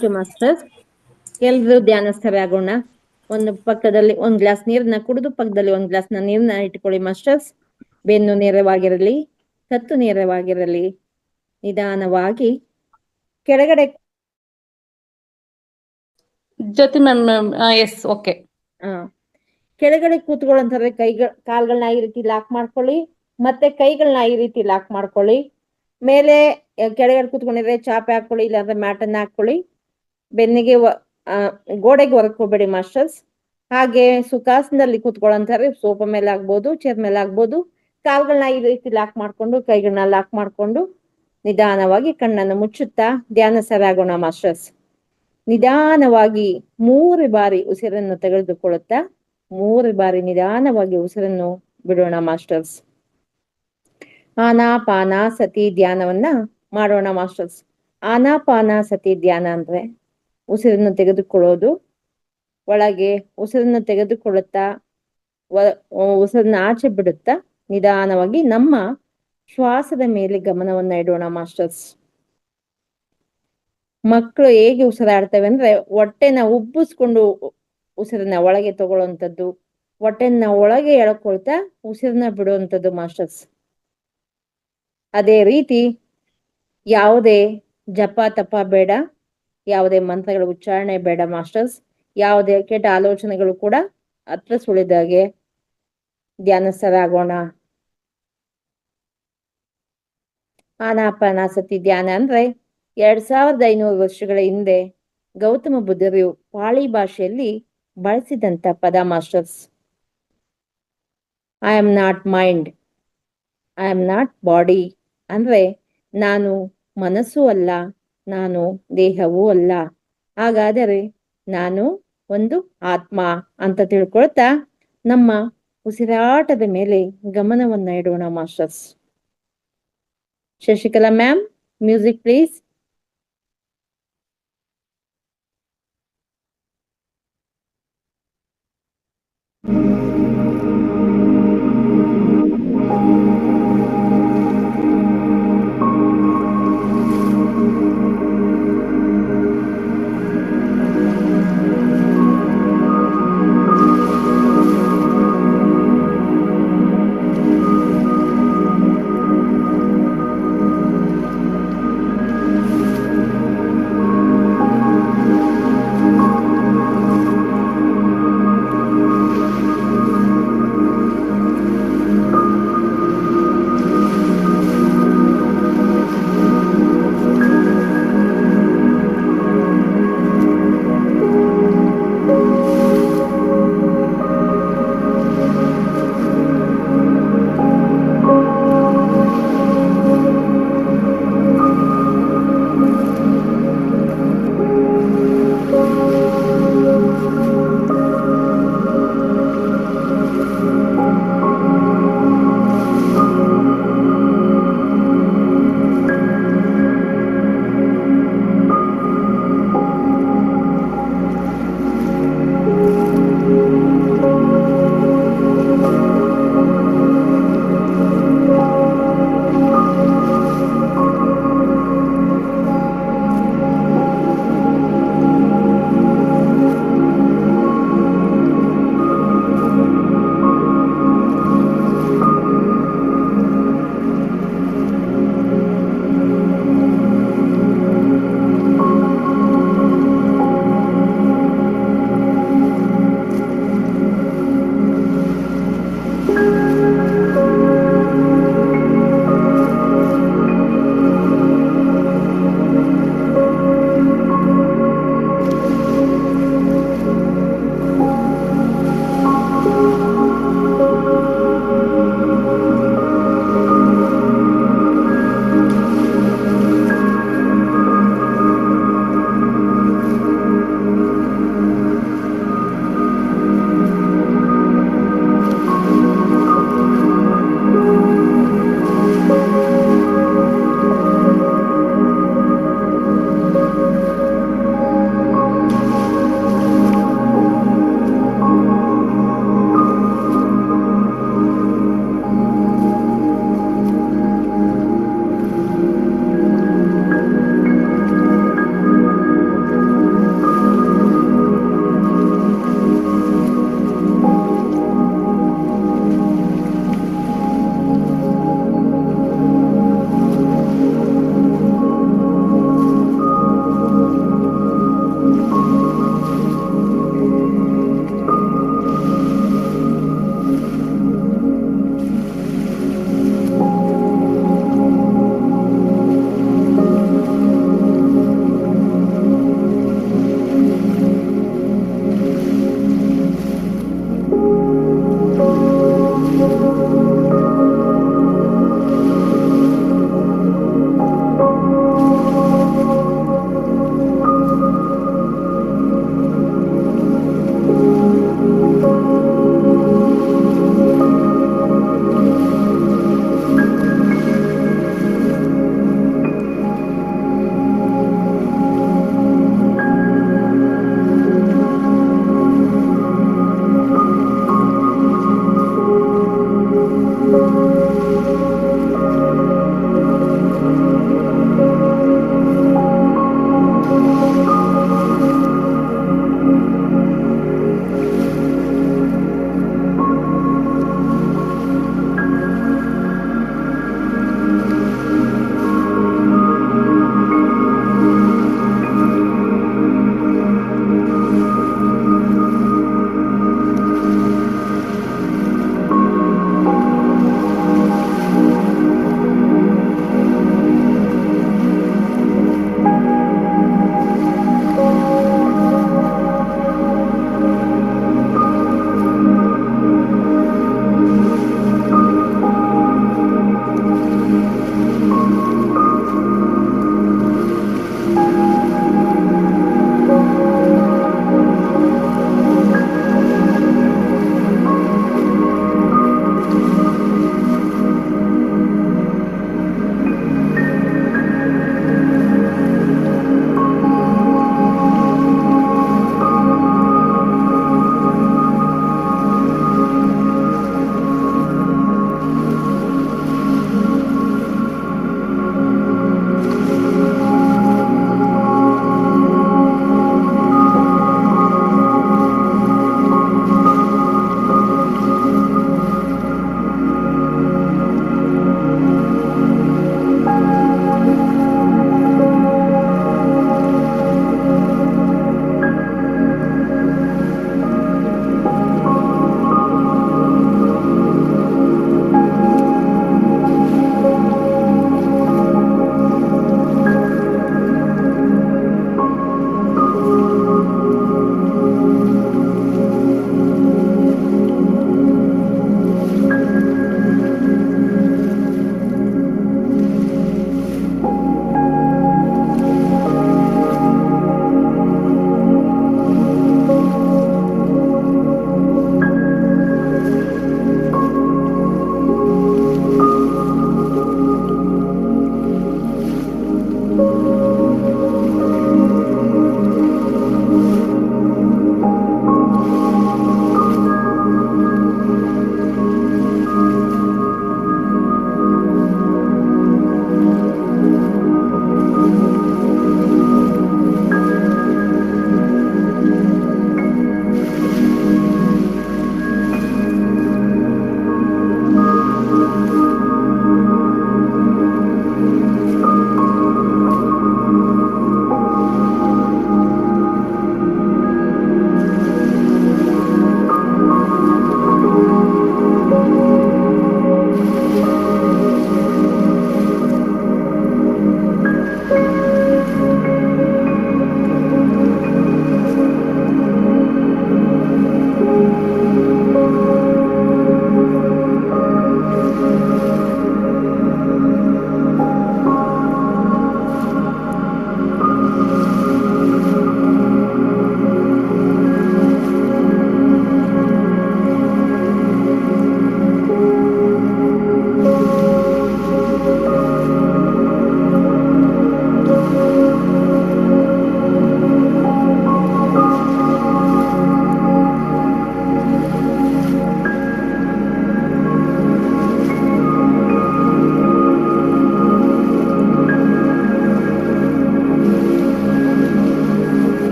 Thank you master. ಎಲ್ರು ಧ್ಯಾನಸ್ಥರೇ ಆಗೋಣ. ಒಂದು ಪಕ್ಕದಲ್ಲಿ ಒಂದ್ ಗ್ಲಾಸ್ ನೀರನ್ನ ಕುಡಿದು ಪಕ್ಕದಲ್ಲಿ ಒಂದ್ ಗ್ಲಾಸ್ ನೀರನ್ನ ಇಟ್ಕೊಳ್ಳಿ ಮಾಸ್ಟರ್ಸ್. ಬೆನ್ನು ನೇರವಾಗಿರಲಿ, ಕತ್ತು ನೇರವಾಗಿರಲಿ. ನಿಧಾನವಾಗಿ ಕೆಳಗಡೆ ಜ್ಯೋತಿ ಮ್ಯಾಮ್, ಎಸ್, ಓಕೆ. ಕೆಳಗಡೆ ಕೂತ್ಕೊಳ್ಳೋಂಥವ್ರೆ ಕಾಲ್ಗಳನ್ನ ಈ ರೀತಿ ಲಾಕ್ ಮಾಡ್ಕೊಳ್ಳಿ, ಮತ್ತೆ ಕೈಗಳನ್ನ ಈ ರೀತಿ ಲಾಕ್ ಮಾಡ್ಕೊಳ್ಳಿ. ಮೇಲೆ ಕೆಳಗಡೆ ಕೂತ್ಕೊಂಡಿದ್ರೆ ಚಾಪೆ ಹಾಕೊಳ್ಳಿ, ಇಲ್ಲಾಂದ್ರೆ ಮ್ಯಾಟನ್ನ ಹಾಕೊಳ್ಳಿ. ಬೆನ್ನಿಗೆ ಗೋಡೆಗೆ ಹೊರಕೋಬೇಡಿ ಮಾಸ್ಟರ್ಸ್. ಹಾಗೆ ಸುಖಾಸನದಲ್ಲಿ ಕೂತ್ಕೊಳ್ಳೋಂಥವ್ರೆ ಸೋಫಾ ಮೇಲೆ ಆಗ್ಬೋದು, ಚೇರ್ ಮೇಲೆ ಆಗ್ಬೋದು. ಕಾಲ್ಗಳನ್ನ ಈ ರೀತಿ ಲಾಕ್ ಮಾಡ್ಕೊಂಡು, ಕೈಗಳನ್ನ ಲಾಕ್ ಮಾಡ್ಕೊಂಡು ನಿಧಾನವಾಗಿ ಕಣ್ಣನ್ನು ಮುಚ್ಚುತ್ತಾ ಧ್ಯಾನ ಸರಾಗೋಣ ಮಾಸ್ಟರ್ಸ್. ನಿಧಾನವಾಗಿ 3 ಬಾರಿ ಉಸಿರನ್ನು ತೆಗೆದುಕೊಳ್ಳುತ್ತಾ 3 ಬಾರಿ ನಿಧಾನವಾಗಿ ಉಸಿರನ್ನು ಬಿಡೋಣ ಮಾಸ್ಟರ್ಸ್. ಆನಾಪಾನ ಸತಿ ಧ್ಯಾನವನ್ನ ಮಾಡೋಣ ಮಾಸ್ಟರ್ಸ್. ಆನಾಪಾನ ಸತಿ ಧ್ಯಾನ ಅಂದ್ರೆ ಉಸಿರನ್ನು ತೆಗೆದುಕೊಳ್ಳೋದು, ಒಳಗೆ ಉಸಿರನ್ನು ತೆಗೆದುಕೊಳ್ಳುತ್ತಾ ಉಸಿರನ್ನ ಆಚೆ ಬಿಡುತ್ತಾ ನಿಧಾನವಾಗಿ ನಮ್ಮ ಶ್ವಾಸದ ಮೇಲೆ ಗಮನವನ್ನ ಇಡೋಣ ಮಾಸ್ಟರ್ಸ್. ಮಕ್ಕಳು ಹೇಗೆ ಉಸಿರಾಡ್ತವೆ ಅಂದ್ರೆ ಹೊಟ್ಟೆನ ಉಬ್ಬಿಸ್ಕೊಂಡು ಉಸಿರನ್ನ ಒಳಗೆ ತಗೊಳ್ಳುವಂಥದ್ದು, ಹೊಟ್ಟೆನ ಒಳಗೆ ಎಳ್ಕೊಳ್ತಾ ಉಸಿರನ್ನ ಬಿಡುವಂಥದ್ದು ಮಾಸ್ಟರ್ಸ್. ಅದೇ ರೀತಿ ಯಾವುದೇ ಜಪ ತಪ ಬೇಡ, ಯಾವುದೇ ಮಂತ್ರಗಳ ಉಚ್ಚಾರಣೆ ಬೇಡ ಮಾಸ್ಟರ್ಸ್. ಯಾವುದೇ ಕೆಟ್ಟ ಆಲೋಚನೆಗಳು ಕೂಡ ಹತ್ರ ಸುಳಿದಾಗೆ ಧ್ಯಾನಸ್ಥರಾಗೋಣ. ಆನಾಪಾನಾಸತಿ ಧ್ಯಾನ ಅಂದ್ರೆ 2500 ವರ್ಷಗಳ ಹಿಂದೆ ಗೌತಮ ಬುದ್ಧರು ಪಾಳಿ ಭಾಷೆಯಲ್ಲಿ ಬಳಸಿದಂತ ಪದ masters. I am not mind, I am not body ಅಂದ್ರೆ ನಾನು ಮನಸ್ಸು ಅಲ್ಲ, ನಾನು ದೇಹವೂ ಅಲ್ಲ. ಹಾಗಾದರೆ ನಾನು ಒಂದು ಆತ್ಮ ಅಂತ ತಿಳ್ಕೊಳ್ತಾ ನಮ್ಮ ಉಸಿರಾಟದ ಮೇಲೆ ಗಮನವನ್ನ ಇಡೋಣ masters. Shashikala ma'am, music please.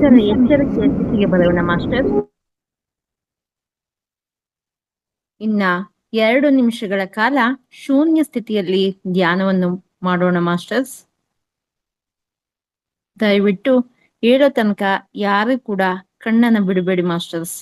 ನಂತರ ಎಚ್ಚರಿಕೆಯ ಸ್ಥಿತಿಗೆ ಬರೋಣ ಮಾಸ್ಟರ್. ಇನ್ನ 2 ನಿಮಿಷಗಳ ಕಾಲ ಶೂನ್ಯ ಸ್ಥಿತಿಯಲ್ಲಿ ಧ್ಯಾನವನ್ನು ಮಾಡೋಣ ಮಾಸ್ಟರ್ಸ್. ದಯವಿಟ್ಟು ಹೇಳೋ ತನಕ ಯಾರು ಕೂಡ ಕಣ್ಣನ್ನ ಬಿಡಬೇಡಿ ಮಾಸ್ಟರ್ಸ್.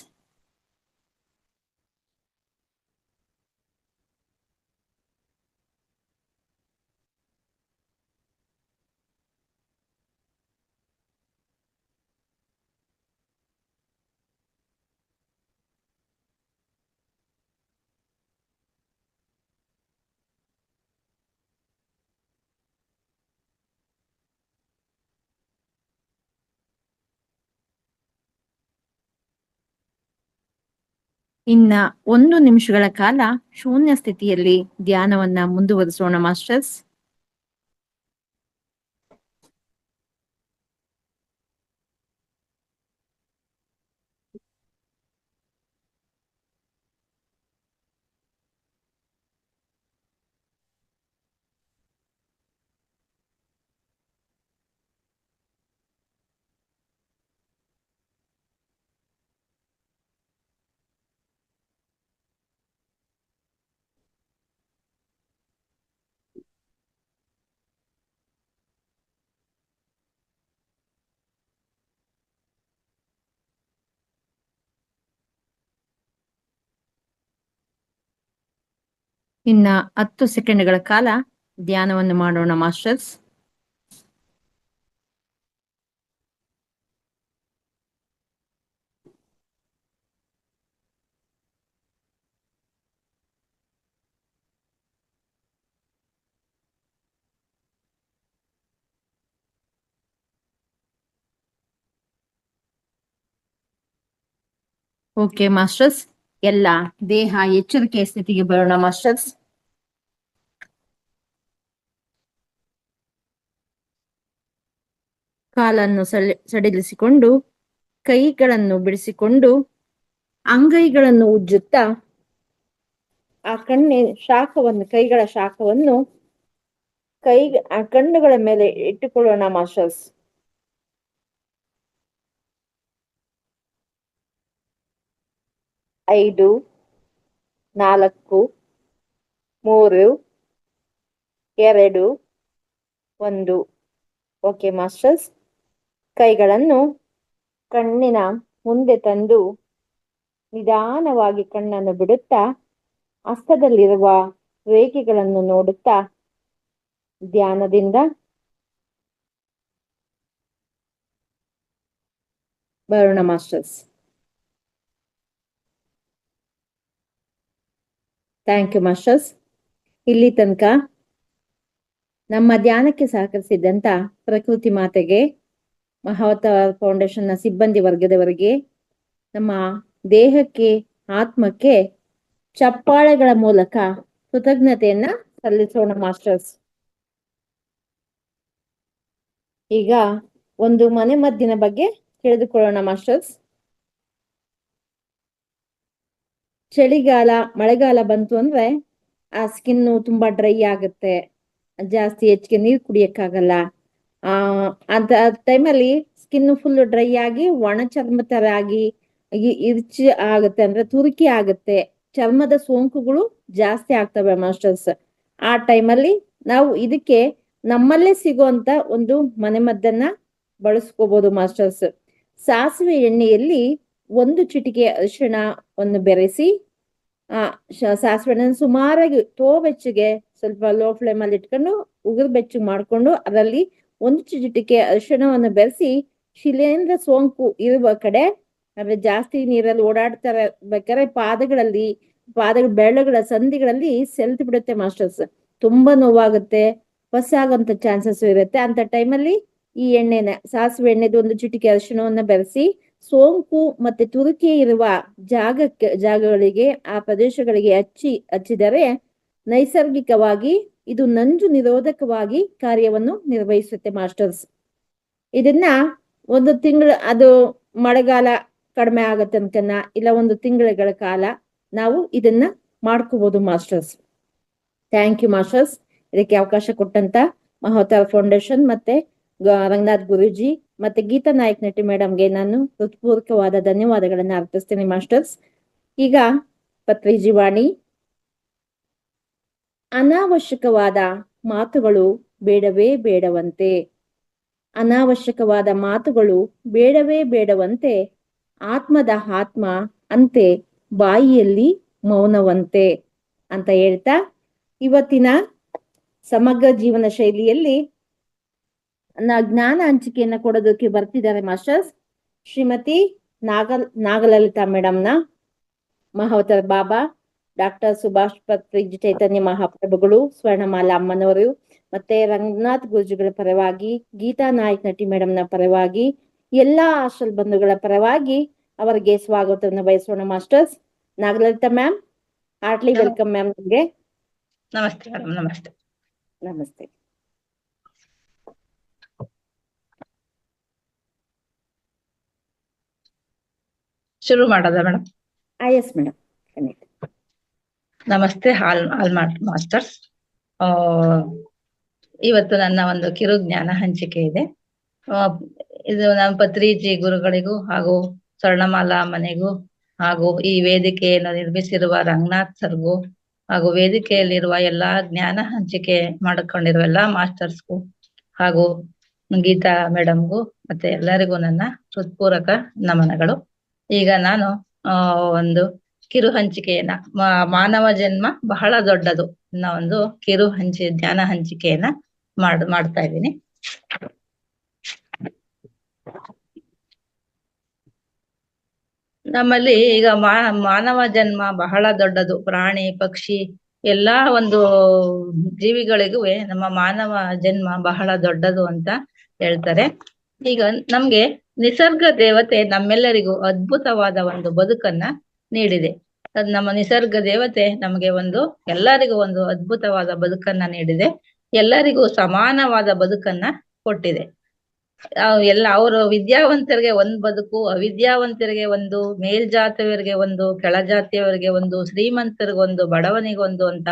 ಇನ್ನ 1 ನಿಮಿಷಗಳ ಕಾಲ ಶೂನ್ಯ ಸ್ಥಿತಿಯಲ್ಲಿ ಧ್ಯಾನವನ್ನ ಮುಂದುವರಿಸೋಣ ಮಾಸ್ಟರ್ಸ್. ಇನ್ನ 10 ಸೆಕೆಂಡ್ಗಳ ಕಾಲ ಧ್ಯಾನವನ್ನು ಮಾಡೋಣ ಮಾಸ್ಟರ್ಸ್. ಓಕೆ ಮಾಸ್ಟರ್ಸ್, ಎಲ್ಲ ದೇಹ ಎಚ್ಚರಿಕೆಯ ಸ್ಥಿತಿಗೆ ಬರೋಣ ಮಾಸ್ಟರ್ಸ್. ಕಾಲನ್ನು ಸಡಿಲಿಸಿಕೊಂಡು ಕೈಗಳನ್ನು ಬಿಡಿಸಿಕೊಂಡು ಅಂಗೈಗಳನ್ನು ಉಜ್ಜುತ್ತಾ ಆ ಕೈಗಳ ಶಾಖವನ್ನು ಕಣ್ಣುಗಳ ಮೇಲೆ ಇಟ್ಟುಕೊಳ್ಳೋಣ ಮಾಸ್ಟರ್ಸ್. 5, 4, 3, 2, 1. ಓಕೆ ಮಾಸ್ಟರ್ಸ್, ಕೈಗಳನ್ನು ಕಣ್ಣಿನ ಮುಂದೆ ತಂದು ನಿಧಾನವಾಗಿ ಕಣ್ಣನ್ನು ಬಿಡುತ್ತಾ ಹಸ್ತದಲ್ಲಿರುವ ರೇಖೆಗಳನ್ನು ನೋಡುತ್ತಾ ಧ್ಯಾನದಿಂದ ಬರೋಣ ಮಾಸ್ಟರ್ಸ್. Thank you masters. ಇಲ್ಲಿ ತನಕ ನಮ್ಮ ಧ್ಯಾನಕ್ಕೆ ಸಹಕರಿಸಿದಂತ ಪ್ರಕೃತಿ ಮಾತೆಗೆ, ಮಹಾವತಾರ್ ಫೌಂಡೇಶನ್ನ ಸಿಬ್ಬಂದಿ ವರ್ಗದವರಿಗೆ, ನಮ್ಮ ದೇಹಕ್ಕೆ, ಆತ್ಮಕ್ಕೆ ಚಪ್ಪಾಳೆಗಳ ಮೂಲಕ ಕೃತಜ್ಞತೆಯನ್ನ ಸಲ್ಲಿಸೋಣ ಮಾಸ್ಟರ್ಸ್. ಈಗ ಒಂದು ಮನೆಮದ್ದಿನ ಬಗ್ಗೆ ತಿಳಿದುಕೊಳ್ಳೋಣ ಮಾಸ್ಟರ್ಸ್. ಚಳಿಗಾಲ, ಮಳೆಗಾಲ ಬಂತು ಅಂದ್ರೆ ಆ ಸ್ಕಿನ್ನು ತುಂಬಾ ಡ್ರೈ ಆಗುತ್ತೆ, ಜಾಸ್ತಿ ಹೆಚ್ಚಿಗೆ ನೀರು ಕುಡಿಯಕ್ಕಾಗಲ್ಲ. ಅಂತ ಟೈಮಲ್ಲಿ ಸ್ಕಿನ್ ಫುಲ್ ಡ್ರೈ ಆಗಿ ಒಣ ಚರ್ಮ ತರ ಆಗಿ ಇರ್ಚಿ ಆಗುತ್ತೆ, ಅಂದ್ರೆ ತುರುಕಿ ಆಗುತ್ತೆ, ಚರ್ಮದ ಸೋಂಕುಗಳು ಜಾಸ್ತಿ ಆಗ್ತವೆ ಮಾಸ್ಟರ್ಸ್. ಆ ಟೈಮಲ್ಲಿ ನಾವು ಇದಕ್ಕೆ ನಮ್ಮಲ್ಲೇ ಸಿಗುವಂತ ಒಂದು ಮನೆಮದ್ದನ್ನ ಬಳಸ್ಕೋಬಹುದು ಮಾಸ್ಟರ್ಸ್. ಸಾಸಿವೆ ಎಣ್ಣೆಯಲ್ಲಿ 1 ಚಿಟಿಕೆ ಅರಿಶಿಣವನ್ನು ಬೆರೆಸಿ ಸಾಸಿವೆ ಸುಮಾರಾಗಿ ಬೆಚ್ಚಗೆ ಸ್ವಲ್ಪ ಲೋ ಫ್ಲೇಮ್ ಅಲ್ಲಿ ಇಟ್ಕೊಂಡು ಉಗುರು ಬೆಚ್ಚಗೆ ಮಾಡ್ಕೊಂಡು ಅದರಲ್ಲಿ 1 ಚಿಟಿಕೆ ಅರಿಶಿಣವನ್ನು ಬೆರೆಸಿ ಶಿಲೇಂಧ್ರ ಸೋಂಕು ಇರುವ ಕಡೆ, ಅಂದ್ರೆ ಜಾಸ್ತಿ ನೀರಲ್ಲಿ ಓಡಾಡ್ತಾರೆ ಬೇಕಾದ್ರೆ ಪಾದಗಳ ಬೆರಳುಗಳ ಸಂಧಿಗಳಲ್ಲಿ ಸೆಲ್ತು ಬಿಡುತ್ತೆ ಮಾಸ್ಟರ್ಸ್. ತುಂಬಾ ನೋವಾಗುತ್ತೆ, ಪಸ್ ಆಗೋಂತ ಚಾನ್ಸಸ್ ಇರುತ್ತೆ. ಅಂತ ಟೈಮಲ್ಲಿ ಈ ಸಾಸಿವೆ ಎಣ್ಣೆದು 1 ಚಿಟಿಕೆ ಅರಿಶಿಣವನ್ನ ಬೆರೆಸಿ ಸೋಂಕು ಮತ್ತೆ ತುರುಕಿ ಇರುವ ಜಾಗಗಳಿಗೆ, ಆ ಪ್ರದೇಶಗಳಿಗೆ ಹಚ್ಚಿದರೆ ನೈಸರ್ಗಿಕವಾಗಿ ಇದು ನಂಜು ನಿರೋಧಕವಾಗಿ ಕಾರ್ಯವನ್ನು ನಿರ್ವಹಿಸುತ್ತೆ ಮಾಸ್ಟರ್ಸ್. ಇದನ್ನ 1 ತಿಂಗಳು, ಅದು ಮಳೆಗಾಲ ಕಡಿಮೆ ಆಗೋ ತನಕನ ಇಲ್ಲ 1 ತಿಂಗಳ ಕಾಲ ನಾವು ಇದನ್ನ ಮಾಡ್ಕೋಬಹುದು ಮಾಸ್ಟರ್ಸ್. Thank you masters. ಇದಕ್ಕೆ ಅವಕಾಶ ಕೊಟ್ಟಂತ ಮಹಾವತಾರ್ ಫೌಂಡೇಶನ್ ಮತ್ತೆ ರಂಗನಾಥ್ ಗುರೂಜಿ ಮತ್ತೆ ಗೀತಾ ನಾಯಕ್ ನಟಿ ಮೇಡಮ್ಗೆ ನಾನು ಹೃತ್ಪೂರ್ವಕವಾದ ಧನ್ಯವಾದಗಳನ್ನು ಅರ್ಪಿಸ್ತೇನೆ ಮಾಸ್ಟರ್ಸ್. ಈಗ ಪತ್ರಿಜಿವಾಣಿ. ಅನಾವಶ್ಯಕವಾದ ಮಾತುಗಳು ಬೇಡವೇ ಬೇಡವಂತೆ. ಅನಾವಶ್ಯಕವಾದ ಮಾತುಗಳು ಬೇಡವೇ ಬೇಡವಂತೆ. ಆತ್ಮದ ಆತ್ಮ ಅಂತೆ, ಬಾಯಿಯಲ್ಲಿ ಮೌನವಂತೆ ಅಂತ ಹೇಳ್ತಾ ಇವತ್ತಿನ ಸಮಗ್ರ ಜೀವನ ಶೈಲಿಯಲ್ಲಿ ಜ್ಞಾನ ಹಂಚಿಕೆಯನ್ನ ಕೊಡೋದಕ್ಕೆ ಬರ್ತಿದ್ದಾರೆ ಮಾಸ್ಟರ್ಸ್ ಶ್ರೀಮತಿ ನಾಗಲಲಿತಾ ಮೇಡಮ್ನ, ಮಹಾವತಾರ್ ಬಾಬಾ, ಡಾಕ್ಟರ್ ಸುಭಾಷ್ ಪತ್ರಿಜಿ ಚೈತನ್ಯ ಮಹಾಪ್ರಭುಗಳು, ಸ್ವರ್ಣಮಾಲಾ ಅಮ್ಮನವರು, ಮತ್ತೆ ರಂಗನಾಥ್ ಗುರುಜಿಗಳ ಪರವಾಗಿ, ಗೀತಾ ನಾಯಕ್ ನಟಿ ಮೇಡಮ್ನ ಪರವಾಗಿ, ಎಲ್ಲಾ ಹಾಸ್ಟೆಲ್ ಬಂಧುಗಳ ಪರವಾಗಿ ಅವರಿಗೆ ಸ್ವಾಗತವನ್ನು ಬಯಸೋಣ masters. Nagalalitha ma'am, heartly welcome ma'am ನಿಮಗೆ. ನಮಸ್ತೆ ಮೇಡಮ್. ನಮಸ್ತೆ. ನಮಸ್ತೆ. ಶುರು ಮಾಡೋದ ಮೇಡಮ್? ಎಸ್ ಮೇಡಮ್, ಖಂಡಿತ. ನಮಸ್ತೆ ಮಾಸ್ಟರ್ಸ್. ಇವತ್ತು ನನ್ನ ಒಂದು ಕಿರು ಜ್ಞಾನ ಹಂಚಿಕೆ ಇದೆ. ಇದು ನಮ್ಮ ಪತ್ರಿಜಿ ಗುರುಗಳಿಗೂ ಹಾಗೂ ಸ್ವರ್ಣಮಾಲಾ ಮನೆಗೂ ಹಾಗೂ ಈ ವೇದಿಕೆಯನ್ನು ನಿರ್ಮಿಸಿರುವ ರಂಗನಾಥ್ ಸರ್ಗೂ ಹಾಗೂ ವೇದಿಕೆಯಲ್ಲಿರುವ ಎಲ್ಲಾ ಜ್ಞಾನ ಹಂಚಿಕೆ ಮಾಡಿಕೊಂಡಿರುವ ಎಲ್ಲಾ ಮಾಸ್ಟರ್ಸ್ಗೂ ಹಾಗೂ ಗೀತಾ ಮೇಡಮ್ಗೂ ಮತ್ತೆ ಎಲ್ಲರಿಗೂ ನನ್ನ ಹೃತ್ಪೂರ್ವಕ ನಮನಗಳು. ಈಗ ನಾನು ಒಂದು ಕಿರು ಹಂಚಿಕೆಯನ್ನ ಮಾನವ ಜನ್ಮ ಬಹಳ ದೊಡ್ಡದು ಅನ್ನೋ ಒಂದು ಕಿರು ಜ್ಞಾನ ಹಂಚಿಕೆಯನ್ನ ಮಾಡ್ತಾ ಇದ್ದೀನಿ. ನಮ್ಮಲ್ಲಿ ಈಗ ಮಾನವ ಜನ್ಮ ಬಹಳ ದೊಡ್ಡದು. ಪ್ರಾಣಿ ಪಕ್ಷಿ ಎಲ್ಲಾ ಒಂದು ಜೀವಿಗಳಿಗೂ ನಮ್ಮ ಮಾನವ ಜನ್ಮ ಬಹಳ ದೊಡ್ಡದು ಅಂತ ಹೇಳ್ತಾರೆ. ಈಗ ನಮ್ಗೆ ನಿಸರ್ಗ ದೇವತೆ ನಮ್ಮೆಲ್ಲರಿಗೂ ಅದ್ಭುತವಾದ ಒಂದು ಬದುಕನ್ನ ನೀಡಿದೆ. ನಮ್ಮ ನಿಸರ್ಗ ದೇವತೆ ನಮಗೆ ಎಲ್ಲರಿಗೂ ಒಂದು ಅದ್ಭುತವಾದ ಬದುಕನ್ನ ನೀಡಿದೆ. ಎಲ್ಲರಿಗೂ ಸಮಾನವಾದ ಬದುಕನ್ನ ಕೊಟ್ಟಿದೆ. ಅವರು ವಿದ್ಯಾವಂತರಿಗೆ ಒಂದು ಬದುಕು, ಅವಿದ್ಯಾವಂತರಿಗೆ ಒಂದು, ಮೇಲ್ಜಾತಿಯವರಿಗೆ ಒಂದು, ಕೆಳಜಾತಿಯವರಿಗೆ ಒಂದು, ಶ್ರೀಮಂತರಿಗೊಂದು, ಬಡವನಿಗೊಂದು ಅಂತ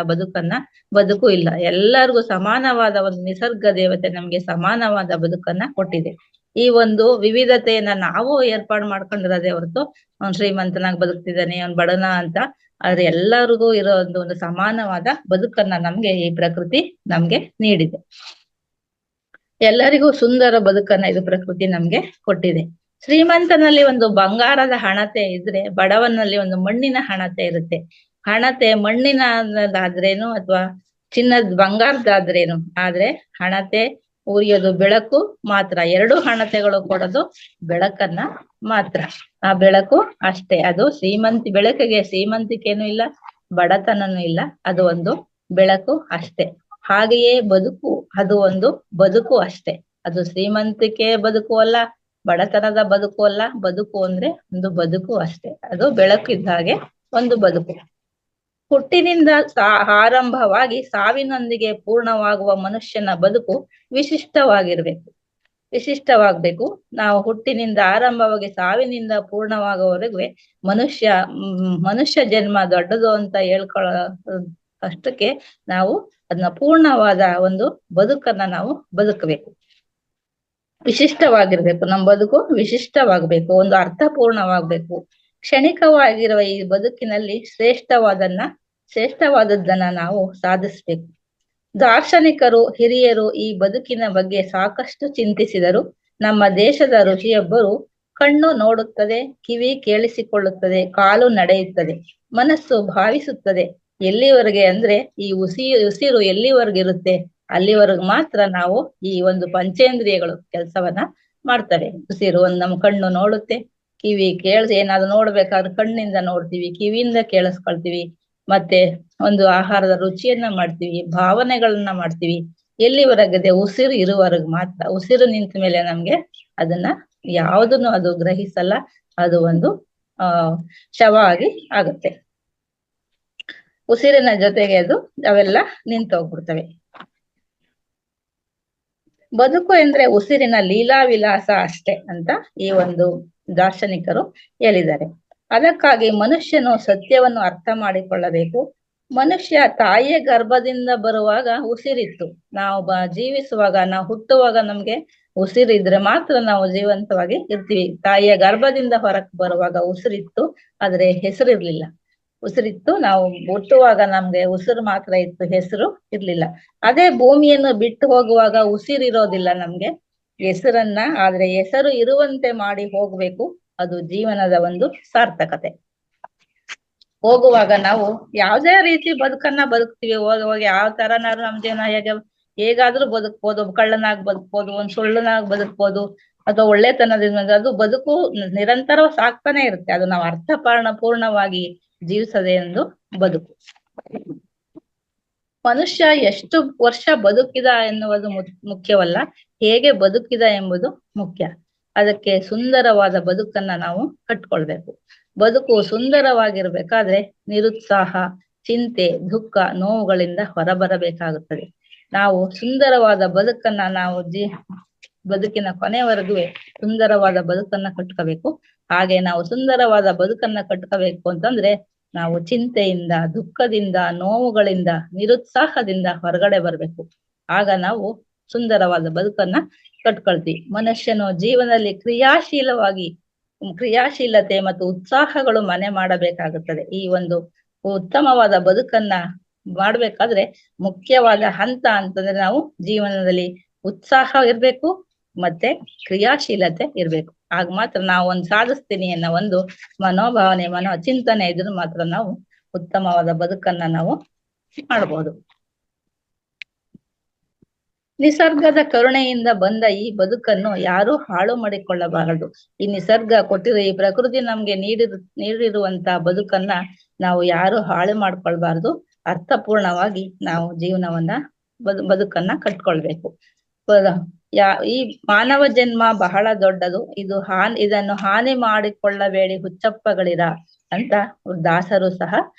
ಬದುಕು ಇಲ್ಲ. ಎಲ್ಲರಿಗೂ ಸಮಾನವಾದ ಒಂದು ನಿಸರ್ಗ ದೇವತೆ ನಮ್ಗೆ ಸಮಾನವಾದ ಬದುಕನ್ನ ಕೊಟ್ಟಿದೆ. ಈ ಒಂದು ವಿವಿಧತೆಯನ್ನ ನಾವು ಏರ್ಪಾಡು ಮಾಡ್ಕೊಂಡಿರೋದೇ ಹೊರತು ಅವ್ನು ಶ್ರೀಮಂತನಾಗಿ ಬದುಕ್ತಿದ್ದಾನೆ, ಅವ್ನು ಬಡನ ಅಂತ. ಆದ್ರೆ ಎಲ್ಲರಿಗೂ ಇರೋ ಒಂದು ಸಮಾನವಾದ ಬದುಕನ್ನ ನಮ್ಗೆ ಈ ಪ್ರಕೃತಿ ನಮ್ಗೆ ನೀಡಿದೆ. ಎಲ್ಲರಿಗೂ ಸುಂದರ ಬದುಕನ್ನ ಇದು ಪ್ರಕೃತಿ ನಮ್ಗೆ ಕೊಟ್ಟಿದೆ. ಶ್ರೀಮಂತನಲ್ಲಿ ಒಂದು ಬಂಗಾರದ ಹಣತೆ ಇದ್ರೆ, ಬಡವನಲ್ಲಿ ಒಂದು ಮಣ್ಣಿನ ಹಣತೆ ಇರುತ್ತೆ. ಹಣತೆ ಮಣ್ಣಿನದಾದ್ರೇನು ಅಥವಾ ಚಿನ್ನದ ಬಂಗಾರದಾದ್ರೇನು, ಆದ್ರೆ ಹಣತೆ ಉರಿಯೋದು ಬೆಳಕು ಮಾತ್ರ. ಎರಡು ಹಣತೆಗಳು ಕೊಡೋದು ಬೆಳಕನ್ನ ಮಾತ್ರ. ಆ ಬೆಳಕು ಅಷ್ಟೇ. ಅದು ಬೆಳಕಿಗೆ ಶ್ರೀಮಂತಿಕೆನೂ ಇಲ್ಲ, ಬಡತನನೂ ಇಲ್ಲ. ಅದು ಒಂದು ಬೆಳಕು ಅಷ್ಟೇ. ಹಾಗೆಯೇ ಬದುಕು, ಅದು ಒಂದು ಬದುಕು ಅಷ್ಟೇ. ಅದು ಶ್ರೀಮಂತಿಕೆ ಬದುಕು ಅಲ್ಲ, ಬಡತನದ ಬದುಕು ಅಲ್ಲ. ಬದುಕು ಅಂದ್ರೆ ಒಂದು ಬದುಕು ಅಷ್ಟೇ. ಅದು ಬೆಳಕಿದ್ದ ಹಾಗೆ ಒಂದು ಬದುಕು. ಹುಟ್ಟಿನಿಂದ ಆರಂಭವಾಗಿ ಸಾವಿನೊಂದಿಗೆ ಪೂರ್ಣವಾಗುವ ಮನುಷ್ಯನ ಬದುಕು ವಿಶಿಷ್ಟವಾಗ್ಬೇಕು. ನಾವು ಹುಟ್ಟಿನಿಂದ ಆರಂಭವಾಗಿ ಸಾವಿನಿಂದ ಪೂರ್ಣವಾಗುವವರೆಗೂ ಮನುಷ್ಯ ಜನ್ಮ ದೊಡ್ಡದು ಅಂತ ಹೇಳ್ಕೊಳ್ಳೋ ಅಷ್ಟಕ್ಕೆ ನಾವು ಅದನ್ನ ಪೂರ್ಣವಾದ ಒಂದು ಬದುಕನ್ನ ನಾವು ಬದುಕಬೇಕು. ವಿಶಿಷ್ಟವಾಗಿರ್ಬೇಕು. ನಮ್ಮ ಬದುಕು ವಿಶಿಷ್ಟವಾಗ್ಬೇಕು, ಒಂದು ಅರ್ಥಪೂರ್ಣವಾಗ್ಬೇಕು. ಕ್ಷಣಿಕವಾಗಿರುವ ಈ ಬದುಕಿನಲ್ಲಿ ಶ್ರೇಷ್ಠವಾದದ್ದನ್ನ ನಾವು ಸಾಧಿಸ್ಬೇಕು. ದಾರ್ಶನಿಕರು, ಹಿರಿಯರು ಈ ಬದುಕಿನ ಬಗ್ಗೆ ಸಾಕಷ್ಟು ಚಿಂತಿಸಿದರು. ನಮ್ಮ ದೇಶದ ಋಷಿಯೊಬ್ಬರು, ಕಣ್ಣು ನೋಡುತ್ತದೆ, ಕಿವಿ ಕೇಳಿಸಿಕೊಳ್ಳುತ್ತದೆ, ಕಾಲು ನಡೆಯುತ್ತದೆ, ಮನಸ್ಸು ಭಾವಿಸುತ್ತದೆ. ಎಲ್ಲಿವರೆಗೆ ಅಂದ್ರೆ ಈ ಉಸಿರು ಎಲ್ಲಿವರೆಗಿರುತ್ತೆ ಅಲ್ಲಿವರೆಗೆ ಮಾತ್ರ ನಾವು ಈ ಒಂದು ಪಂಚೇಂದ್ರಿಯಗಳು ಕೆಲಸವನ್ನ ಮಾಡ್ತವೆ. ಉಸಿರು ನಮ್ಮ ಕಣ್ಣು ನೋಡುತ್ತೆ, ಕಿವಿ ಏನಾದ್ರು ನೋಡ್ಬೇಕಾದ್ರೆ ಕಣ್ಣಿಂದ ನೋಡ್ತೀವಿ, ಕಿವಿಯಿಂದ ಕೇಳಿಸ್ಕೊಳ್ತೀವಿ, ಮತ್ತೆ ಒಂದು ಆಹಾರದ ರುಚಿಯನ್ನ ಮಾಡ್ತೀವಿ, ಭಾವನೆಗಳನ್ನ ಮಾಡ್ತೀವಿ. ಎಲ್ಲಿವರೆಗಿದೆ? ಉಸಿರು ಇರುವವರೆಗೆ ಮಾತ್ರ. ಉಸಿರು ನಿಂತ ಮೇಲೆ ನಮ್ಗೆ ಅದನ್ನ ಯಾವುದನ್ನು ಅದು ಗ್ರಹಿಸಲ್ಲ. ಅದು ಒಂದು ಶವ ಆಗಿ ಆಗುತ್ತೆ. ಉಸಿರಿನ ಜೊತೆಗೆ ಅವೆಲ್ಲ ನಿಂತೋಗ್ಬಿಡ್ತವೆ. ಬದುಕು ಎಂದ್ರೆ ಉಸಿರಿನ ಲೀಲಾ ವಿಲಾಸ ಅಷ್ಟೇ ಅಂತ ಈ ಒಂದು ದಾರ್ಶನಿಕರು ಹೇಳಿದ್ದಾರೆ. ಅದಕ್ಕಾಗಿ ಮನುಷ್ಯನು ಸತ್ಯವನ್ನು ಅರ್ಥ ಮಾಡಿಕೊಳ್ಳಬೇಕು. ಮನುಷ್ಯ ತಾಯಿಯ ಗರ್ಭದಿಂದ ಬರುವಾಗ ಉಸಿರಿತ್ತು. ನಾವು ಜೀವಿಸುವಾಗ, ನಾವು ಹುಟ್ಟುವಾಗ ನಮ್ಗೆ ಉಸಿರಿದ್ರೆ ಮಾತ್ರ ನಾವು ಜೀವಂತವಾಗಿ ಇರ್ತೀವಿ. ತಾಯಿಯ ಗರ್ಭದಿಂದ ಹೊರಕ್ಕೆ ಬರುವಾಗ ಉಸಿರಿತ್ತು, ಆದ್ರೆ ಹೆಸರಿರ್ಲಿಲ್ಲ. ಉಸಿರಿತ್ತು, ನಾವು ಹುಟ್ಟುವಾಗ ನಮ್ಗೆ ಉಸಿರು ಮಾತ್ರ ಇತ್ತು, ಹೆಸರು ಇರ್ಲಿಲ್ಲ. ಅದೇ ಭೂಮಿಯನ್ನು ಬಿಟ್ಟು ಹೋಗುವಾಗ ಉಸಿರಿರೋದಿಲ್ಲ ನಮ್ಗೆ, ಹೆಸರನ್ನ. ಆದ್ರೆ ಹೆಸರು ಇರುವಂತೆ ಮಾಡಿ ಹೋಗ್ಬೇಕು, ಅದು ಜೀವನದ ಒಂದು ಸಾರ್ಥಕತೆ. ಹೋಗುವಾಗ ನಾವು ಯಾವ್ದೇ ರೀತಿ ಬದುಕನ್ನ ಬದುಕ್ತಿವಿ. ಹೋಗುವಾಗ ಯಾವ ತರನಾದ್ರು ನಮ್ ಜೀವನ ಹೇಗಾದ್ರೂ ಬದುಕ್ಬೋದು. ಕಳ್ಳನಾಗ್ ಬದುಕ್ಬೋದು, ಒಂದ್ ಸುಳ್ಳನಾಗ್ ಬದುಕ್ಬೋದು, ಅಥವಾ ಒಳ್ಳೆತನದಿಂದ. ಅದು ಬದುಕು ನಿರಂತರ ಸಾಕ್ತಾನೆ ಇರುತ್ತೆ. ಅದು ನಾವು ಪೂರ್ಣವಾಗಿ ಜೀವಿಸದೆ ಎಂದು ಬದುಕು. ಮನುಷ್ಯ ಎಷ್ಟು ವರ್ಷ ಬದುಕಿದ ಎನ್ನುವುದು ಮುಖ್ಯವಲ್ಲ, ಹೇಗೆ ಬದುಕಿದ ಎಂಬುದು ಮುಖ್ಯ. ಅದಕ್ಕೆ ಸುಂದರವಾದ ಬದುಕನ್ನ ನಾವು ಕಟ್ಕೊಳ್ಬೇಕು. ಬದುಕು ಸುಂದರವಾಗಿರ್ಬೇಕಾದ್ರೆ ನಿರುತ್ಸಾಹ, ಚಿಂತೆ, ದುಃಖ, ನೋವುಗಳಿಂದ ಹೊರಬರಬೇಕಾಗುತ್ತದೆ. ನಾವು ಸುಂದರವಾದ ಬದುಕನ್ನ ನಾವು ಬದುಕಿನ ಕೊನೆವರೆಗೂ ಸುಂದರವಾದ ಬದುಕನ್ನ ಕಟ್ಕೋಬೇಕು. ಹಾಗೆ ನಾವು ಸುಂದರವಾದ ಬದುಕನ್ನ ಕಟ್ಕೋಬೇಕು ಅಂತಂದ್ರೆ ನಾವು ಚಿಂತೆಯಿಂದ, ದುಃಖದಿಂದ, ನೋವುಗಳಿಂದ, ನಿರುತ್ಸಾಹದಿಂದ ಹೊರಗಡೆ ಬರ್ಬೇಕು. ಆಗ ನಾವು ಸುಂದರವಾದ ಬದುಕನ್ನ ಕಟ್ಕೊಳ್ತೀವಿ. ಮನುಷ್ಯನು ಜೀವನದಲ್ಲಿ ಕ್ರಿಯಾಶೀಲತೆ ಮತ್ತು ಉತ್ಸಾಹಗಳು ಮನೆ ಮಾಡಬೇಕಾಗುತ್ತದೆ. ಈ ಒಂದು ಉತ್ತಮವಾದ ಬದುಕನ್ನ ಮಾಡ್ಬೇಕಾದ್ರೆ ಮುಖ್ಯವಾದ ಹಂತ ಅಂತಂದ್ರೆ ನಾವು ಜೀವನದಲ್ಲಿ ಉತ್ಸಾಹ ಇರ್ಬೇಕು, ಮತ್ತೆ ಕ್ರಿಯಾಶೀಲತೆ ಇರ್ಬೇಕು. ಆಗ ಮಾತ್ರ ನಾವು ಒಂದು ಸಾಧಿಸ್ತೀನಿ ಅನ್ನೋ ಒಂದು ಮನೋಭಾವನೆ, ಚಿಂತನೆ ಇದ್ರೆ ಮಾತ್ರ ನಾವು ಉತ್ತಮವಾದ ಬದುಕನ್ನ ನಾವು ಮಾಡ್ಬೋದು. ನಿಸರ್ಗದ ಕರುಣೆಯಿಂದ ಬಂದ ಈ ಬದುಕನ್ನು ಯಾರು ಹಾಳು ಮಾಡಿಕೊಳ್ಳಬಾರದು. ಈ ನಿಸರ್ಗ ಕೊಟ್ಟಿರೋ ಈ ಪ್ರಕೃತಿ ನಮ್ಗೆ ನೀಡಿರುವಂತ ಬದುಕನ್ನ ನಾವು ಯಾರು ಹಾಳು ಮಾಡ್ಕೊಳ್ಬಾರ್ದು. ಅರ್ಥಪೂರ್ಣವಾಗಿ ನಾವು ಜೀವನವನ್ನ ಬದುಕನ್ನ ಕಟ್ಕೊಳ್ಬೇಕು. ಈ ಮಾನವ ಜನ್ಮ ಬಹಳ ದೊಡ್ಡದು, ಇದನ್ನು ಹಾನಿ ಮಾಡಿಕೊಳ್ಳಬೇಡಿ ಹುಚ್ಚಪ್ಪಗಳಿರ ಅಂತ ದಾಸರು ಸಹ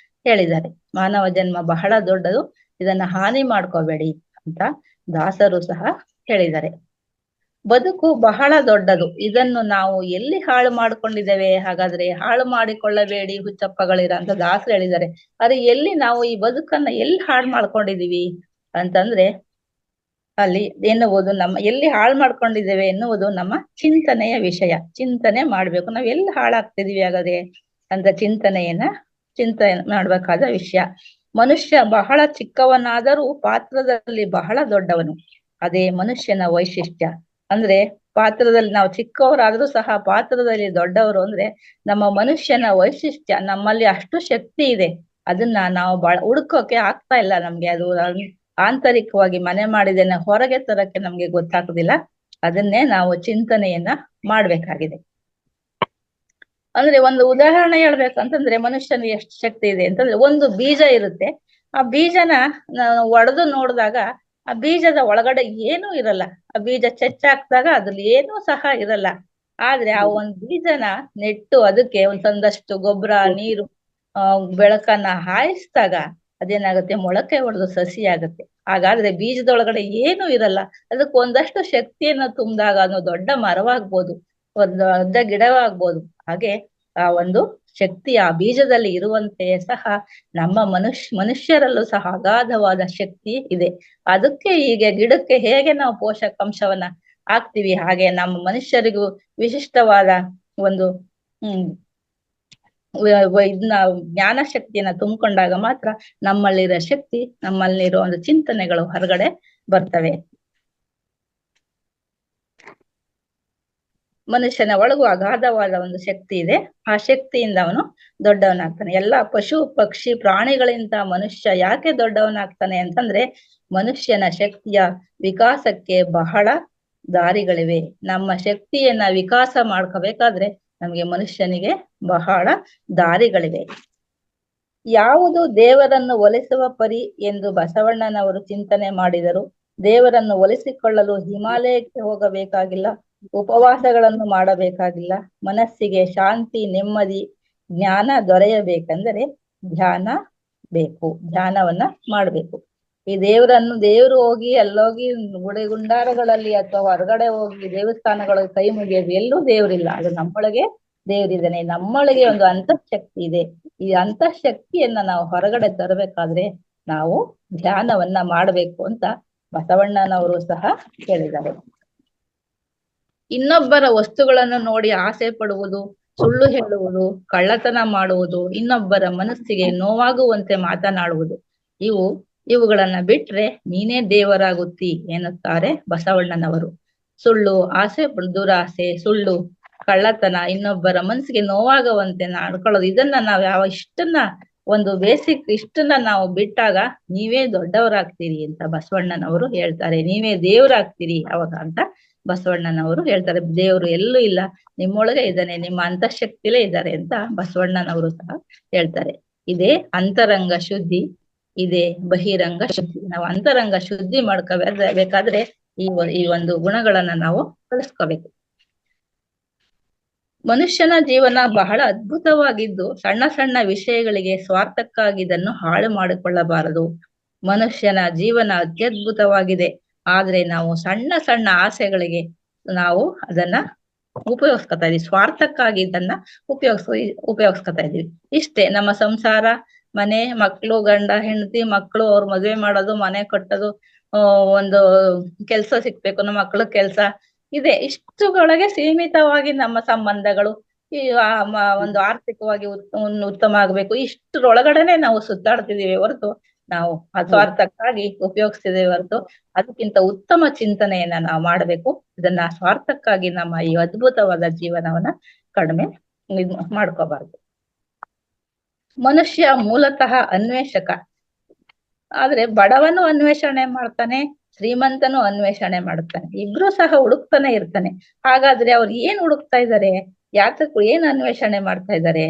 ಹೇಳಿದ್ದಾರೆ. ಮಾನವ ಜನ್ಮ ಬಹಳ ದೊಡ್ಡದು, ಇದನ್ನ ಹಾನಿ ಮಾಡ್ಕೋಬೇಡಿ ಅಂತ ದಾಸರು ಸಹ ಹೇಳಿದ್ದಾರೆ. ಬದುಕು ಬಹಳ ದೊಡ್ಡದು, ಇದನ್ನು ನಾವು ಎಲ್ಲಿ ಹಾಳು ಮಾಡ್ಕೊಂಡಿದ್ದೇವೆ? ಹಾಗಾದ್ರೆ ಹಾಳು ಮಾಡಿಕೊಳ್ಳಬೇಡಿ ಹುಚ್ಚಪ್ಪಗಳಿರ ಅಂತ ದಾಸರು ಹೇಳಿದ್ದಾರೆ. ಆದ್ರೆ ಎಲ್ಲಿ ನಾವು ಈ ಬದುಕನ್ನ ಎಲ್ಲಿ ಹಾಳು ಮಾಡ್ಕೊಂಡಿದೀವಿ ಅಂತಂದ್ರೆ ಅಲ್ಲಿ ಎನ್ನುವುದು ಎಲ್ಲಿ ಹಾಳು ಮಾಡ್ಕೊಂಡಿದ್ದೇವೆ ಎನ್ನುವುದು ನಮ್ಮ ಚಿಂತನೆಯ ವಿಷಯ. ಚಿಂತನೆ ಮಾಡ್ಬೇಕು, ನಾವ್ ಎಲ್ಲಿ ಹಾಳಾಗ್ತಿದೀವಿ ಹಾಗಾದ್ರೆ ಅಂತ ಚಿಂತನೆ ಮಾಡ್ಬೇಕಾದ ವಿಷಯ. ಮನುಷ್ಯ ಬಹಳ ಚಿಕ್ಕವನಾದರೂ ಪಾತ್ರದಲ್ಲಿ ಬಹಳ ದೊಡ್ಡವನು, ಅದೇ ಮನುಷ್ಯನ ವೈಶಿಷ್ಟ್ಯ. ಅಂದ್ರೆ ಪಾತ್ರದಲ್ಲಿ ನಾವು ಚಿಕ್ಕವರಾದ್ರೂ ಸಹ ಪಾತ್ರದಲ್ಲಿ ದೊಡ್ಡವರು ಅಂದ್ರೆ ನಮ್ಮ ಮನುಷ್ಯನ ವೈಶಿಷ್ಟ್ಯ. ನಮ್ಮಲ್ಲಿ ಅಷ್ಟು ಶಕ್ತಿ ಇದೆ, ಅದನ್ನ ನಾವು ಹುಡ್ಕೋಕೆ ಆಗ್ತಾ ಇಲ್ಲ ನಮ್ಗೆ. ಅದು ಆಂತರಿಕವಾಗಿ ಮನೆ ಮಾಡಿದೇನೆ, ಹೊರಗೆ ತರಕ್ಕೆ ನಮ್ಗೆ ಗೊತ್ತಾಗುದಿಲ್ಲ. ಅದನ್ನೇ ನಾವು ಚಿಂತನೆಯನ್ನ ಮಾಡ್ಬೇಕಾಗಿದೆ. ಅಂದ್ರೆ ಒಂದು ಉದಾಹರಣೆ ಹೇಳ್ಬೇಕಂತಂದ್ರೆ ಮನುಷ್ಯನ ಎಷ್ಟು ಶಕ್ತಿ ಇದೆ ಅಂತಂದ್ರೆ, ಒಂದು ಬೀಜ ಇರುತ್ತೆ. ಆ ಬೀಜನ ಒಡೆದು ನೋಡಿದಾಗ ಆ ಬೀಜದ ಒಳಗಡೆ ಏನೂ ಇರಲ್ಲ. ಆ ಬೀಜ ಚೆಚ್ಚಾಕ್ದಾಗ ಅದ್ರಲ್ಲಿ ಏನೂ ಸಹ ಇರಲ್ಲ. ಆದ್ರೆ ಆ ಒಂದ್ ಬೀಜನ ನೆಟ್ಟು ಅದಕ್ಕೆ ಒಂದಷ್ಟು ಗೊಬ್ಬರ, ನೀರು, ಬೆಳಕನ್ನ ಹಾಯಿಸಿದಾಗ ಅದೇನಾಗುತ್ತೆ, ಮೊಳಕೆ ಹೊಡೆದು ಸಸಿ ಆಗುತ್ತೆ. ಹಾಗಾದ್ರೆ ಬೀಜದೊಳಗಡೆ ಏನೂ ಇರಲ್ಲ, ಅದಕ್ಕೆ ಒಂದಷ್ಟು ಶಕ್ತಿಯನ್ನು ತುಂಬಿದಾಗ ಅದು ದೊಡ್ಡ ಮರವಾಗ್ಬೋದು, ಒಂದು ದೊಡ್ಡ ಗಿಡವಾಗ್ಬೋದು. ಹಾಗೆ ಆ ಒಂದು ಶಕ್ತಿ ಆ ಬೀಜದಲ್ಲಿ ಇರುವಂತೆಯೇ ಸಹ ನಮ್ಮ ಮನುಷ್ಯರಲ್ಲೂ ಸಹ ಅಗಾಧವಾದ ಶಕ್ತಿ ಇದೆ. ಅದಕ್ಕೆ ಹೀಗೆ ಗಿಡಕ್ಕೆ ಹೇಗೆ ನಾವು ಪೋಷಕಾಂಶವನ್ನ ಹಾಕ್ತಿವಿ, ಹಾಗೆ ನಮ್ಮ ಮನುಷ್ಯರಿಗೂ ವಿಶಿಷ್ಟವಾದ ಒಂದು ಇದನ್ನ ಜ್ಞಾನ ಶಕ್ತಿಯನ್ನ ತುಂಬಿಕೊಂಡಾಗ ಮಾತ್ರ ನಮ್ಮಲ್ಲಿರೋ ಶಕ್ತಿ, ನಮ್ಮಲ್ಲಿರೋ ಒಂದು ಚಿಂತನೆಗಳು ಹೊರಗಡೆ ಬರ್ತವೆ. ಮನುಷ್ಯನ ಒಳಗೂ ಅಗಾಧವಾದ ಒಂದು ಶಕ್ತಿ ಇದೆ. ಆ ಶಕ್ತಿಯಿಂದ ಅವನು ದೊಡ್ಡವನಾಗ್ತಾನೆ. ಎಲ್ಲ ಪಶು ಪಕ್ಷಿ ಪ್ರಾಣಿಗಳಿಂದ ಮನುಷ್ಯ ಯಾಕೆ ದೊಡ್ಡವನಾಗ್ತಾನೆ ಅಂತಂದ್ರೆ ಮನುಷ್ಯನ ಶಕ್ತಿಯ ವಿಕಾಸಕ್ಕೆ ಬಹಳ ದಾರಿಗಳಿವೆ. ನಮ್ಮ ಶಕ್ತಿಯನ್ನ ವಿಕಾಸ ಮಾಡ್ಕೋಬೇಕಾದ್ರೆ ನಮ್ಗೆ ಮನುಷ್ಯನಿಗೆ ಬಹಳ ದಾರಿಗಳಿವೆ. ಯಾವುದು ದೇವರನ್ನು ಒಲಿಸುವ ಪರಿ ಎಂದು ಬಸವಣ್ಣನವರು ಚಿಂತನೆ ಮಾಡಿದರು. ದೇವರನ್ನು ಒಲಿಸಿಕೊಳ್ಳಲು ಹಿಮಾಲಯಕ್ಕೆ ಹೋಗಬೇಕಾಗಿಲ್ಲ, ಉಪವಾಸಗಳನ್ನು ಮಾಡಬೇಕಾಗಿಲ್ಲ. ಮನಸ್ಸಿಗೆ ಶಾಂತಿ, ನೆಮ್ಮದಿ, ಜ್ಞಾನ ದೊರೆಯಬೇಕೆಂದರೆ ಧ್ಯಾನ ಬೇಕು. ಧ್ಯಾನವನ್ನ ಮಾಡ್ಬೇಕು. ಈ ದೇವರು ಹೋಗಿ ಅಲ್ಲೋಗಿ ಗುಂಡಾರಗಳಲ್ಲಿ ಅಥವಾ ಹೊರಗಡೆ ಹೋಗಿ ದೇವಸ್ಥಾನಗಳಿಗೆ ಕೈ ಮುಗಿಯೋದು, ಎಲ್ಲೂ ದೇವರಿಲ್ಲ. ಅದು ನಮ್ಮೊಳಗೆ ದೇವರಿದ್ದಾನೆ. ನಮ್ಮೊಳಗೆ ಒಂದು ಅಂತಃಶಕ್ತಿ ಇದೆ. ಈ ಅಂತಃಶಕ್ತಿಯನ್ನ ನಾವು ಹೊರಗಡೆ ತರಬೇಕಾದ್ರೆ ನಾವು ಧ್ಯಾನವನ್ನ ಮಾಡ್ಬೇಕು ಅಂತ ಬಸವಣ್ಣನವರು ಸಹ ಹೇಳಿದ್ದಾರೆ. ಇನ್ನೊಬ್ಬರ ವಸ್ತುಗಳನ್ನು ನೋಡಿ ಆಸೆ ಪಡುವುದು, ಸುಳ್ಳು ಹೇಳುವುದು, ಕಳ್ಳತನ ಮಾಡುವುದು, ಇನ್ನೊಬ್ಬರ ಮನಸ್ಸಿಗೆ ನೋವಾಗುವಂತೆ ಮಾತನಾಡುವುದು, ಇವುಗಳನ್ನ ಬಿಟ್ರೆ ನೀನೇ ದೇವರಾಗುತ್ತಿ ಎನ್ನುತ್ತಾರೆ ಬಸವಣ್ಣನವರು. ಸುಳ್ಳು, ದುರಾಸೆ, ಸುಳ್ಳು, ಕಳ್ಳತನ, ಇನ್ನೊಬ್ಬರ ಮನಸ್ಸಿಗೆ ನೋವಾಗುವಂತೆ ನಡ್ಕೊಳ್ಳೋದು, ಇದನ್ನ ಇಷ್ಟನ್ನ ಒಂದು ಇಷ್ಟನ್ನ ನಾವು ಬಿಟ್ಟಾಗ ನೀವೇ ದೊಡ್ಡವರಾಗ್ತೀರಿ ಅಂತ ಬಸವಣ್ಣನವರು ಹೇಳ್ತಾರೆ. ನೀವೇ ದೇವರಾಗ್ತೀರಿ ಅವಾಗ ಅಂತ ಬಸವಣ್ಣನವರು ಹೇಳ್ತಾರೆ. ದೇವರು ಎಲ್ಲೂ ಇಲ್ಲ, ನಿಮ್ಮೊಳಗೆ ಇದ್ದಾನೆ, ನಿಮ್ಮ ಅಂತಃಶಕ್ತಿಲೇ ಇದ್ದಾರೆ ಅಂತ ಬಸವಣ್ಣನವರು ಸಹ ಹೇಳ್ತಾರೆ. ಇದೇ ಅಂತರಂಗ ಶುದ್ಧಿ, ಇದೇ ಬಹಿರಂಗ ಶುದ್ಧಿ. ನಾವು ಅಂತರಂಗ ಶುದ್ಧಿ ಮಾಡ್ಕೋಬೇಕಾದ್ರೆ ಈ ಒಂದು ಗುಣಗಳನ್ನ ನಾವು ಕಲಿಸ್ಕೋಬೇಕು. ಮನುಷ್ಯನ ಜೀವನ ಬಹಳ ಅದ್ಭುತವಾಗಿದ್ದು, ಸಣ್ಣ ಸಣ್ಣ ವಿಷಯಗಳಿಗೆ ಸ್ವಾರ್ಥಕ್ಕಾಗಿ ಇದನ್ನು ಹಾಳು ಮಾಡಿಕೊಳ್ಳಬಾರದು. ಮನುಷ್ಯನ ಜೀವನ ಅತ್ಯದ್ಭುತವಾಗಿದೆ, ಆದ್ರೆ ನಾವು ಸಣ್ಣ ಸಣ್ಣ ಆಸೆಗಳಿಗೆ ನಾವು ಅದನ್ನ ಉಪಯೋಗಿಸ್ಕೊತಾ ಇದೀವಿ, ಸ್ವಾರ್ಥಕ್ಕಾಗಿ ಇದನ್ನ ಉಪಯೋಗಿಸ್ಕೊತಾ ಇದೀವಿ. ಇಷ್ಟೇ ನಮ್ಮ ಸಂಸಾರ, ಮನೆ, ಮಕ್ಕಳು, ಗಂಡ ಹೆಂಡತಿ, ಮಕ್ಕಳು, ಅವ್ರ ಮದುವೆ ಮಾಡೋದು, ಮನೆ ಕಟ್ಟೋದು, ಒಂದು ಕೆಲ್ಸ ಸಿಕ್ಬೇಕು, ನಮ್ಮ ಮಕ್ಕಳ ಕೆಲ್ಸ, ಇದೆ. ಇಷ್ಟುಗಳಿಗೆ ಸೀಮಿತವಾಗಿ ನಮ್ಮ ಸಂಬಂಧಗಳು ಒಂದು ಆರ್ಥಿಕವಾಗಿ ಉತ್ತಮ ಆಗ್ಬೇಕು, ಇಷ್ಟರೊಳಗಡೆನೆ ನಾವು ಸುತ್ತಾಡ್ತಿದೀವಿ ಹೊರತು ನಾವು ಸ್ವಾರ್ಥಕ್ಕಾಗಿ ಉಪಯೋಗಿಸ್ತಿದ್ದೇವೆ ಹೊರತು ಅದಕ್ಕಿಂತ ಉತ್ತಮ ಚಿಂತನೆಯನ್ನ ನಾವು ಮಾಡ್ಬೇಕು. ಇದನ್ನ ಸ್ವಾರ್ಥಕ್ಕಾಗಿ ನಮ್ಮ ಈ ಅದ್ಭುತವಾದ ಜೀವನವನ್ನ ಕಡಿಮೆ ಮಾಡ್ಕೋಬಾರ್ದು. ಮನುಷ್ಯ ಮೂಲತಃ ಅನ್ವೇಷಕ, ಆದ್ರೆ ಬಡವನು ಅನ್ವೇಷಣೆ ಮಾಡ್ತಾನೆ, ಶ್ರೀಮಂತನು ಅನ್ವೇಷಣೆ ಮಾಡ್ತಾನೆ, ಇಬ್ರು ಸಹ ಹುಡುಕ್ತಾನೆ ಇರ್ತಾನೆ. ಹಾಗಾದ್ರೆ ಅವ್ರು ಏನ್ ಹುಡುಕ್ತಾ ಇದ್ದಾರೆ, ಏನ್ ಅನ್ವೇಷಣೆ ಮಾಡ್ತಾ ಇದ್ದಾರೆ?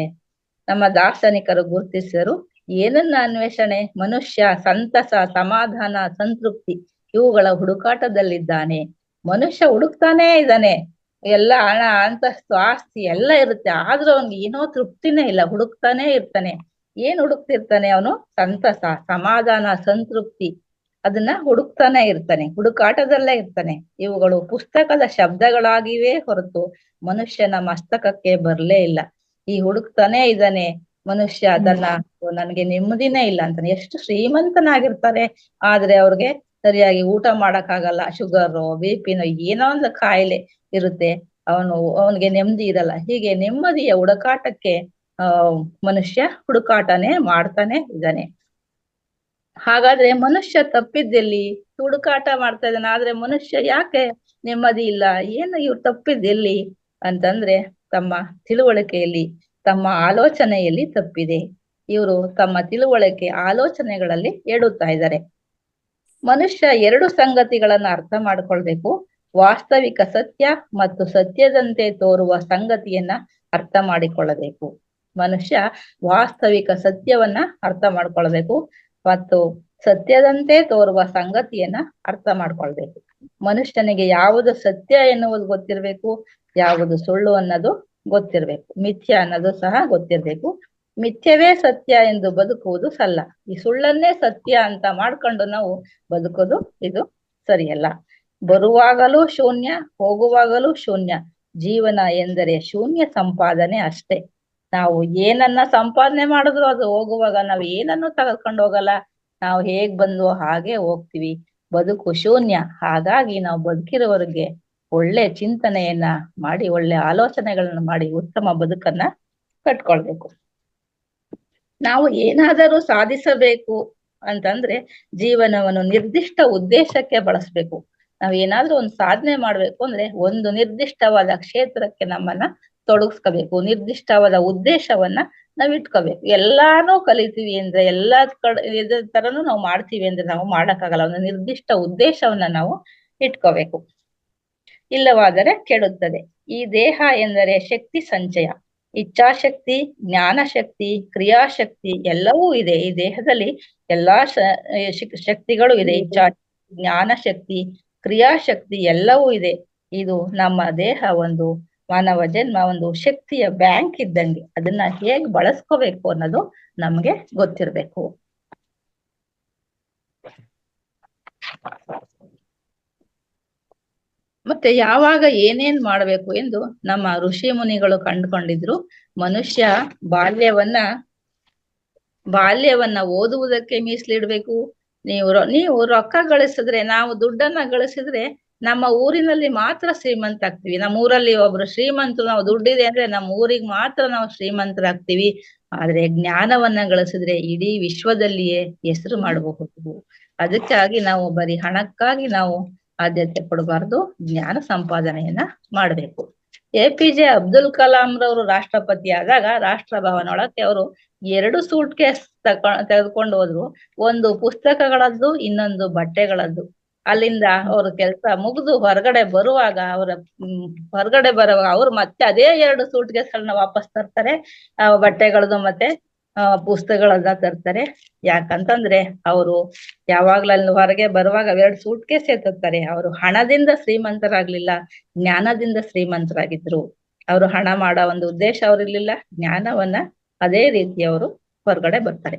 ನಮ್ಮ ದಾರ್ಶನಿಕರು ಗುರುತಿಸಿದರು, ಏನನ್ನ ಅನ್ವೇಷಣೆ? ಮನುಷ್ಯ ಸಂತಸ, ಸಮಾಧಾನ, ಸಂತೃಪ್ತಿ ಇವುಗಳ ಹುಡುಕಾಟದಲ್ಲಿದ್ದಾನೆ. ಮನುಷ್ಯ ಹುಡುಕ್ತಾನೇ ಇದ್ದಾನೆ, ಎಲ್ಲ ಹಣ, ಅಂತಸ್ತು, ಆಸ್ತಿ ಎಲ್ಲ ಇರುತ್ತೆ, ಆದ್ರೂ ಅವ್ನಿಗೆ ಏನೋ ತೃಪ್ತಿನೇ ಇಲ್ಲ, ಹುಡುಕ್ತಾನೆ ಇರ್ತಾನೆ. ಏನ್ ಹುಡುಕ್ತಿರ್ತಾನೆ ಅವನು? ಸಂತಸ, ಸಮಾಧಾನ, ಸಂತೃಪ್ತಿ, ಅದನ್ನ ಹುಡುಕ್ತಾನೆ ಇರ್ತಾನೆ, ಹುಡುಕಾಟದಲ್ಲೇ ಇರ್ತಾನೆ. ಇವುಗಳು ಪುಸ್ತಕದ ಶಬ್ದಗಳಾಗಿವೆ ಹೊರತು ಮನುಷ್ಯನ ಮಸ್ತಕಕ್ಕೆ ಬರ್ಲೇ ಇಲ್ಲ. ಈ ಹುಡುಕ್ತಾನೆ ಇದ್ದಾನೆ ಮನುಷ್ಯ, ಅದನ್ನ ನನ್ಗೆ ನೆಮ್ಮದಿನೇ ಇಲ್ಲ ಅಂತಾನೆ. ಎಷ್ಟು ಶ್ರೀಮಂತನಾಗಿರ್ತಾರೆ, ಆದ್ರೆ ಅವ್ರಿಗೆ ಸರಿಯಾಗಿ ಊಟ ಮಾಡಕ್ಕಾಗಲ್ಲ, ಶುಗರು, BP-ನೋ ಏನೋ ಒಂದು ಕಾಯಿಲೆ ಇರುತ್ತೆ, ಅವನಿಗೆ ನೆಮ್ಮದಿ ಇರಲ್ಲ. ಹೀಗೆ ನೆಮ್ಮದಿಯ ಹುಡುಕಾಟಕ್ಕೆ ಮನುಷ್ಯ ಹುಡುಕಾಟನೆ ಮಾಡ್ತಾನೆ ಇದ್ದಾನೆ. ಹಾಗಾದ್ರೆ ಮನುಷ್ಯ ತಪ್ಪಿದ್ದೆಲ್ಲಿ? ಹುಡುಕಾಟ ಮಾಡ್ತಾ ಇದ್ದಾನೆ, ಆದ್ರೆ ಮನುಷ್ಯ ಯಾಕೆ ನೆಮ್ಮದಿ ಇಲ್ಲ? ಏನು ಇವ್ರು ತಪ್ಪಿದ್ದೆಲ್ಲಿ ಅಂತಂದ್ರೆ ತಮ್ಮ ತಿಳುವಳಿಕೆಯಲ್ಲಿ, ತಮ್ಮ ಆಲೋಚನೆಯಲ್ಲಿ ತಪ್ಪಿದೆ. ಇವರು ತಮ್ಮ ತಿಳುವಳಿಕೆ, ಆಲೋಚನೆಗಳಲ್ಲಿ ಎಡುತ್ತಾ ಇದ್ದಾರೆ. ಮನುಷ್ಯ ಎರಡು ಸಂಗತಿಗಳನ್ನ ಅರ್ಥ ಮಾಡ್ಕೊಳ್ಬೇಕು. ವಾಸ್ತವಿಕ ಸತ್ಯ ಮತ್ತು ಸತ್ಯದಂತೆ ತೋರುವ ಸಂಗತಿಯನ್ನ ಅರ್ಥ ಮಾಡಿಕೊಳ್ಳಬೇಕು. ಮನುಷ್ಯ ವಾಸ್ತವಿಕ ಸತ್ಯವನ್ನ ಅರ್ಥ ಮಾಡ್ಕೊಳ್ಬೇಕು ಮತ್ತು ಸತ್ಯದಂತೆ ತೋರುವ ಸಂಗತಿಯನ್ನ ಅರ್ಥ ಮಾಡ್ಕೊಳ್ಬೇಕು. ಮನುಷ್ಯನಿಗೆ ಯಾವುದು ಸತ್ಯ ಎನ್ನುವುದು ಗೊತ್ತಿರ್ಬೇಕು, ಯಾವುದು ಸುಳ್ಳು ಅನ್ನೋದು ಗೊತ್ತಿರ್ಬೇಕು, ಮಿಥ್ಯ ಅನ್ನೋದು ಸಹ ಗೊತ್ತಿರ್ಬೇಕು. ಮಿಥ್ಯವೇ ಸತ್ಯ ಎಂದು ಬದುಕುವುದು ಸಲ್ಲ. ಈ ಸುಳ್ಳನ್ನೇ ಸತ್ಯ ಅಂತ ಮಾಡ್ಕೊಂಡು ನಾವು ಬದುಕೋದು ಇದು ಸರಿಯಲ್ಲ. ಬರುವಾಗಲೂ ಶೂನ್ಯ, ಹೋಗುವಾಗಲೂ ಶೂನ್ಯ. ಜೀವನ ಎಂದರೆ ಶೂನ್ಯ ಸಂಪಾದನೆ ಅಷ್ಟೇ. ನಾವು ಏನನ್ನ ಸಂಪಾದನೆ ಮಾಡಿದ್ರು ಅದು ಹೋಗುವಾಗ ನಾವು ಏನನ್ನು ತೆಗೆದುಕೊಂಡು ಹೋಗಲ್ಲ, ನಾವು ಹೇಗ್ ಬಂದ್ವೋ ಹಾಗೆ ಹೋಗ್ತೀವಿ. ಬದುಕು ಶೂನ್ಯ. ಹಾಗಾಗಿ ನಾವು ಬದುಕಿರೋವರೆಗೆ ಒಳ್ಳೆ ಚಿಂತನೆಯನ್ನ ಮಾಡಿ, ಒಳ್ಳೆ ಆಲೋಚನೆಗಳನ್ನ ಮಾಡಿ ಉತ್ತಮ ಬದುಕನ್ನ ಕಟ್ಕೊಳ್ಬೇಕು. ನಾವು ಏನಾದರೂ ಸಾಧಿಸಬೇಕು ಅಂತಂದ್ರೆ ಜೀವನವನ್ನು ನಿರ್ದಿಷ್ಟ ಉದ್ದೇಶಕ್ಕೆ ಬಳಸ್ಬೇಕು. ನಾವ್ ಏನಾದ್ರೂ ಒಂದು ಸಾಧನೆ ಮಾಡ್ಬೇಕು ಅಂದ್ರೆ ಒಂದು ನಿರ್ದಿಷ್ಟವಾದ ಕ್ಷೇತ್ರಕ್ಕೆ ನಮ್ಮನ್ನ ತೊಡಗಿಸ್ಕೋಬೇಕು, ನಿರ್ದಿಷ್ಟವಾದ ಉದ್ದೇಶವನ್ನ ನಾವ್ ಇಟ್ಕೋಬೇಕು. ಎಲ್ಲಾನು ಕಲಿತೀವಿ ಅಂದ್ರೆ ಎಲ್ಲಾ ತರನು ನಾವು ಮಾಡ್ತೀವಿ ಅಂದ್ರೆ ನಾವು ಮಾಡಕ್ಕಾಗಲ್ಲ. ಒಂದು ನಿರ್ದಿಷ್ಟ ಉದ್ದೇಶವನ್ನ ನಾವು ಇಟ್ಕೋಬೇಕು, ಇಲ್ಲವಾದರೆ ಕೆಡುತ್ತದೆ. ಈ ದೇಹ ಎಂದರೆ ಶಕ್ತಿ ಸಂಚಯ. ಇಚ್ಛಾಶಕ್ತಿ, ಜ್ಞಾನಶಕ್ತಿ, ಕ್ರಿಯಾಶಕ್ತಿ ಎಲ್ಲವೂ ಇದೆ. ಈ ದೇಹದಲ್ಲಿ ಎಲ್ಲಾ ಶಕ್ತಿಗಳು ಇದೆ. ಇಚ್ಛಾ, ಜ್ಞಾನಶಕ್ತಿ, ಕ್ರಿಯಾಶಕ್ತಿ ಎಲ್ಲವೂ ಇದೆ. ಇದು ನಮ್ಮ ದೇಹ ಒಂದು ಮಾನವ ಜನ್ಮ ಒಂದು ಶಕ್ತಿಯ ಬ್ಯಾಂಕ್ ಇದ್ದಂಗೆ. ಅದನ್ನ ಹೇಗ್ ಬಳಸ್ಕೋಬೇಕು ಅನ್ನೋದು ನಮ್ಗೆ ಗೊತ್ತಿರ್ಬೇಕು. ಮತ್ತೆ ಯಾವಾಗ ಏನೇನ್ ಮಾಡ್ಬೇಕು ಎಂದು ನಮ್ಮ ಋಷಿ ಮುನಿಗಳು ಕಂಡುಕೊಂಡಿದ್ರು. ಮನುಷ್ಯ ಬಾಲ್ಯವನ್ನ ಓದುವುದಕ್ಕೆ ಮೀಸಲಿಡ್ಬೇಕು. ನೀವು ರೊಕ್ಕ ಗಳಿಸಿದ್ರೆ, ನಾವು ದುಡ್ಡನ್ನ ಗಳಿಸಿದ್ರೆ ನಮ್ಮ ಊರಿನಲ್ಲಿ ಮಾತ್ರ ಶ್ರೀಮಂತ ಆಗ್ತೀವಿ. ನಮ್ಮ ಊರಲ್ಲಿ ಒಬ್ರು ಶ್ರೀಮಂತರು, ನಾವು ದುಡ್ಡಿದೆ ಅಂದ್ರೆ ನಮ್ಮ ಊರಿಗೆ ಮಾತ್ರ ನಾವು ಶ್ರೀಮಂತರಾಗ್ತೀವಿ. ಆದ್ರೆ ಜ್ಞಾನವನ್ನ ಗಳಿಸಿದ್ರೆ ಇಡೀ ವಿಶ್ವದಲ್ಲಿಯೇ ಹೆಸರು ಮಾಡಬಹುದು. ಅದಕ್ಕಾಗಿ ನಾವು ಬರೀ ಹಣಕ್ಕಾಗಿ ನಾವು ಆದ್ಯತೆ ಕೊಡಬಾರ್ದು, ಜ್ಞಾನ ಸಂಪಾದನೆಯನ್ನ ಮಾಡ್ಬೇಕು. APJ ಅಬ್ದುಲ್ ಕಲಾಂ ರವರು ರಾಷ್ಟ್ರಪತಿ ಆದಾಗ ರಾಷ್ಟ್ರ ಭವನ ಒಳಕ್ಕೆ ಅವರು 2 ಸೂಟ್ ಕೇಸ್ ತೆಗೆದುಕೊಂಡು ಹೋದ್ರು. ಒಂದು ಪುಸ್ತಕಗಳದ್ದು, ಇನ್ನೊಂದು ಬಟ್ಟೆಗಳದ್ದು. ಅಲ್ಲಿಂದ ಅವ್ರ ಕೆಲಸ ಮುಗಿದು ಹೊರಗಡೆ ಬರುವಾಗ ಅವ್ರು ಮತ್ತೆ ಅದೇ 2 ಸೂಟ್ ಕೇಸ್ಗಳನ್ನ ವಾಪಸ್ ತರ್ತಾರೆ. ಬಟ್ಟೆಗಳದ್ದು ಮತ್ತೆ ಪುಸ್ತಕಗಳನ್ನ ತರ್ತಾರೆ. ಯಾಕಂತಂದ್ರೆ ಅವರು ಯಾವಾಗ್ಲೂ ಅಲ್ಲಿ ಹೊರಗೆ ಬರುವಾಗ 2 ಸೂಟ್ ಕೇಸ್ ತರ್ತಾರೆ. ಅವರು ಹಣದಿಂದ ಶ್ರೀಮಂತರಾಗ್ಲಿಲ್ಲ, ಜ್ಞಾನದಿಂದ ಶ್ರೀಮಂತರಾಗಿದ್ರು. ಅವರು ಹಣ ಮಾಡೋ ಒಂದು ಉದ್ದೇಶ ಅವ್ರಿರ್ಲಿಲ್ಲ, ಜ್ಞಾನವನ್ನ ಅದೇ ರೀತಿ ಅವರು ಹೊರಗಡೆ ಬರ್ತಾರೆ.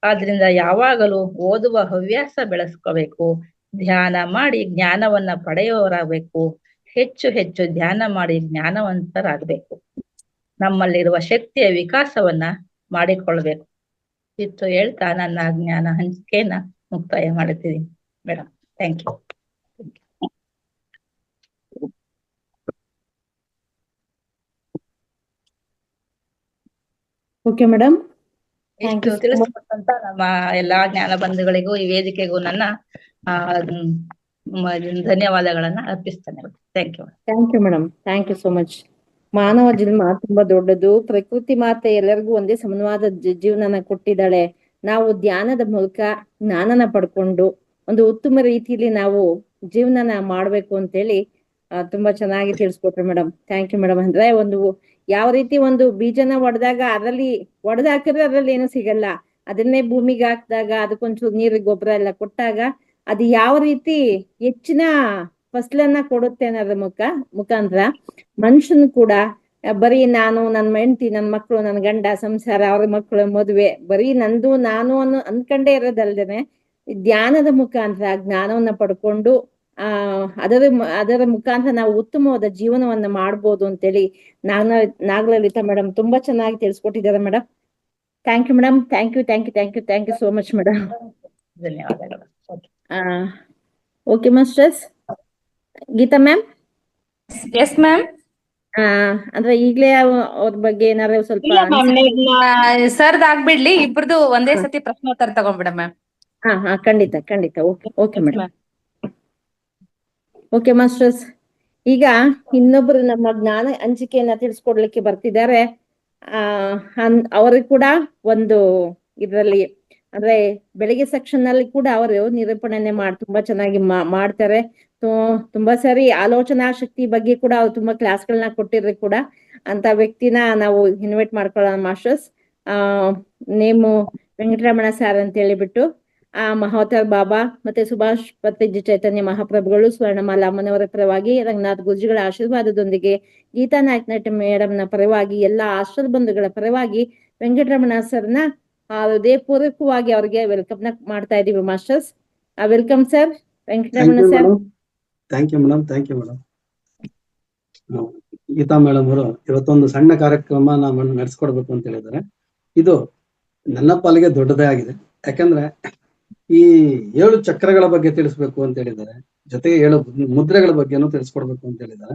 ಆದ್ರಿಂದ ಯಾವಾಗಲೂ ಓದುವ ಹವ್ಯಾಸ ಬೆಳೆಸ್ಕೋಬೇಕು, ಧ್ಯಾನ ಮಾಡಿ ಜ್ಞಾನವನ್ನ ಪಡೆಯುವವರಾಗಬೇಕು. ಹೆಚ್ಚು ಹೆಚ್ಚು ಧ್ಯಾನ ಮಾಡಿ ಜ್ಞಾನವಂತರಾಗಬೇಕು. ನಮ್ಮಲ್ಲಿರುವ ಶಕ್ತಿಯ ವಿಕಾಸವನ್ನ ಮಾಡಿಕೊಳ್ಬೇಕು. ಇಷ್ಟು ಹೇಳ್ತಾ ನನ್ನ ಜ್ಞಾನ ಹಂಚಿಕೆಯನ್ನ ಮುಕ್ತಾಯ ಮಾಡುತ್ತೀನಿ madam. Thank you. Okay madam, ಇಷ್ಟು ತಿಳಿಸ್ಕೊಟ್ಟಂತ ನಮ್ಮ ಎಲ್ಲಾ ಜ್ಞಾನ ಬಂಧುಗಳಿಗೂ ಈ ವೇದಿಕೆಗೂ ನನ್ನ ಧನ್ಯವಾದಗಳನ್ನ ಅರ್ಪಿಸ್ತೇನೆ. Thank you. Thank you madam, thank you so much. ಮಾನವ ಜನ್ಮ ತುಂಬಾ ದೊಡ್ಡದು. ಪ್ರಕೃತಿ ಮಾತೆ ಎಲ್ಲರಿಗೂ ಒಂದೇ ಸಮಾನವಾದ ಜೀವನನ ಕೊಟ್ಟಿದ್ದಾಳೆ. ನಾವು ಧ್ಯಾನದ ಮೂಲಕ ಜ್ಞಾನನ ಪಡ್ಕೊಂಡು ಒಂದು ಉತ್ತಮ ರೀತಿಯಲ್ಲಿ ನಾವು ಜೀವನನ ಮಾಡ್ಬೇಕು ಅಂತೇಳಿ ತುಂಬಾ ಚೆನ್ನಾಗಿ ತಿಳಿಸ್ಕೊಟ್ರು ಮೇಡಮ್. Thank you madam. ಅಂದ್ರೆ ಒಂದು ಯಾವ ರೀತಿ ಒಂದು ಬೀಜನ ಒಡೆದಾಗ ಅದರಲ್ಲಿ ಹಾಕಿದ್ರೆ ಅದ್ರಲ್ಲಿ ಏನು ಸಿಗಲ್ಲ, ಅದನ್ನೇ ಭೂಮಿಗೆ ಹಾಕಿದಾಗ ಅದಕ್ಕೊಂಚೂರು ನೀರು ಗೊಬ್ಬರ ಎಲ್ಲ ಕೊಟ್ಟಾಗ ಅದು ಯಾವ ರೀತಿ ಹೆಚ್ಚಿನ ಫಸಲನ್ನ ಕೊಡುತ್ತೆ ಅನ್ನೋದ್ರ ಮುಖಾಂತರ ಮನುಷ್ಯನು ಕೂಡ ಬರೀ ನಾನು, ನನ್ನ ಹೆಂಡತಿ, ನನ್ನ ಮಕ್ಕಳು, ನನ್ನ ಗಂಡ, ಸಂಸಾರ, ಅವ್ರ ಮಕ್ಕಳು, ಮದುವೆ, ಬರೀ ನಂದು ನಾನು ಅನ್ಕಂಡೇ ಇರೋದಲ್ದೇನೆ ಧ್ಯಾನದ ಮುಖಾಂತರ ಜ್ಞಾನವನ್ನ ಪಡ್ಕೊಂಡು ಅದರ ಮುಖಾಂತರ ನಾವು ಉತ್ತಮವಾದ ಜೀವನವನ್ನ ಮಾಡ್ಬೋದು ಅಂತೇಳಿ ನಾಗಲಲಿತಾ ಮೇಡಮ್ ತುಂಬಾ ಚೆನ್ನಾಗಿ ತಿಳಿಸ್ಕೊಟ್ಟಿದ್ದಾರೆ madam. Thank you madam. Thank you so much madam. ಧನ್ಯವಾದಗಳು. Okay masters. Geetha ma'am. Yes ma'am. ಅಂದ್ರೆ ಈಗ್ಲೇ ಅವ್ರ ಬಗ್ಗೆ ಏನಾದ್ರು ಸ್ವಲ್ಪ ಸರ್ದ್ ಆಗ್ಬಿಡ್ಲಿ, ಇಬ್ರದು ಒಂದೇ ಸತಿ ಪ್ರಶ್ನೋತ್ತರ ತಗೊಂಡ್ಬಿಡ ಮ್ಯಾಮ್. ಖಂಡಿತ. Okay madam. ಓಕೆ ಮಾಸ್ಟರ್ಸ್, ಈಗ ಇನ್ನೊಬ್ರು ನಮ್ಮ ಜ್ಞಾನ ಹಂಚಿಕೆಯನ್ನ ತಿಳಿಸ್ಕೊಡ್ಲಿಕ್ಕೆ ಬರ್ತಿದ್ದಾರೆ. ಅವ್ರಿಗೆ ಕೂಡ ಒಂದು ಇದರಲ್ಲಿ ಅಂದ್ರೆ ಬೆಳಿಗ್ಗೆ ಸೆಕ್ಷನ್ ನಲ್ಲಿ ಕೂಡ ಅವರು ನಿರೂಪಣೆ ತುಂಬಾ ಚೆನ್ನಾಗಿ ಮಾಡ್ತಾರೆ. ತುಂಬಾ ಸರಿ ಆಲೋಚನಾ ಶಕ್ತಿ ಬಗ್ಗೆ ಕೂಡ ಅವ್ರು ತುಂಬಾ ಕ್ಲಾಸ್ಗಳನ್ನ ಕೊಟ್ಟಿರ್ರಿ ಕೂಡ. ಅಂತ ವ್ಯಕ್ತಿನ ನಾವು ಇನ್ವೈಟ್ ಮಾಡ್ಕೊಳ್ಳೋಣ ಮಾಸ್ಟರ್ಸ್. ನೇಮು ವೆಂಕಟರಮಣ ಸರ್ ಅಂತ ಹೇಳಿಬಿಟ್ಟು ಮಹಾವತಾರ್ ಬಾಬಾ ಮತ್ತೆ ಸುಭಾಷ್ ಪತ್ರಿಜಿ ಚೈತನ್ಯ ಮಹಾಪ್ರಭುಗಳು, ಸ್ವರ್ಣಮಾಲಾ ಅಮ್ಮನವರ ಪರವಾಗಿ, ರಂಗನಾಥ್ ಗುರುಜಿಗಳ ಆಶೀರ್ವಾದದೊಂದಿಗೆ, ಗೀತಾ ನಾಯ್ಕ ನಟ ಮೇಡಮ್ನ ಪರವಾಗಿ, ಎಲ್ಲಾ ಆಶ್ರಮ ಬಂಧುಗಳ ಪರವಾಗಿ ವೆಂಕಟರಮಣ ಸರ್ನ ಹೃದಯಪೂರ್ವಕವಾಗಿ ಅವ್ರಿಗೆ ವೆಲ್ಕಮ್ ಮಾಡ್ತಾ ಇದೀವಿ masters. Welcome sir Venkataramana sir. Thank you madam. Geetha madam ಅವರು ಇವತ್ತೊಂದು ಸಣ್ಣ ಕಾರ್ಯಕ್ರಮ ನಡೆಸ್ಕೊಡ್ಬೇಕು ಅಂತ ಹೇಳಿದ್ದಾರೆ. ಇದು ನನ್ನ ಪಾಲಿಗೆ ದೊಡ್ಡದೇ ಆಗಿದೆ. ಯಾಕಂದ್ರೆ ಈ 7 ಚಕ್ರಗಳ ಬಗ್ಗೆ ತಿಳಿಸ್ಬೇಕು ಅಂತ ಹೇಳಿದ್ದಾರೆ, ಜೊತೆಗೆ 7 ಮುದ್ರೆಗಳ ಬಗ್ಗೆನೂ ತಿಳಿಸ್ಕೊಡ್ಬೇಕು ಅಂತ ಹೇಳಿದ್ದಾರೆ.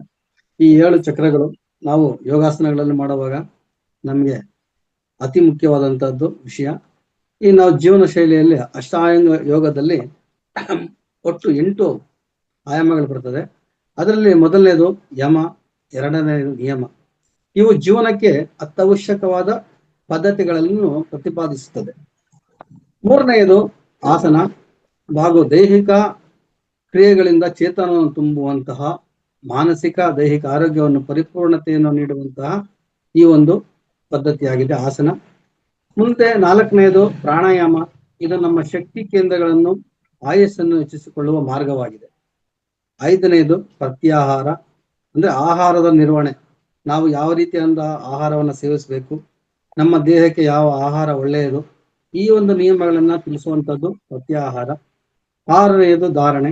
ಈ 7 ಚಕ್ರಗಳು ನಾವು ಯೋಗಾಸನಗಳಲ್ಲಿ ಮಾಡುವಾಗ ನಮ್ಗೆ ಅತಿ ಮುಖ್ಯವಾದಂತಹದ್ದು ವಿಷಯ. ಈ ನಾವು ಜೀವನ ಶೈಲಿಯಲ್ಲಿ ಅಷ್ಟಾಂಗ ಯೋಗದಲ್ಲಿ ಒಟ್ಟು 8 ಆಯಾಮಗಳು ಬರ್ತದೆ. ಅದರಲ್ಲಿ ಮೊದಲನೇದು ಯಮ, ಎರಡನೇದು ನಿಯಮ. ಇವು ಜೀವನಕ್ಕೆ ಅತ್ಯವಶ್ಯಕವಾದ ಪದ್ಧತಿಗಳನ್ನು ಪ್ರತಿಪಾದಿಸುತ್ತದೆ. ಮೂರನೆಯದು ಆಸನ ಹಾಗೂ ದೈಹಿಕ ಕ್ರಿಯೆಗಳಿಂದ ಚೇತನವನ್ನು ತುಂಬುವಂತಹ, ಮಾನಸಿಕ ದೈಹಿಕ ಆರೋಗ್ಯವನ್ನು ಪರಿಪೂರ್ಣತೆಯನ್ನು ನೀಡುವಂತಹ ಈ ಒಂದು ಪದ್ಧತಿಯಾಗಿದೆ ಆಸನ. ಮುಂದೆ 4ನೇದು ಪ್ರಾಣಾಯಾಮ. ಇದು ನಮ್ಮ ಶಕ್ತಿ ಕೇಂದ್ರಗಳನ್ನು, ಆಯಸ್ಸನ್ನು ಹೆಚ್ಚಿಸಿಕೊಳ್ಳುವ ಮಾರ್ಗವಾಗಿದೆ. 5ನೇದು ಪ್ರತ್ಯಾಹಾರ, ಅಂದ್ರೆ ಆಹಾರದ ನಿರ್ವಹಣೆ. ನಾವು ಯಾವ ರೀತಿಯಿಂದ ಆಹಾರವನ್ನು ಸೇವಿಸಬೇಕು, ನಮ್ಮ ದೇಹಕ್ಕೆ ಯಾವ ಆಹಾರ ಒಳ್ಳೆಯದು, ಈ ಒಂದು ನಿಯಮಗಳನ್ನ ತಿಳಿಸುವಂಥದ್ದು ಪ್ರತ್ಯಾಹಾರ. 6ನೇದು ಧಾರಣೆ,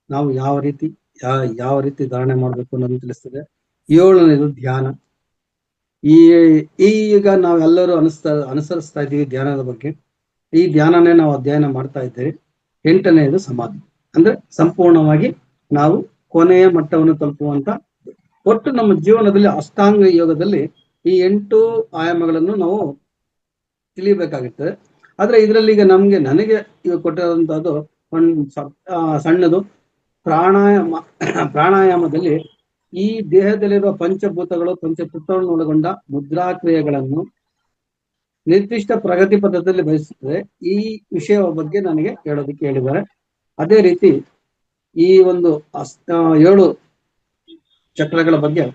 ನಾವು ಯಾವ ರೀತಿ ಧಾರಣೆ ಮಾಡಬೇಕು ಅನ್ನೋದನ್ನು ತಿಳಿಸ್ತದೆ. 7ನೇದು ಧ್ಯಾನ. ಈಗ ನಾವೆಲ್ಲರೂ ಅನುಸರಿಸ್ತಾ ಇದ್ದೀವಿ ಧ್ಯಾನದ ಬಗ್ಗೆ. ಈ ಧ್ಯಾನನೇ ನಾವು ಅಧ್ಯಯನ ಮಾಡ್ತಾ ಇದ್ದೇವೆ. 8ನೇದು ಸಮಾಧಿ, ಅಂದ್ರೆ ಸಂಪೂರ್ಣವಾಗಿ ನಾವು ಕೊನೆಯ ಮಟ್ಟವನ್ನು ತಲುಪುವಂತ ಒಟ್ಟು ನಮ್ಮ ಜೀವನದಲ್ಲಿ ಅಷ್ಟಾಂಗ ಯೋಗದಲ್ಲಿ ಈ 8 ಆಯಾಮಗಳನ್ನು ನಾವು ತಿಳಿಯಬೇಕಾಗಿರ್ತದೆ. ಆದ್ರೆ ಇದರಲ್ಲಿ ಈಗ ನನಗೆ ಈಗ ಕೊಟ್ಟಿರುವಂತಹದ್ದು ಒಂದು ಸಣ್ಣದು ಪ್ರಾಣಾಯಾಮದಲ್ಲಿ ಈ ದೇಹದಲ್ಲಿರುವ ಪಂಚಭೂತಗಳು ಪಂಚತತ್ವಗಳನ್ನು ಒಳಗೊಂಡ ಮುದ್ರಾಕ್ರಿಯೆಗಳನ್ನು ನಿರ್ದಿಷ್ಟ ಪ್ರಗತಿ ಪಥದಲ್ಲಿ ಬಯಸುತ್ತದೆ. ಈ ವಿಷಯ ಬಗ್ಗೆ ನನಗೆ ಹೇಳೋದಕ್ಕೆ ಹೇಳಿದ್ದಾರೆ. ಅದೇ ರೀತಿ ಈ ಒಂದು 7 ಚಕ್ರಗಳ ಬಗ್ಗೆ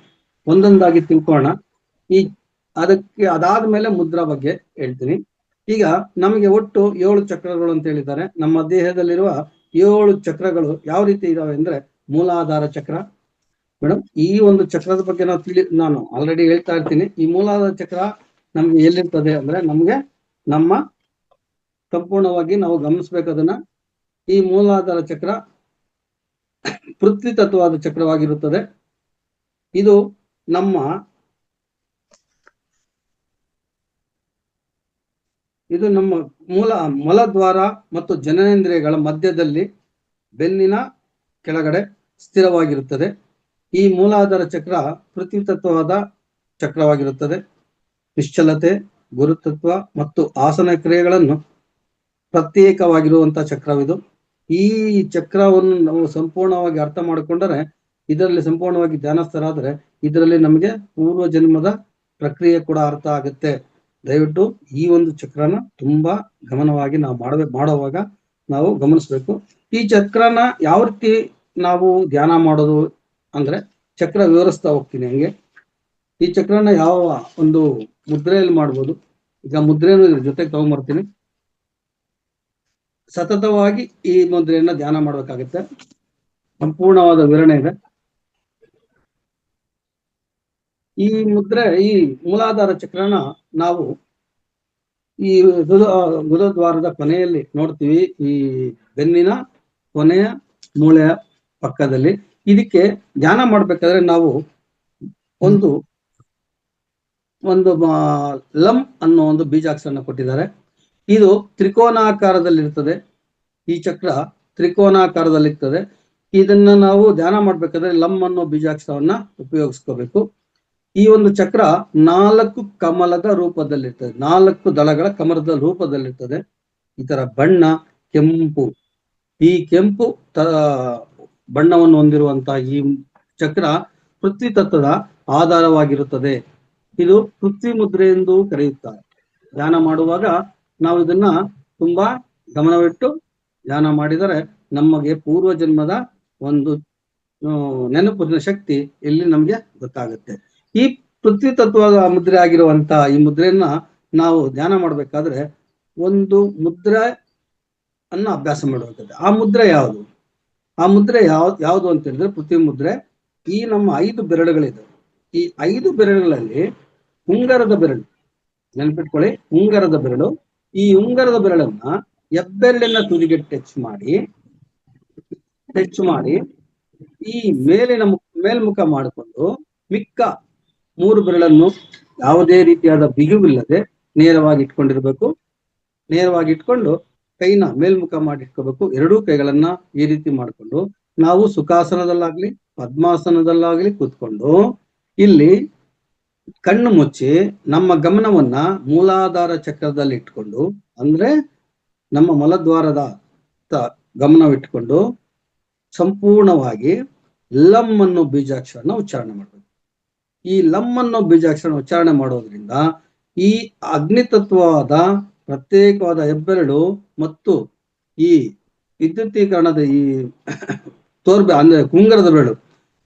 ಒಂದೊಂದಾಗಿ ತಿಳ್ಕೋಣ. ಅದಾದ ಮೇಲೆ ಮುದ್ರಾ ಬಗ್ಗೆ ಹೇಳ್ತೀನಿ. ಈಗ ನಮಗೆ ಒಟ್ಟು 7 ಚಕ್ರಗಳು ಅಂತ ಹೇಳಿದ್ದಾರೆ. ನಮ್ಮ ದೇಹದಲ್ಲಿರುವ 7 ಚಕ್ರಗಳು ಯಾವ ರೀತಿ ಇದಾವೆ ಅಂದ್ರೆ, ಮೂಲಾಧಾರ ಚಕ್ರ ಮೇಡಮ್. ಈ ಒಂದು ಚಕ್ರದ ಬಗ್ಗೆ ನಾನು ಆಲ್ರೆಡಿ ಹೇಳ್ತಾ ಇರ್ತೀನಿ. ಈ ಮೂಲಾಧಾರ ಚಕ್ರ ನಮ್ಗೆ ಎಲ್ಲಿರ್ತದೆ ಅಂದ್ರೆ, ನಮ್ಮ ಸಂಪೂರ್ಣವಾಗಿ ನಾವು ಗಮನಿಸ್ಬೇಕು ಅದನ್ನ. ಈ ಮೂಲಾಧಾರ ಚಕ್ರ ಪೃಥ್ವಿ ತತ್ವವಾದ ಚಕ್ರವಾಗಿರುತ್ತದೆ. ಇದು ನಮ್ಮ ಮಲದ್ವಾರ ಮತ್ತು ಜನನೇಂದ್ರಿಯಗಳ ಮಧ್ಯದಲ್ಲಿ ಬೆನ್ನಿನ ಕೆಳಗಡೆ ಸ್ಥಿರವಾಗಿರುತ್ತದೆ. ಈ ಮೂಲಾಧಾರ ಚಕ್ರ ಪೃಥ್ವಿ ತತ್ವವಾದ ಚಕ್ರವಾಗಿರುತ್ತದೆ. ನಿಶ್ಚಲತೆ, ಗುರುತತ್ವ ಮತ್ತು ಆಸನ ಕ್ರಿಯೆಗಳನ್ನು ಪ್ರತ್ಯೇಕವಾಗಿರುವಂತಹ ಚಕ್ರವಿದು. ಈ ಚಕ್ರವನ್ನು ನಾವು ಸಂಪೂರ್ಣವಾಗಿ ಅರ್ಥ ಮಾಡಿಕೊಂಡರೆ, ಇದರಲ್ಲಿ ಸಂಪೂರ್ಣವಾಗಿ ಧ್ಯಾನಸ್ಥರಾದ್ರೆ ಇದರಲ್ಲಿ ನಮಗೆ ಪೂರ್ವ ಜನ್ಮದ ಪ್ರಕ್ರಿಯೆ ಕೂಡ ಅರ್ಥ ಆಗುತ್ತೆ. ದಯವಿಟ್ಟು ಈ ಒಂದು ಚಕ್ರನ ತುಂಬಾ ಗಮನವಾಗಿ ನಾವು ಮಾಡುವಾಗ ನಾವು ಗಮನಿಸ್ಬೇಕು. ಈ ಚಕ್ರನ ಯಾವ ರೀತಿ ನಾವು ಧ್ಯಾನ ಮಾಡೋದು ಅಂದ್ರೆ, ಚಕ್ರ ವಿವರಿಸ್ತಾ ಹೋಗ್ತೀನಿ ಹಂಗೆ. ಈ ಚಕ್ರನ ಯಾವ ಒಂದು ಮುದ್ರೆಯಲ್ಲಿ ಮಾಡ್ಬೋದು. ಈಗ ಮುದ್ರೆಯನ್ನು ಇದ್ರ ಜೊತೆಗೆ ತಗೊಂಡ್ಬರ್ತೀನಿ. ಸತತವಾಗಿ ಈ ಮುದ್ರೆಯನ್ನ ಧ್ಯಾನ ಮಾಡ್ಬೇಕಾಗುತ್ತೆ. ಸಂಪೂರ್ಣವಾದ ವಿವರಣೆ ಇದೆ. ಈ ಮೂಲಾಧಾರ ಚಕ್ರನ ನಾವು ಈ ಗುದದ್ವಾರದ ಕೊನೆಯಲ್ಲಿ ನೋಡ್ತೀವಿ, ಈ ಬೆನ್ನಿನ ಕೊನೆಯ ಮೂಳೆಯ ಪಕ್ಕದಲ್ಲಿ. ಇದಕ್ಕೆ ಧ್ಯಾನ ಮಾಡ್ಬೇಕಾದ್ರೆ ನಾವು ಒಂದು ಲಂ ಅನ್ನೋ ಒಂದು ಬೀಜಾಕ್ಷರನ ಕೊಟ್ಟಿದ್ದಾರೆ. ಇದು ತ್ರಿಕೋನಾಕಾರದಲ್ಲಿರ್ತದೆ. ಈ ಚಕ್ರ ತ್ರಿಕೋನಾಕಾರದಲ್ಲಿರ್ತದೆ. ಇದನ್ನ ನಾವು ಧ್ಯಾನ ಮಾಡ್ಬೇಕಾದ್ರೆ ಲಂ ಅನ್ನೋ ಬೀಜಾಕ್ಷರವನ್ನ ಉಪಯೋಗಿಸ್ಕೋಬೇಕು. ಈ ಒಂದು ಚಕ್ರ 4 ಕಮಲದ ರೂಪದಲ್ಲಿರ್ತದೆ. 4 ದಳಗಳ ಕಮಲದ ರೂಪದಲ್ಲಿರ್ತದೆ. ಇದರ ಬಣ್ಣ ಕೆಂಪು. ಈ ಕೆಂಪು ಬಣ್ಣವನ್ನು ಹೊಂದಿರುವಂತಹ ಈ ಚಕ್ರ ಪೃಥ್ವಿ ತತ್ವದ ಆಧಾರವಾಗಿರುತ್ತದೆ. ಇದು ಪೃಥ್ವಿ ಮುದ್ರೆ ಎಂದು ಕರೆಯುತ್ತಾರೆ. ಧ್ಯಾನ ಮಾಡುವಾಗ ನಾವು ಇದನ್ನ ತುಂಬಾ ಗಮನವಿಟ್ಟು ಧ್ಯಾನ ಮಾಡಿದರೆ ನಮಗೆ ಪೂರ್ವ ಜನ್ಮದ ಒಂದು ನೆನಪಿನ ಶಕ್ತಿ ಇಲ್ಲಿ ನಮ್ಗೆ ಗೊತ್ತಾಗುತ್ತೆ. ಈ ಪೃಥ್ವಿ ತತ್ವದ ಮುದ್ರೆ ಆಗಿರುವಂತ ಈ ಮುದ್ರೆಯನ್ನ ನಾವು ಧ್ಯಾನ ಮಾಡ್ಬೇಕಾದ್ರೆ ಒಂದು ಮುದ್ರೆ ಅನ್ನ ಅಭ್ಯಾಸ ಮಾಡಬೇಕಾಗುತ್ತೆ. ಆ ಮುದ್ರೆ ಯಾವುದು? ಆ ಮುದ್ರೆ ಯಾವುದು ಅಂತ ಹೇಳಿದ್ರೆ ಪೃಥ್ವಿ ಮುದ್ರೆ. ಈ ನಮ್ಮ 5 ಬೆರಳುಗಳಿದೆ. ಈ 5 ಬೆರಳುಗಳಲ್ಲಿ ಉಂಗರದ ಬೆರಳು ನೆನಪಿಟ್ಕೊಳ್ಳಿ, ಉಂಗರದ ಬೆರಳು. ಈ ಉಂಗರದ ಬೆರಳನ್ನ ಹೆಬ್ಬೆರಳಿನ ತುದಿಗೆ ಟಚ್ ಮಾಡಿ ಈ ಮೇಲ್ಮುಖ ಮಾಡಿಕೊಂಡು ಮಿಕ್ಕ 3 ಬೆರಳನ್ನು ಯಾವುದೇ ರೀತಿಯಾದ ಬಿಗುವಿಲ್ಲದೆ ನೇರವಾಗಿ ಇಟ್ಕೊಂಡಿರ್ಬೇಕು. ನೇರವಾಗಿ ಇಟ್ಕೊಂಡು ಕೈನ ಮೇಲ್ಮುಖ ಮಾಡಿ ಇಟ್ಕೋಬೇಕು. 2 ಕೈಗಳನ್ನ ಈ ರೀತಿ ಮಾಡಿಕೊಂಡು ನಾವು ಸುಖಾಸನದಲ್ಲಾಗ್ಲಿ ಪದ್ಮಾಸನದಲ್ಲಾಗ್ಲಿ ಕೂತ್ಕೊಂಡು ಇಲ್ಲಿ ಕಣ್ಣು ಮುಚ್ಚಿ ನಮ್ಮ ಗಮನವನ್ನ ಮೂಲಾಧಾರ ಚಕ್ರದಲ್ಲಿ ಇಟ್ಕೊಂಡು, ಅಂದ್ರೆ ನಮ್ಮ ಮಲದ್ವಾರದ ಗಮನವಿಟ್ಕೊಂಡು ಸಂಪೂರ್ಣವಾಗಿ ಲಂ ಅನ್ನೋ ಬೀಜಾಕ್ಷರನ ಉಚ್ಚಾರಣೆ ಮಾಡಬೇಕು. ಈ ಲಂ ಅನ್ನೋ ಬೀಜಾಕ್ಷರ ಉಚ್ಚಾರಣೆ ಮಾಡೋದ್ರಿಂದ ಈ ಅಗ್ನಿತತ್ವವಾದ ಪ್ರತ್ಯೇಕವಾದ ಹೆಬ್ಬೆರಳು ಮತ್ತು ಈ ವಿದ್ಯುತ್ತೀಕರಣದ ಈ ಅಂದ್ರೆ ಉಂಗರದ ಬೆರಳು,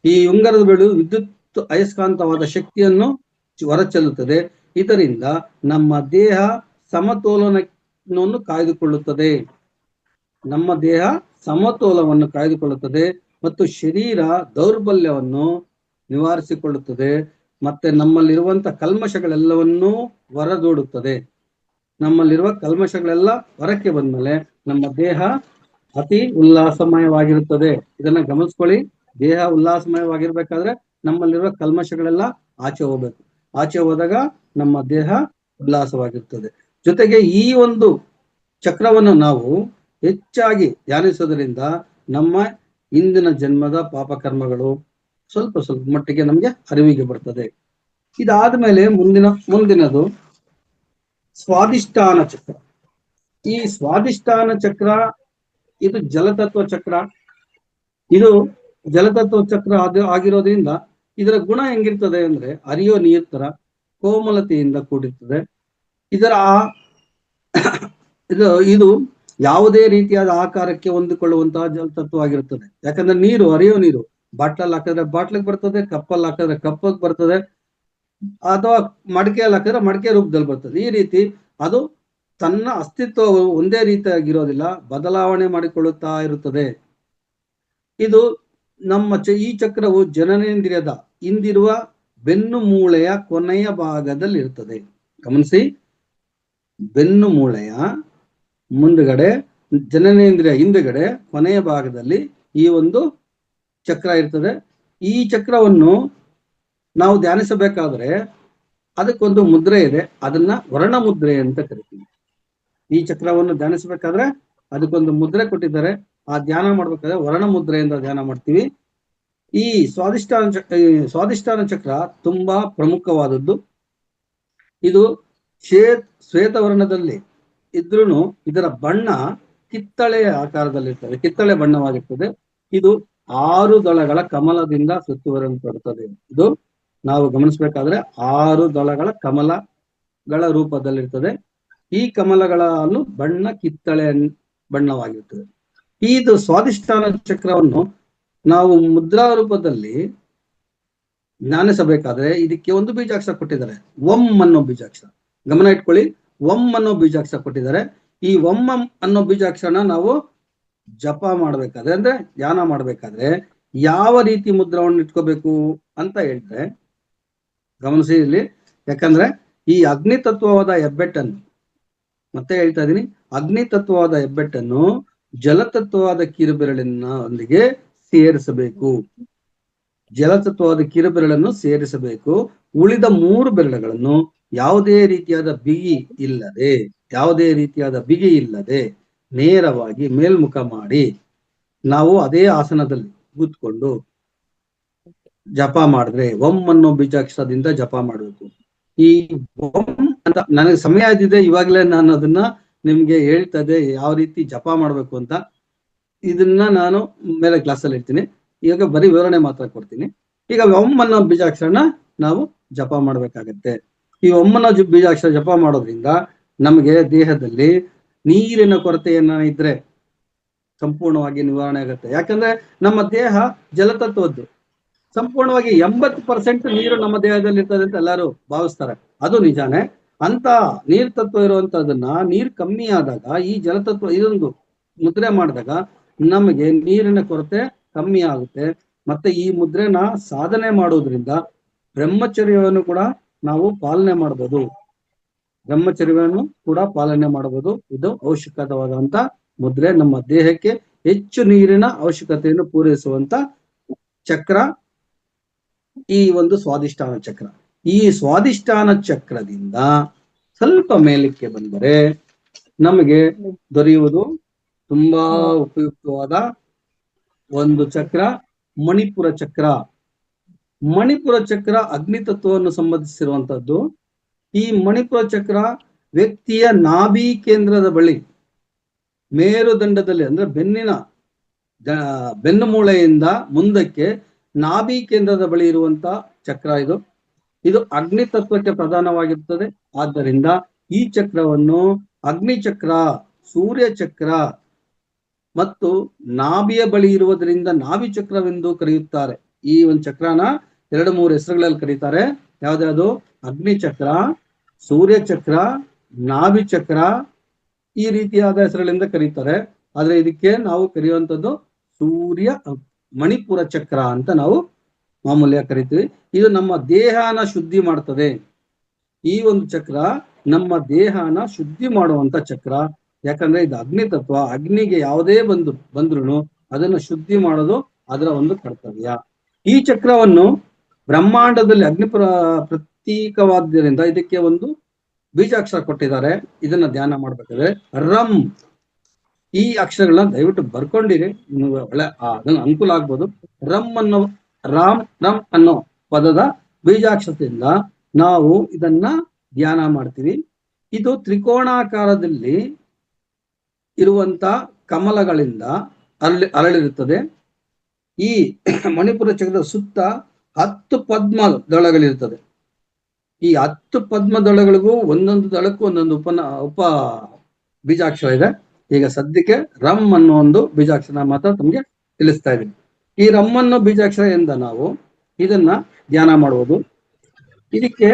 ಈ ಉಂಗರದ ಬೆರಳು ವಿದ್ಯುತ್ ಅಯಸ್ಕಾಂತವಾದ ಶಕ್ತಿಯನ್ನು ಹೊರಚೆಲ್ಲುತ್ತದೆ. ಇದರಿಂದ ನಮ್ಮ ದೇಹ ಸಮತೋಲನವನ್ನು ಕಾಯ್ದುಕೊಳ್ಳುತ್ತದೆ. ನಮ್ಮ ದೇಹ ಸಮತೋಲನವನ್ನು ಕಾಯ್ದುಕೊಳ್ಳುತ್ತದೆ ಮತ್ತು ಶರೀರ ದೌರ್ಬಲ್ಯವನ್ನು ನಿವಾರಿಸಿಕೊಳ್ಳುತ್ತದೆ. ಮತ್ತೆ ನಮ್ಮಲ್ಲಿರುವಂತ ಕಲ್ಮಶಗಳೆಲ್ಲವನ್ನೂ ಹೊರದೂಡುತ್ತದೆ. ನಮ್ಮಲ್ಲಿರುವ ಕಲ್ಮಶಗಳೆಲ್ಲ ಹೊರಕ್ಕೆ ಬಂದ್ಮೇಲೆ ನಮ್ಮ ದೇಹ ಅತಿ ಉಲ್ಲಾಸಮಯವಾಗಿರುತ್ತದೆ. ಇದನ್ನ ಗಮನಿಸ್ಕೊಳ್ಳಿ. ದೇಹ ಉಲ್ಲಾಸಮಯವಾಗಿರ್ಬೇಕಾದ್ರೆ ನಮ್ಮಲ್ಲಿರುವ ಕಲ್ಮಶಗಳೆಲ್ಲ ಆಚೆ ಹೋಗ್ಬೇಕು. ಆಚೆ ಹೋದಾಗ ನಮ್ಮ ದೇಹ ಉಲ್ಲಾಸವಾಗಿರ್ತದೆ. ಜೊತೆಗೆ ಈ ಒಂದು ಚಕ್ರವನ್ನು ನಾವು ಹೆಚ್ಚಾಗಿ ಧ್ಯಾನಿಸೋದ್ರಿಂದ ನಮ್ಮ ಇಂದಿನ ಜನ್ಮದ ಪಾಪಕರ್ಮಗಳು ಸ್ವಲ್ಪ ಸ್ವಲ್ಪ ಮಟ್ಟಿಗೆ ನಮ್ಗೆ ಅರಿವಿಗೆ ಬರ್ತದೆ. ಇದಾದ್ಮೇಲೆ ಮುಂದಿನದು ಸ್ವಾದಿಷ್ಠಾನ ಚಕ್ರ. ಈ ಸ್ವಾದಿಷ್ಠಾನ ಚಕ್ರ ಇದು ಜಲತತ್ವ ಚಕ್ರ. ಇದು ಜಲತತ್ವ ಚಕ್ರ ಆಗಿರೋದ್ರಿಂದ ಇದರ ಗುಣ ಹೆಂಗಿರ್ತದೆ ಅಂದ್ರೆ ಹರಿಯೋ ನೀರ್ ತರ ಕೋಮಲತೆಯಿಂದ ಕೂಡಿರ್ತದೆ. ಇದರ ಇದು ಯಾವುದೇ ರೀತಿಯಾದ ಆಕಾರಕ್ಕೆ ಹೊಂದಿಕೊಳ್ಳುವಂತಹ ಜಲತತ್ವ ಆಗಿರುತ್ತದೆ. ಯಾಕಂದ್ರೆ ನೀರು ಹರಿಯೋ ನೀರು ಬಾಟ್ಲಲ್ಲಿ ಹಾಕಿದ್ರೆ ಬಾಟ್ಲಿಗೆ ಬರ್ತದೆ, ಕಪ್ಪಲ್ಲಿ ಹಾಕಿದ್ರೆ ಕಪ್ಪಗೆ ಬರ್ತದೆ, ಅಥವಾ ಮಡಿಕೆಯಲ್ಲಿ ಹಾಕಿದ್ರೆ ಮಡಿಕೆ ರೂಪದಲ್ಲಿ ಬರ್ತದೆ. ಈ ರೀತಿ ಅದು ತನ್ನ ಅಸ್ತಿತ್ವ ಒಂದೇ ರೀತಿಯಾಗಿರೋದಿಲ್ಲ, ಬದಲಾವಣೆ ಮಾಡಿಕೊಳ್ಳುತ್ತಾ ಇರುತ್ತದೆ. ಇದು ನಮ್ಮ ಈ ಚಕ್ರವು ಜನನೇಂದ್ರಿಯದ ಹಿಂದಿರುವ ಬೆನ್ನು ಮೂಳೆಯ ಕೊನೆಯ ಭಾಗದಲ್ಲಿ ಇರ್ತದೆ. ಗಮನಿಸಿ, ಬೆನ್ನು ಮೂಳೆಯ ಮುಂದುಗಡೆ ಜನನೇಂದ್ರಿಯ ಹಿಂದುಗಡೆ ಕೊನೆಯ ಭಾಗದಲ್ಲಿ ಈ ಒಂದು ಚಕ್ರ ಇರ್ತದೆ. ಈ ಚಕ್ರವನ್ನು ನಾವು ಧ್ಯಾನಿಸಬೇಕಾದ್ರೆ ಅದಕ್ಕೊಂದು ಮುದ್ರೆ ಇದೆ, ಅದನ್ನ ವರ್ಣ ಮುದ್ರೆ ಅಂತ ಕರಿತೀವಿ. ಈ ಚಕ್ರವನ್ನು ಧ್ಯಾನಿಸಬೇಕಾದ್ರೆ ಅದಕ್ಕೊಂದು ಮುದ್ರೆ ಕೊಟ್ಟಿದ್ದಾರೆ. ಆ ಧ್ಯಾನ ಮಾಡ್ಬೇಕಾದ್ರೆ ವರ್ಣ ಮುದ್ರೆಯಿಂದ ಧ್ಯಾನ ಮಾಡ್ತೀವಿ. ಈ ಸ್ವಾದಿಷ್ಠಾನ ಚಕ್ರ ತುಂಬಾ ಪ್ರಮುಖವಾದದ್ದು. ಇದು ಶ್ವೇತವರ್ಣದಲ್ಲಿ ಇದ್ರೂ ಇದರ ಬಣ್ಣ ಕಿತ್ತಳೆಯ ಆಕಾರದಲ್ಲಿರ್ತದೆ, ಕಿತ್ತಳೆ ಬಣ್ಣವಾಗಿರ್ತದೆ. ಇದು 6 ದಳಗಳ ಕಮಲದಿಂದ ಸುತ್ತುವರಿಯಲ್ಪಡುತ್ತದೆ. ಇದು ನಾವು ಗಮನಿಸಬೇಕಾದ್ರೆ 6 ದಳಗಳ ಕಮಲಗಳ ರೂಪದಲ್ಲಿರ್ತದೆ. ಈ ಕಮಲಗಳನ್ನು ಬಣ್ಣ ಕಿತ್ತಳೆ ಬಣ್ಣವಾಗಿರ್ತದೆ. ಇದು ಸ್ವಾದಿಷ್ಠಾನ ಚಕ್ರವನ್ನು ನಾವು ಮುದ್ರಾ ರೂಪದಲ್ಲಿ ಜ್ಞಾನಿಸಬೇಕಾದ್ರೆ ಇದಕ್ಕೆ ಒಂದು ಬೀಜಾಕ್ಷರ ಕೊಟ್ಟಿದ್ದಾರೆ, ಒಂ ಅನ್ನೋ ಬೀಜಾಕ್ಷರ. ಗಮನ ಇಟ್ಕೊಳ್ಳಿ, ಒಂ ಅನ್ನೋ ಬೀಜಾಕ್ಷರ ಕೊಟ್ಟಿದ್ದಾರೆ. ಈ ಒಂ ಅನ್ನೋ ಬೀಜಾಕ್ಷರನ ನಾವು ಜಪ ಮಾಡ್ಬೇಕಾದ್ರೆ ಅಂದ್ರೆ ಧ್ಯಾನ ಮಾಡ್ಬೇಕಾದ್ರೆ ಯಾವ ರೀತಿ ಮುದ್ರವನ್ನು ಇಟ್ಕೋಬೇಕು ಅಂತ ಹೇಳಿದ್ರೆ ಗಮನಿಸಿ ಇಲ್ಲಿ. ಯಾಕಂದ್ರೆ ಈ ಅಗ್ನಿ ತತ್ವವಾದ ಹೆಬ್ಬೆಟ್ಟನ್ನು, ಮತ್ತೆ ಹೇಳ್ತಾ ಇದೀನಿ, ಅಗ್ನಿ ತತ್ವವಾದ ಹೆಬ್ಬೆಟ್ಟನ್ನು ಜಲತತ್ವವಾದ ಕಿರುಬೆರಳಿನೊಂದಿಗೆ ಸೇರಿಸಬೇಕು. ಜಲತತ್ವವಾದ ಕಿರುಬೆರಳನ್ನು ಸೇರಿಸಬೇಕು. ಉಳಿದ 3 ಬೆರಳುಗಳನ್ನು ಯಾವುದೇ ರೀತಿಯಾದ ಬಿಗಿ ಇಲ್ಲದೆ ನೇರವಾಗಿ ಮೇಲ್ಮುಖ ಮಾಡಿ ನಾವು ಅದೇ ಆಸನದಲ್ಲಿ ಕೂತ್ಕೊಂಡು ಜಪ ಮಾಡಿದ್ರೆ, ಓಂ ಅನ್ನೋ ಬೀಜಾಕ್ಷರದಿಂದ ಜಪ ಮಾಡಬೇಕು. ಈ ಓಂ ಅಂತ ನನಗೆ ಸಮಯ ಆದಿದೆ, ಇವಾಗಲೇ ನಾನು ಅದನ್ನ ನಿಮ್ಗೆ ಹೇಳ್ತದೆ ಯಾವ ರೀತಿ ಜಪ ಮಾಡ್ಬೇಕು ಅಂತ. ಇದನ್ನ ನಾನು ಮೇಲೆ ಕ್ಲಾಸಲ್ಲಿ ಇರ್ತೀನಿ, ಈಗ ಬರೀ ವಿವರಣೆ ಮಾತ್ರ ಕೊಡ್ತೀನಿ. ಈಗ ಓಂ ಅನ್ನೋ ಬೀಜಾಕ್ಷರನ ನಾವು ಜಪ ಮಾಡ್ಬೇಕಾಗತ್ತೆ. ಈ ಓಂ ಅನ್ನೋ ಬೀಜಾಕ್ಷರ ಜಪ ಮಾಡೋದ್ರಿಂದ ನಮಗೆ ದೇಹದಲ್ಲಿ ನೀರಿನ ಕೊರತೆಯನ್ನ ಇದ್ರೆ ಸಂಪೂರ್ಣವಾಗಿ ನಿವಾರಣೆ ಆಗುತ್ತೆ. ಯಾಕಂದ್ರೆ ನಮ್ಮ ದೇಹ ಜಲತತ್ವದ್ದು, ಸಂಪೂರ್ಣವಾಗಿ 80% ನೀರು ನಮ್ಮ ದೇಹದಲ್ಲಿ ಇರ್ತದೆ ಅಂತ ಎಲ್ಲರೂ ಭಾವಿಸ್ತಾರೆ. ಅದು ನಿಜಾನೇ. ಅಂತ ನೀರ್ ತತ್ವ ಇರುವಂತದನ್ನ ನೀರು ಕಮ್ಮಿ ಆದಾಗ ಈ ಜಲತತ್ವ ಇದೊಂದು ಮುದ್ರೆ ಮಾಡಿದಾಗ ನಮಗೆ ನೀರಿನ ಕೊರತೆ ಕಮ್ಮಿ ಆಗುತ್ತೆ. ಮತ್ತೆ ಈ ಮುದ್ರೆನ ಸಾಧನೆ ಮಾಡೋದ್ರಿಂದ ಬ್ರಹ್ಮಚರ್ಯವನ್ನು ಕೂಡ ನಾವು ಪಾಲನೆ ಮಾಡಬಹುದು. ಇದು ಅವಶ್ಯಕವಾದಂತ ಮುದ್ರೆ. ನಮ್ಮ ದೇಹಕ್ಕೆ ಹೆಚ್ಚು ನೀರಿನ ಅವಶ್ಯಕತೆಯನ್ನು ಪೂರೈಸುವಂತ ಚಕ್ರ ಈ ಒಂದು ಸ್ವಾದಿಷ್ಠಾನ ಚಕ್ರ. ಈ ಸ್ವಾದಿಷ್ಠಾನ ಚಕ್ರದಿಂದ ಸ್ವಲ್ಪ ಮೇಲಕ್ಕೆ ಬಂದರೆ ನಮಗೆ ದೊರೆಯುವುದು ತುಂಬಾ ಉಪಯುಕ್ತವಾದ ಒಂದು ಚಕ್ರ, ಮಣಿಪುರ ಚಕ್ರ. ಮಣಿಪುರ ಚಕ್ರ ಅಗ್ನಿ ತತ್ವವನ್ನು ಸಂಬಂಧಿಸಿರುವಂತದ್ದು. ಈ ಮಣಿಪುರ ಚಕ್ರ ವ್ಯಕ್ತಿಯ ನಾಭಿ ಕೇಂದ್ರದ ಬಳಿ ಮೇರುದಂಡದಲ್ಲಿ ಅಂದ್ರೆ ಬೆನ್ನು ಮೂಳೆಯಿಂದ ಮುಂದಕ್ಕೆ ನಾಭಿ ಕೇಂದ್ರದ ಬಳಿ ಇರುವಂತ ಚಕ್ರ ಇದು ಅಗ್ನಿ ತತ್ವಕ್ಕೆ ಪ್ರಧಾನವಾಗಿರುತ್ತದೆ. ಆದ್ದರಿಂದ ಈ ಚಕ್ರವನ್ನು ಅಗ್ನಿ ಚಕ್ರ, ಸೂರ್ಯ ಚಕ್ರ ಮತ್ತು ನಾಭಿಯ ಬಳಿ ಇರುವುದರಿಂದ ನಾಭಿ ಚಕ್ರವೆಂದು ಕರೆಯುತ್ತಾರೆ. ಈ ಒಂದು ಚಕ್ರನ 2-3 ಹೆಸರುಗಳಲ್ಲಿ ಕರೀತಾರೆ. ಯಾವ್ದಾದ್ರು ಅಗ್ನಿ ಚಕ್ರ, ಸೂರ್ಯ ಚಕ್ರ, ನಾಭಿ ಚಕ್ರ, ಈ ರೀತಿಯಾದ ಹೆಸರುಗಳಿಂದ ಕರೀತಾರೆ. ಆದ್ರೆ ಇದಕ್ಕೆ ನಾವು ಕರೆಯುವಂಥದ್ದು ಮಣಿಪುರ ಚಕ್ರ ಅಂತ ನಾವು ಮಾಮೂಲಿಯಾಗಿ ಕರಿತೀವಿ. ಇದು ನಮ್ಮ ದೇಹನ ಶುದ್ಧಿ ಮಾಡ್ತದೆ. ಈ ಒಂದು ಚಕ್ರ ನಮ್ಮ ದೇಹನ ಶುದ್ಧಿ ಮಾಡುವಂತ ಚಕ್ರ. ಯಾಕಂದ್ರೆ ಇದು ಅಗ್ನಿ ತತ್ವ, ಅಗ್ನಿಗೆ ಯಾವುದೇ ಬಂದ್ರು ಅದನ್ನು ಶುದ್ಧಿ ಮಾಡೋದು ಅದರ ಒಂದು ಕರ್ತವ್ಯ. ಈ ಚಕ್ರವನ್ನು ಬ್ರಹ್ಮಾಂಡದಲ್ಲಿ ಅಗ್ನಿ ಪ್ರತೀಕವಾದ್ದರಿಂದ ಇದಕ್ಕೆ ಒಂದು ಬೀಜಾಕ್ಷರ ಕೊಟ್ಟಿದ್ದಾರೆ. ಇದನ್ನ ಧ್ಯಾನ ಮಾಡ್ಬೇಕಾದ್ರೆ ರಂ. ಈ ಅಕ್ಷರಗಳನ್ನ ದಯವಿಟ್ಟು ಬರ್ಕೊಂಡಿರಿ, ನಿಮ್ಗೆ ಒಳ್ಳೆ ಅದನ್ನ ಅನುಕೂಲ ಆಗ್ಬೋದು. ರಮ್ ಅನ್ನೋ ಪದದ ಬೀಜಾಕ್ಷರದಿಂದ ನಾವು ಇದನ್ನ ಧ್ಯಾನ ಮಾಡ್ತೀವಿ. ಇದು ತ್ರಿಕೋಣಾಕಾರದಲ್ಲಿ ಇರುವಂತ ಕಮಲಗಳಿಂದ ಅರಳಿರುತ್ತದೆ. ಈ ಮಣಿಪುರ ಚಕ್ರದ ಸುತ್ತ 10 ಪದ್ಮ ದಳಗಳಿರ್ತದೆ. ಈ 10 ಪದ್ಮ ದಳಗಳಿಗೂ ಒಂದೊಂದು ದಳಕ್ಕೂ ಒಂದೊಂದು ಉಪ ಬೀಜಾಕ್ಷರ ಇದೆ. ಈಗ ಸದ್ಯಕ್ಕೆ ರಮ್ ಅನ್ನೋ ಒಂದು ಬೀಜಾಕ್ಷರ ಮಾತ್ರ ತಮ್ಗೆ ತಿಳಿಸ್ತಾ ಇದ್ದೀನಿ. ಈ ರಮ್ ಅನ್ನೋ ಬೀಜಾಕ್ಷರದಿಂದ ನಾವು ಇದನ್ನ ಧ್ಯಾನ ಮಾಡುವುದು. ಇದಕ್ಕೆ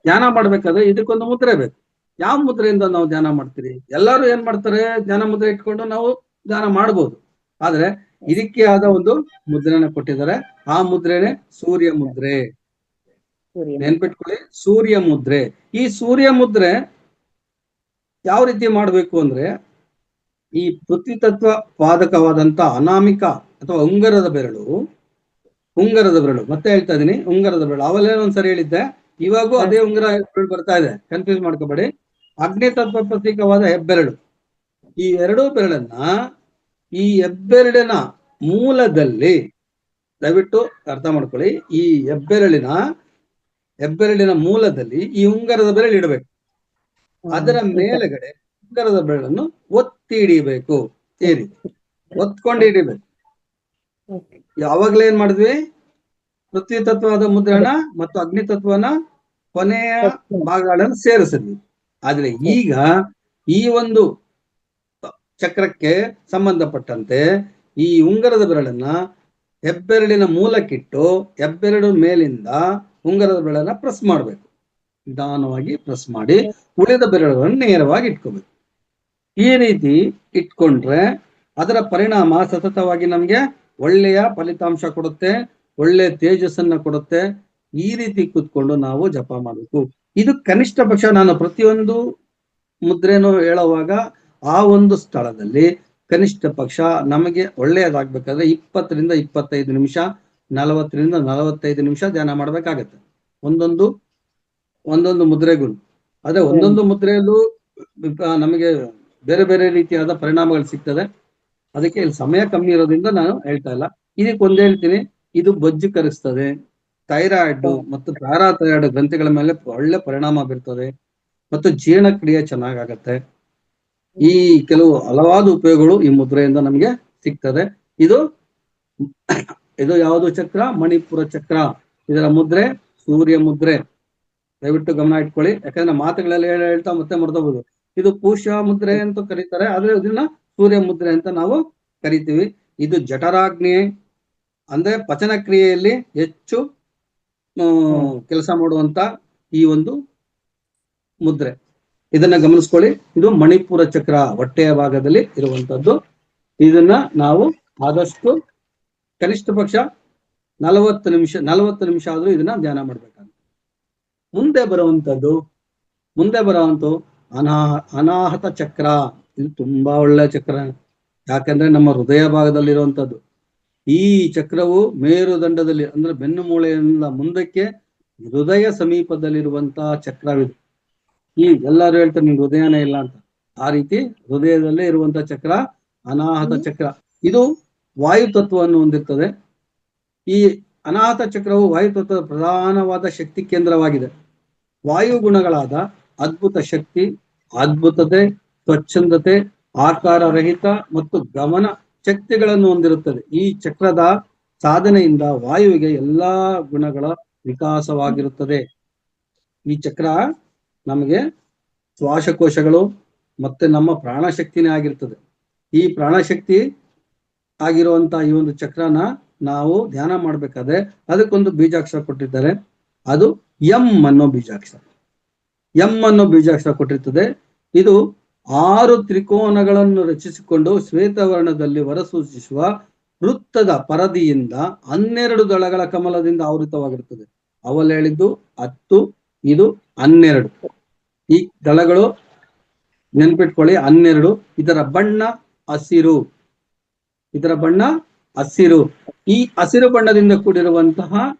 ಧ್ಯಾನ ಮಾಡ್ಬೇಕಾದ್ರೆ ಇದಕ್ಕೊಂದು ಮುದ್ರೆ ಬೇಕು. ಯಾವ ಮುದ್ರೆಯಿಂದ ನಾವು ಧ್ಯಾನ ಮಾಡ್ತೀರಿ? ಎಲ್ಲರೂ ಏನ್ ಮಾಡ್ತಾರೆ, ಧ್ಯಾನ ಮುದ್ರೆ ಇಟ್ಕೊಂಡು ನಾವು ಧ್ಯಾನ ಮಾಡ್ಬೋದು. ಆದ್ರೆ ಇದಕ್ಕೆ ಆದ ಒಂದು ಮುದ್ರೆನ ಕೊಟ್ಟಿದ್ದಾರೆ. ಆ ಮುದ್ರೆನೆ ಸೂರ್ಯ ಮುದ್ರೆ. ನೆನ್ಪಿಟ್ಕೊಳ್ಳಿ, ಸೂರ್ಯ ಮುದ್ರೆ. ಈ ಸೂರ್ಯ ಮುದ್ರೆ ಯಾವ ರೀತಿ ಮಾಡ್ಬೇಕು ಅಂದ್ರೆ, ಈ ಪೃಥ್ವಿ ತತ್ವ ಪಾದಕವಾದಂತ ಅನಾಮಿಕ ಅಥವಾ ಉಂಗರದ ಬೆರಳು ಮತ್ತೆ ಹೇಳ್ತಾ ಇದೀನಿ, ಉಂಗರದ ಬೆರಳು ಅವಲೇ ಒಂದ್ಸರಿ ಹೇಳಿದ್ದೆ, ಇವಾಗೂ ಅದೇ ಉಂಗರ ಬೆರಳು ಬರ್ತಾ ಇದೆ, ಕನ್ಫ್ಯೂಸ್ ಮಾಡ್ಕೋಬೇಡಿ. ಅಗ್ನಿ ತತ್ವ ಪ್ರತೀಕವಾದ ಹೆಬ್ಬೆರಳು, ಈ ಎರಡೂ ಬೆರಳನ್ನ ಈ ಹೆಬ್ಬೆರಳಿನ ಮೂಲದಲ್ಲಿ ದಯವಿಟ್ಟು ಅರ್ಥ ಮಾಡ್ಕೊಳ್ಳಿ. ಈ ಹೆಬ್ಬೆರಳಿನ ಮೂಲದಲ್ಲಿ ಈ ಉಂಗರದ ಬೆರಳು ಇಡಬೇಕು. ಅದರ ಮೇಲೆಗಡೆ ಉಂಗರದ ಬೆರಳನ್ನು ಒತ್ತಿ ಹಿಡಿಬೇಕು. ಸೇರಿ ಒತ್ಕೊಂಡು ಹಿಡಿಬೇಕು. ಯಾವಾಗ್ಲೇ ಏನ್ ಮಾಡಿದ್ವಿ, ಪೃಥ್ವಿ ತತ್ವದ ಮುದ್ರಣ ಮತ್ತು ಅಗ್ನಿ ತತ್ವನ ಕೊನೆಯ ಭಾಗಗಳನ್ನು ಸೇರಿಸಿದ್ವಿ. ಆದ್ರೆ ಈಗ ಈ ಒಂದು ಚಕ್ರಕ್ಕೆ ಸಂಬಂಧಪಟ್ಟಂತೆ ಈ ಉಂಗರದ ಬೆರಳನ್ನ ಹೆಬ್ಬೆರಳಿನ ಮೂಲಕ್ಕಿಟ್ಟು ಹೆಬ್ಬೆರಳು ಮೇಲಿಂದ ಉಂಗರದ ಬೆರಳನ್ನ ಪ್ರೆಸ್ ಮಾಡ್ಬೇಕು. ನಿಧಾನವಾಗಿ ಪ್ರೆಸ್ ಮಾಡಿ ಉಳಿದ ಬೆರಳುಗಳನ್ನು ನೇರವಾಗಿ ಇಟ್ಕೋಬೇಕು. ಈ ರೀತಿ ಇಟ್ಕೊಂಡ್ರೆ ಅದರ ಪರಿಣಾಮ ಸತತವಾಗಿ ನಮ್ಗೆ ಒಳ್ಳೆಯ ಫಲಿತಾಂಶ ಕೊಡುತ್ತೆ, ಒಳ್ಳೆ ತೇಜಸ್ಸನ್ನ ಕೊಡುತ್ತೆ. ಈ ರೀತಿ ಕೂತ್ಕೊಂಡು ನಾವು ಜಪ ಮಾಡಬೇಕು. ಇದು ಕನಿಷ್ಠ ಪಕ್ಷ ನಾನು ಪ್ರತಿಯೊಂದು ಮುದ್ರೆನೂ ಹೇಳುವಾಗ ಆ ಒಂದು ಸ್ಥಳದಲ್ಲಿ ಕನಿಷ್ಠ ಪಕ್ಷ ನಮಗೆ ಒಳ್ಳೆಯದಾಗ್ಬೇಕಾದ್ರೆ 20 ರಿಂದ 25 ನಿಮಿಷ, 40 ರಿಂದ 45 ನಿಮಿಷ ಧ್ಯಾನ ಮಾಡ್ಬೇಕಾಗತ್ತೆ ಒಂದೊಂದು ಮುದ್ರೆಗಳು. ಅದೇ ಒಂದೊಂದು ಮುದ್ರೆಯಲ್ಲೂ ನಮಗೆ ಬೇರೆ ಬೇರೆ ರೀತಿಯಾದ ಪರಿಣಾಮಗಳು ಸಿಗ್ತದೆ. ಅದಕ್ಕೆ ಇಲ್ಲಿ ಸಮಯ ಕಮ್ಮಿ ಇರೋದ್ರಿಂದ ನಾನು ಹೇಳ್ತಾ ಇಲ್ಲ. ಇದಕ್ಕೆ ಒಂದ್ ಹೇಳ್ತೀನಿ, ಇದು ಬೊಜ್ಜು ಕರಗಿಸ್ತದೆ, ಥೈರಾಯ್ಡ್ ಮತ್ತು ಪ್ಯಾರಾಥೈರಾಯ್ಡ್ ಗ್ರಂಥಿಗಳ ಮೇಲೆ ಒಳ್ಳೆ ಪರಿಣಾಮ ಬೀರ್ತದೆ ಮತ್ತು ಜೀರ್ಣಕ್ರಿಯೆ ಚೆನ್ನಾಗತ್ತೆ. ಈ ಕೆಲವು ಹಲವಾರು ಉಪಯೋಗಗಳು ಈ ಮುದ್ರೆಯಿಂದ ನಮಗೆ ಸಿಗ್ತದೆ. ಇದು ಯಾವುದು ಚಕ್ರ? ಮಣಿಪುರ ಚಕ್ರ. ಇದರ ಮುದ್ರೆ ಸೂರ್ಯ ಮುದ್ರೆ. ದಯವಿಟ್ಟು ಗಮನ ಇಟ್ಕೊಳ್ಳಿ, ಯಾಕಂದ್ರೆ ಮಾತುಗಳೆಲ್ಲ ಹೇಳ್ತಾ ಮತ್ತೆ ಮರ್ತೋಗ್ಬೋದು. ಇದು ಪುಷ್ಯ ಮುದ್ರೆ ಅಂತ ಕರೀತಾರೆ, ಆದ್ರೆ ಇದನ್ನ ಸೂರ್ಯ ಮುದ್ರೆ ಅಂತ ನಾವು ಕರಿತೀವಿ. ಇದು ಜಠರಾಗ್ನಿ ಅಂದ್ರೆ ಪಚನ ಕ್ರಿಯೆಯಲ್ಲಿ ಹೆಚ್ಚು ಕೆಲಸ ಮಾಡುವಂತ ಈ ಒಂದು ಮುದ್ರೆ. ಇದನ್ನ ಗಮನಿಸ್ಕೊಳ್ಳಿ. ಇದು ಮಣಿಪುರ ಚಕ್ರ ಹೊಟ್ಟೆಯ ಭಾಗದಲ್ಲಿ ಇರುವಂತದ್ದು. ಇದನ್ನ ನಾವು ಆದಷ್ಟು ಕನಿಷ್ಠ ಪಕ್ಷ 40 ನಿಮಿಷ ಆದ್ರೂ ಇದನ್ನ ಧ್ಯಾನ ಮಾಡ್ಬೇಕಾಗುತ್ತೆ. ಮುಂದೆ ಬರುವಂತ ಅನಾಹತ ಚಕ್ರ. ಇದು ತುಂಬಾ ಒಳ್ಳೆ ಚಕ್ರ, ಯಾಕಂದ್ರೆ ನಮ್ಮ ಹೃದಯ ಭಾಗದಲ್ಲಿರುವಂತದ್ದು. ಈ ಚಕ್ರವು ಮೇರುದಂಡದಲ್ಲಿ ಅಂದ್ರೆ ಬೆನ್ನು ಮೂಳೆಯಿಂದ ಮುಂದಕ್ಕೆ ಹೃದಯ ಸಮೀಪದಲ್ಲಿರುವಂತಹ ಚಕ್ರವಿದು. ಈ ಎಲ್ಲರೂ ಹೇಳ್ತಾರೆ ನಿಮ್ಗೆ ಹೃದಯನೇ ಇಲ್ಲ ಅಂತ. ಆ ರೀತಿ ಹೃದಯದಲ್ಲೇ ಇರುವಂತಹ ಚಕ್ರ ಅನಾಹತ ಚಕ್ರ. ಇದು ವಾಯು ತತ್ವವನ್ನು ಹೊಂದಿರ್ತದೆ. ಈ ಅನಾಹತ ಚಕ್ರವು ವಾಯು ತತ್ವದ ಪ್ರಧಾನವಾದ ಶಕ್ತಿ ಕೇಂದ್ರವಾಗಿದೆ. ವಾಯು ಗುಣಗಳಾದ ಅದ್ಭುತ ಶಕ್ತಿ, ಅದ್ಭುತತೆ, ಸ್ವಚ್ಛಂದತೆ, ಆಕಾರ ರಹಿತ ಮತ್ತು ಗಮನ ಶಕ್ತಿಗಳನ್ನು ಹೊಂದಿರುತ್ತದೆ. ಈ ಚಕ್ರದ ಸಾಧನೆಯಿಂದ ವಾಯುವಿಗೆ ಎಲ್ಲಾ ಗುಣಗಳ ವಿಕಾಸವಾಗಿರುತ್ತದೆ. ಈ ಚಕ್ರ ನಮಗೆ ಶ್ವಾಸಕೋಶಗಳು ಮತ್ತೆ ನಮ್ಮ ಪ್ರಾಣಶಕ್ತಿನೇ ಆಗಿರ್ತದೆ. ಈ ಪ್ರಾಣಶಕ್ತಿ ಆಗಿರುವಂತಹ ಈ ಒಂದು ಚಕ್ರನ ನಾವು ಧ್ಯಾನ ಮಾಡ್ಬೇಕಾದ್ರೆ ಅದಕ್ಕೊಂದು ಬೀಜಾಕ್ಷರ ಕೊಟ್ಟಿದ್ದಾರೆ. ಅದು ಎಂ ಅನ್ನೋ ಬೀಜಾಕ್ಷರ ಕೊಟ್ಟಿರ್ತದೆ. ಇದು 6 ತ್ರಿಕೋನಗಳನ್ನು ರಚಿಸಿಕೊಂಡು ಶ್ವೇತವರ್ಣದಲ್ಲಿ ಹೊರಸೂಚಿಸುವ ವೃತ್ತದ ಪರದಿಯಿಂದ 12 ದಳಗಳ ಕಮಲದಿಂದ ಆವೃತವಾಗಿರುತ್ತದೆ. ಅವಳು ಹೇಳಿದ್ದು 10, ಇದು 12. ಈ ದಳಗಳು ನೆನ್ಪಿಟ್ಕೊಳ್ಳಿ, 12. ಇದರ ಬಣ್ಣ ಹಸಿರು. ಈ ಹಸಿರು ಬಣ್ಣದಿಂದ ಕೂಡಿರುವಂತಹ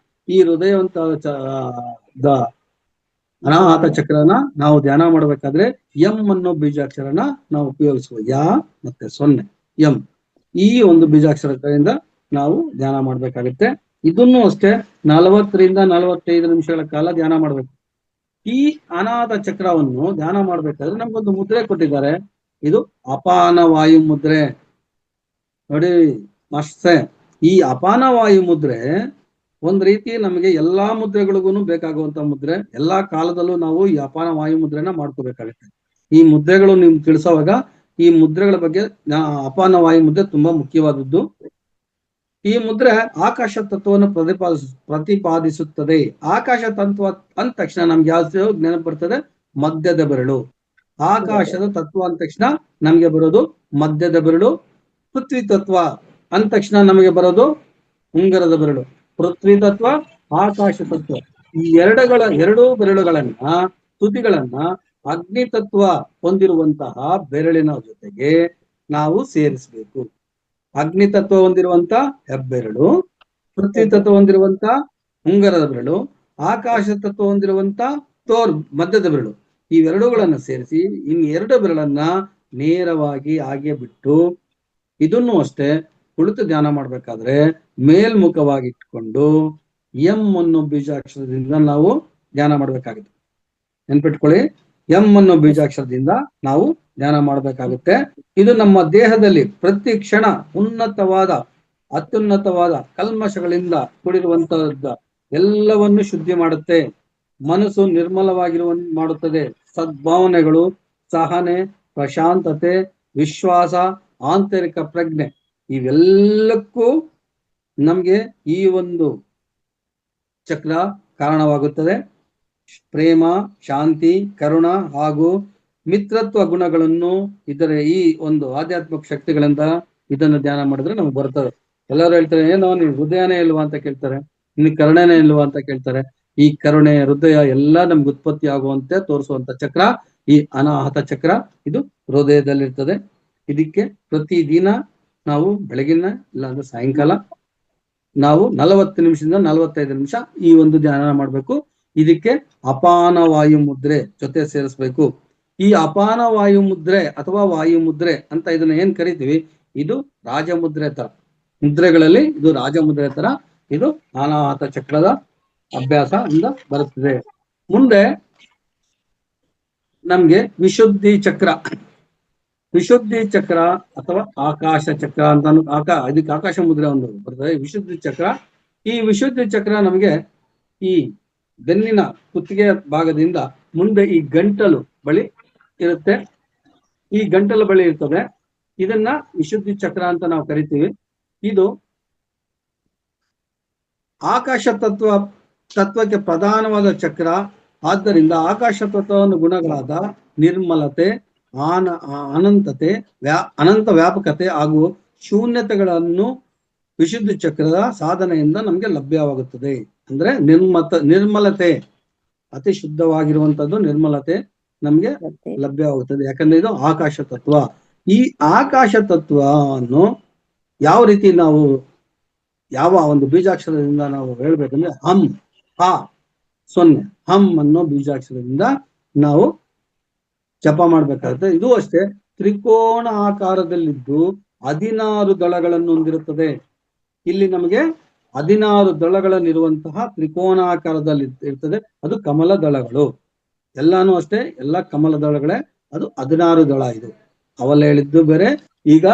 ಈ ಹೃದಯವಂತ ಅನಾಹತ ಚಕ್ರನ ನಾವು ಧ್ಯಾನ ಮಾಡ್ಬೇಕಾದ್ರೆ ಎಂ ಅನ್ನೋ ಬೀಜಾಕ್ಷರನ ನಾವು ಉಪಯೋಗಿಸುವ ಯಾ ಮತ್ತೆ 0 ಎಂ ಈ ಒಂದು ಬೀಜಾಕ್ಷರದಿಂದ ನಾವು ಧ್ಯಾನ ಮಾಡ್ಬೇಕಾಗುತ್ತೆ. ಇದನ್ನು ಅಷ್ಟೇ 40 ರಿಂದ 45 ನಿಮಿಷಗಳ ಕಾಲ ಧ್ಯಾನ ಮಾಡ್ಬೇಕು. ಈ ಅನಾಹತ ಚಕ್ರವನ್ನು ಧ್ಯಾನ ಮಾಡ್ಬೇಕಾದ್ರೆ ನಮ್ಗೊಂದು ಮುದ್ರೆ ಕೊಟ್ಟಿದ್ದಾರೆ. ಇದು ಅಪಾನ ವಾಯು ಮುದ್ರೆ. ನೋಡಿ ಮಾಸ್ಟ್ರೆ, ಈ ಅಪಾನ ವಾಯು ಮುದ್ರೆ ಒಂದ್ ರೀತಿ ನಮಗೆ ಎಲ್ಲಾ ಮುದ್ರೆಗಳಿಗೂ ಬೇಕಾಗುವಂತ ಮುದ್ರೆ. ಎಲ್ಲಾ ಕಾಲದಲ್ಲೂ ನಾವು ಈ ಅಪಾನ ವಾಯು ಮುದ್ರೆನ ಮಾಡ್ಕೋಬೇಕಾಗುತ್ತೆ. ಈ ಮುದ್ರೆಗಳು ನಿಮ್ಗೆ ತಿಳಿಸೋವಾಗ ಈ ಮುದ್ರೆಗಳ ಬಗ್ಗೆ ಅಪಾನ ವಾಯು ಮುದ್ರೆ ತುಂಬಾ ಮುಖ್ಯವಾದದ್ದು. ಈ ಮುದ್ರೆ ಆಕಾಶ ತತ್ವವನ್ನು ಪ್ರತಿಪಾದಿಸುತ್ತದೆ. ಆಕಾಶ ತತ್ವ ಅಂದ ತಕ್ಷಣ ನಮ್ಗೆ ಯಾವ ನೆನಪು ಬರ್ತದೆ? ಮಧ್ಯದ ಬೆರಳು. ಆಕಾಶದ ತತ್ವ ಅಂದ ತಕ್ಷಣ ನಮ್ಗೆ ಬರೋದು ಮಧ್ಯದ ಬೆರಳು. ಪೃಥ್ವಿ ತತ್ವ ಅಂದ ತಕ್ಷಣ ನಮಗೆ ಬರೋದು ಉಂಗರದ ಬೆರಳು. ಪೃಥ್ವಿ ತತ್ವ, ಆಕಾಶ ತತ್ವ, ಈ ಎರಡೂ ಬೆರಳುಗಳನ್ನ, ತುದಿಗಳನ್ನ ಅಗ್ನಿ ತತ್ವ ಹೊಂದಿರುವಂತಹ ಬೆರಳಿನ ಜೊತೆಗೆ ನಾವು ಸೇರಿಸಬೇಕು. ಅಗ್ನಿ ತತ್ವ ಹೊಂದಿರುವಂತ ಹೆಬ್ಬೆರಳು, ಪೃಥ್ವಿ ತತ್ವ ಹೊಂದಿರುವಂತ ಉಂಗರದ ಬೆರಳು, ಆಕಾಶ ತತ್ವ ಹೊಂದಿರುವಂತ ಮಧ್ಯದ ಬೆರಳು, ಇವೆರಡುಗಳನ್ನ ಸೇರಿಸಿ ಇನ್ನು 2 ಬೆರಳನ್ನ ನೇರವಾಗಿ ಹಾಗೆ ಬಿಟ್ಟು, ಇದನ್ನು ಅಷ್ಟೇ ಕುಳಿತು ಧ್ಯಾನ ಮಾಡ್ಬೇಕಾದ್ರೆ ಮೇಲ್ಮುಖವಾಗಿ ಇಟ್ಕೊಂಡು ಎಂ ಅನ್ನೋ ಬೀಜಾಕ್ಷರದಿಂದ ನಾವು ಧ್ಯಾನ ಮಾಡ್ಬೇಕಾಗುತ್ತೆ. ನೆನ್ಪಿಟ್ಕೊಳ್ಳಿ, ಎಂ ಅನ್ನೋ ಬೀಜಾಕ್ಷರದಿಂದ ನಾವು ಧ್ಯಾನ ಮಾಡ್ಬೇಕಾಗುತ್ತೆ. ಇದು ನಮ್ಮ ದೇಹದಲ್ಲಿ ಪ್ರತಿ ಕ್ಷಣ ಅತ್ಯುನ್ನತವಾದ ಕಲ್ಮಶಗಳಿಂದ ಕೂಡಿರುವಂತಹದ್ದ ಎಲ್ಲವನ್ನು ಶುದ್ಧಿ ಮಾಡುತ್ತೆ. ಮನಸ್ಸು ನಿರ್ಮಲವಾಗಿರುವ ಮಾಡುತ್ತದೆ. ಸದ್ಭಾವನೆಗಳು, ಸಹನೆ, ಪ್ರಶಾಂತತೆ, ವಿಶ್ವಾಸ, ಆಂತರಿಕ ಪ್ರಜ್ಞೆ ಇವೆಲ್ಲಕ್ಕೂ ನಮ್ಗೆ ಈ ಒಂದು ಚಕ್ರ ಕಾರಣವಾಗುತ್ತದೆ. ಪ್ರೇಮ, ಶಾಂತಿ, ಕರುಣ ಹಾಗೂ ಮಿತ್ರತ್ವ ಗುಣಗಳನ್ನು ಇದರ ಈ ಒಂದು ಆಧ್ಯಾತ್ಮಿಕ ಶಕ್ತಿಗಳಿಂದ ಇದನ್ನು ಧ್ಯಾನ ಮಾಡಿದ್ರೆ ನಮ್ಗೆ ಬರ್ತದೆ. ಎಲ್ಲರೂ ಹೇಳ್ತಾರೆ, ಏನೋ ನೀವು ಹೃದಯನೇ ಇಲ್ವಾ ಅಂತ ಕೇಳ್ತಾರೆ, ಇನ್ನು ಕರುಣೆನೇ ಇಲ್ವಾ ಅಂತ ಕೇಳ್ತಾರೆ. ಈ ಕರುಣೆ, ಹೃದಯ ಎಲ್ಲ ನಮ್ಗೆ ಉತ್ಪತ್ತಿ ಆಗುವಂತೆ ತೋರಿಸುವಂತ ಚಕ್ರ ಈ ಅನಾಹತ ಚಕ್ರ. ಇದು ಹೃದಯದಲ್ಲಿರ್ತದೆ. ಇದಕ್ಕೆ ಪ್ರತಿದಿನ ನಾವು ಬೆಳಗಿನ ಇಲ್ಲಾಂದ್ರೆ ಸಾಯಂಕಾಲ ನಾವು 40 ನಿಮಿಷದಿಂದ 45 ನಿಮಿಷ ಈ ಒಂದು ಧ್ಯಾನ ಮಾಡ್ಬೇಕು. ಇದಕ್ಕೆ ಅಪಾನ ವಾಯು ಮುದ್ರೆ ಜೊತೆ ಸೇರಿಸ್ಬೇಕು. ಈ ಅಪಾನ ವಾಯು ಮುದ್ರೆ ಅಥವಾ ವಾಯು ಮುದ್ರೆ ಅಂತ ಇದನ್ನ ಏನ್ ಕರಿತೀವಿ, ಇದು ರಾಜಮುದ್ರೆ ತರ. ಮುದ್ರೆಗಳಲ್ಲಿ ಇದು ರಾಜಮುದ್ರೆ ತರ. ಇದು ಅನಾಹತ ಚಕ್ರದ ಅಭ್ಯಾಸ ಇಂದ ಬರುತ್ತದೆ. ಮುಂದೆ ನಮ್ಗೆ ವಿಶುದ್ಧಿ ಚಕ್ರ ಅಥವಾ ಆಕಾಶ ಚಕ್ರ ಅಂತ ಇದಕ್ಕೆ ಆಕಾಶ ಮುದ್ರೆ ಒಂದು ಬರ್ತದೆ. ವಿಶುದ್ಧಿ ಚಕ್ರ. ಈ ವಿಶುದ್ಧಿ ಚಕ್ರ ನಮಗೆ ಈ ಬೆನ್ನಿನ ಕುತ್ತಿಗೆ ಭಾಗದಿಂದ ಮುಂದೆ ಈ ಗಂಟಲು ಬಳಿ ಇರುತ್ತೆ. ಈ ಗಂಟಲು ಬಳಿ ಇರ್ತದೆ. ಇದನ್ನ ವಿಶುದ್ಧಿ ಚಕ್ರ ಅಂತ ನಾವು ಕರಿತೀವಿ. ಇದು ಆಕಾಶ ತತ್ವಕ್ಕೆ ಪ್ರಧಾನವಾದ ಚಕ್ರ. ಆದ್ದರಿಂದ ಆಕಾಶ ತತ್ವವನ್ನು ಗುಣಗಳಾದ ನಿರ್ಮಲತೆ, ಅನಂತತೆ, ಅನಂತ ವ್ಯಾಪಕತೆ ಹಾಗೂ ಶೂನ್ಯತೆಗಳನ್ನು ವಿಶುದ್ಧಿ ಚಕ್ರದ ಸಾಧನೆಯಿಂದ ನಮ್ಗೆ ಲಭ್ಯವಾಗುತ್ತದೆ. ಅಂದ್ರೆ ನಿರ್ಮಲತೆ, ಅತಿ ಶುದ್ಧವಾಗಿರುವಂತದ್ದು ನಿರ್ಮಲತೆ ನಮ್ಗೆ ಲಭ್ಯವಾಗುತ್ತದೆ. ಯಾಕಂದ್ರೆ ಇದು ಆಕಾಶ ತತ್ವ. ಈ ಆಕಾಶ ತತ್ವವನ್ನು ಯಾವ ರೀತಿ ನಾವು ಯಾವ ಒಂದು ಬೀಜಾಕ್ಷರದಿಂದ ನಾವು ಹೇಳ್ಬೇಕಂದ್ರೆ ಹಂ, ಹ, 0 ಹಂ ಅನ್ನೋ ಬೀಜಾಕ್ಷರದಿಂದ ನಾವು ಜಪ ಮಾಡ್ಬೇಕಾಗುತ್ತೆ. ಇದು ಅಷ್ಟೇ ತ್ರಿಕೋನ ಆಕಾರದಲ್ಲಿದ್ದು 16 ದಳಗಳನ್ನು ಹೊಂದಿರುತ್ತದೆ. ಇಲ್ಲಿ ನಮಗೆ 16 ದಳಗಳನ್ನಿರುವಂತಹ ತ್ರಿಕೋನಾಕಾರದಲ್ಲಿ ಇರ್ತದೆ. ಅದು ಕಮಲ ದಳಗಳು. ಎಲ್ಲಾನು ಅಷ್ಟೇ, ಎಲ್ಲ ಕಮಲ ದಳಗಳೇ. ಅದು 16 ದಳ. ಇದು ಅವಲ್ಲ ಹೇಳಿದ್ದು ಬೇರೆ, ಈಗ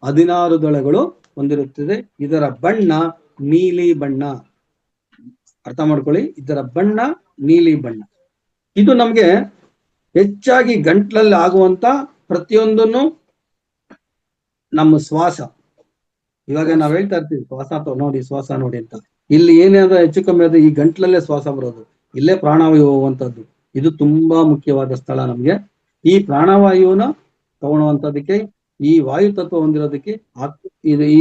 16 ದಳಗಳು ಹೊಂದಿರುತ್ತದೆ. ಇದರ ಬಣ್ಣ ನೀಲಿ ಬಣ್ಣ. ಅರ್ಥ ಮಾಡ್ಕೊಳ್ಳಿ, ಇದರ ಬಣ್ಣ ನೀಲಿ ಬಣ್ಣ. ಇದು ನಮ್ಗೆ ಹೆಚ್ಚಾಗಿ ಗಂಟ್ಲಲ್ಲಿ ಆಗುವಂತ ಪ್ರತಿಯೊಂದನ್ನು ನಮ್ಮ ಶ್ವಾಸ. ಇವಾಗ ನಾವ್ ಹೇಳ್ತಾ ಇರ್ತೀವಿ ಶ್ವಾಸ ಶ್ವಾಸ ನೋಡಿ ಅಂತ. ಇಲ್ಲಿ ಏನಾದ್ರು ಹೆಚ್ಚು ಕಮ್ಮಿ ಆದ್ರೆ ಈ ಗಂಟ್ಲಲ್ಲೇ ಶ್ವಾಸ ಬರೋದು, ಇಲ್ಲೇ ಪ್ರಾಣವಾಯು ಹೋಗುವಂತದ್ದು. ಇದು ತುಂಬಾ ಮುಖ್ಯವಾದ ಸ್ಥಳ ನಮ್ಗೆ. ಈ ಪ್ರಾಣವಾಯುವನ್ನ ತಗೊಳ್ಳುವಂತದಕ್ಕೆ, ಈ ವಾಯು ತತ್ವ ಹೊಂದಿರೋದಕ್ಕೆ ಇದು ಈ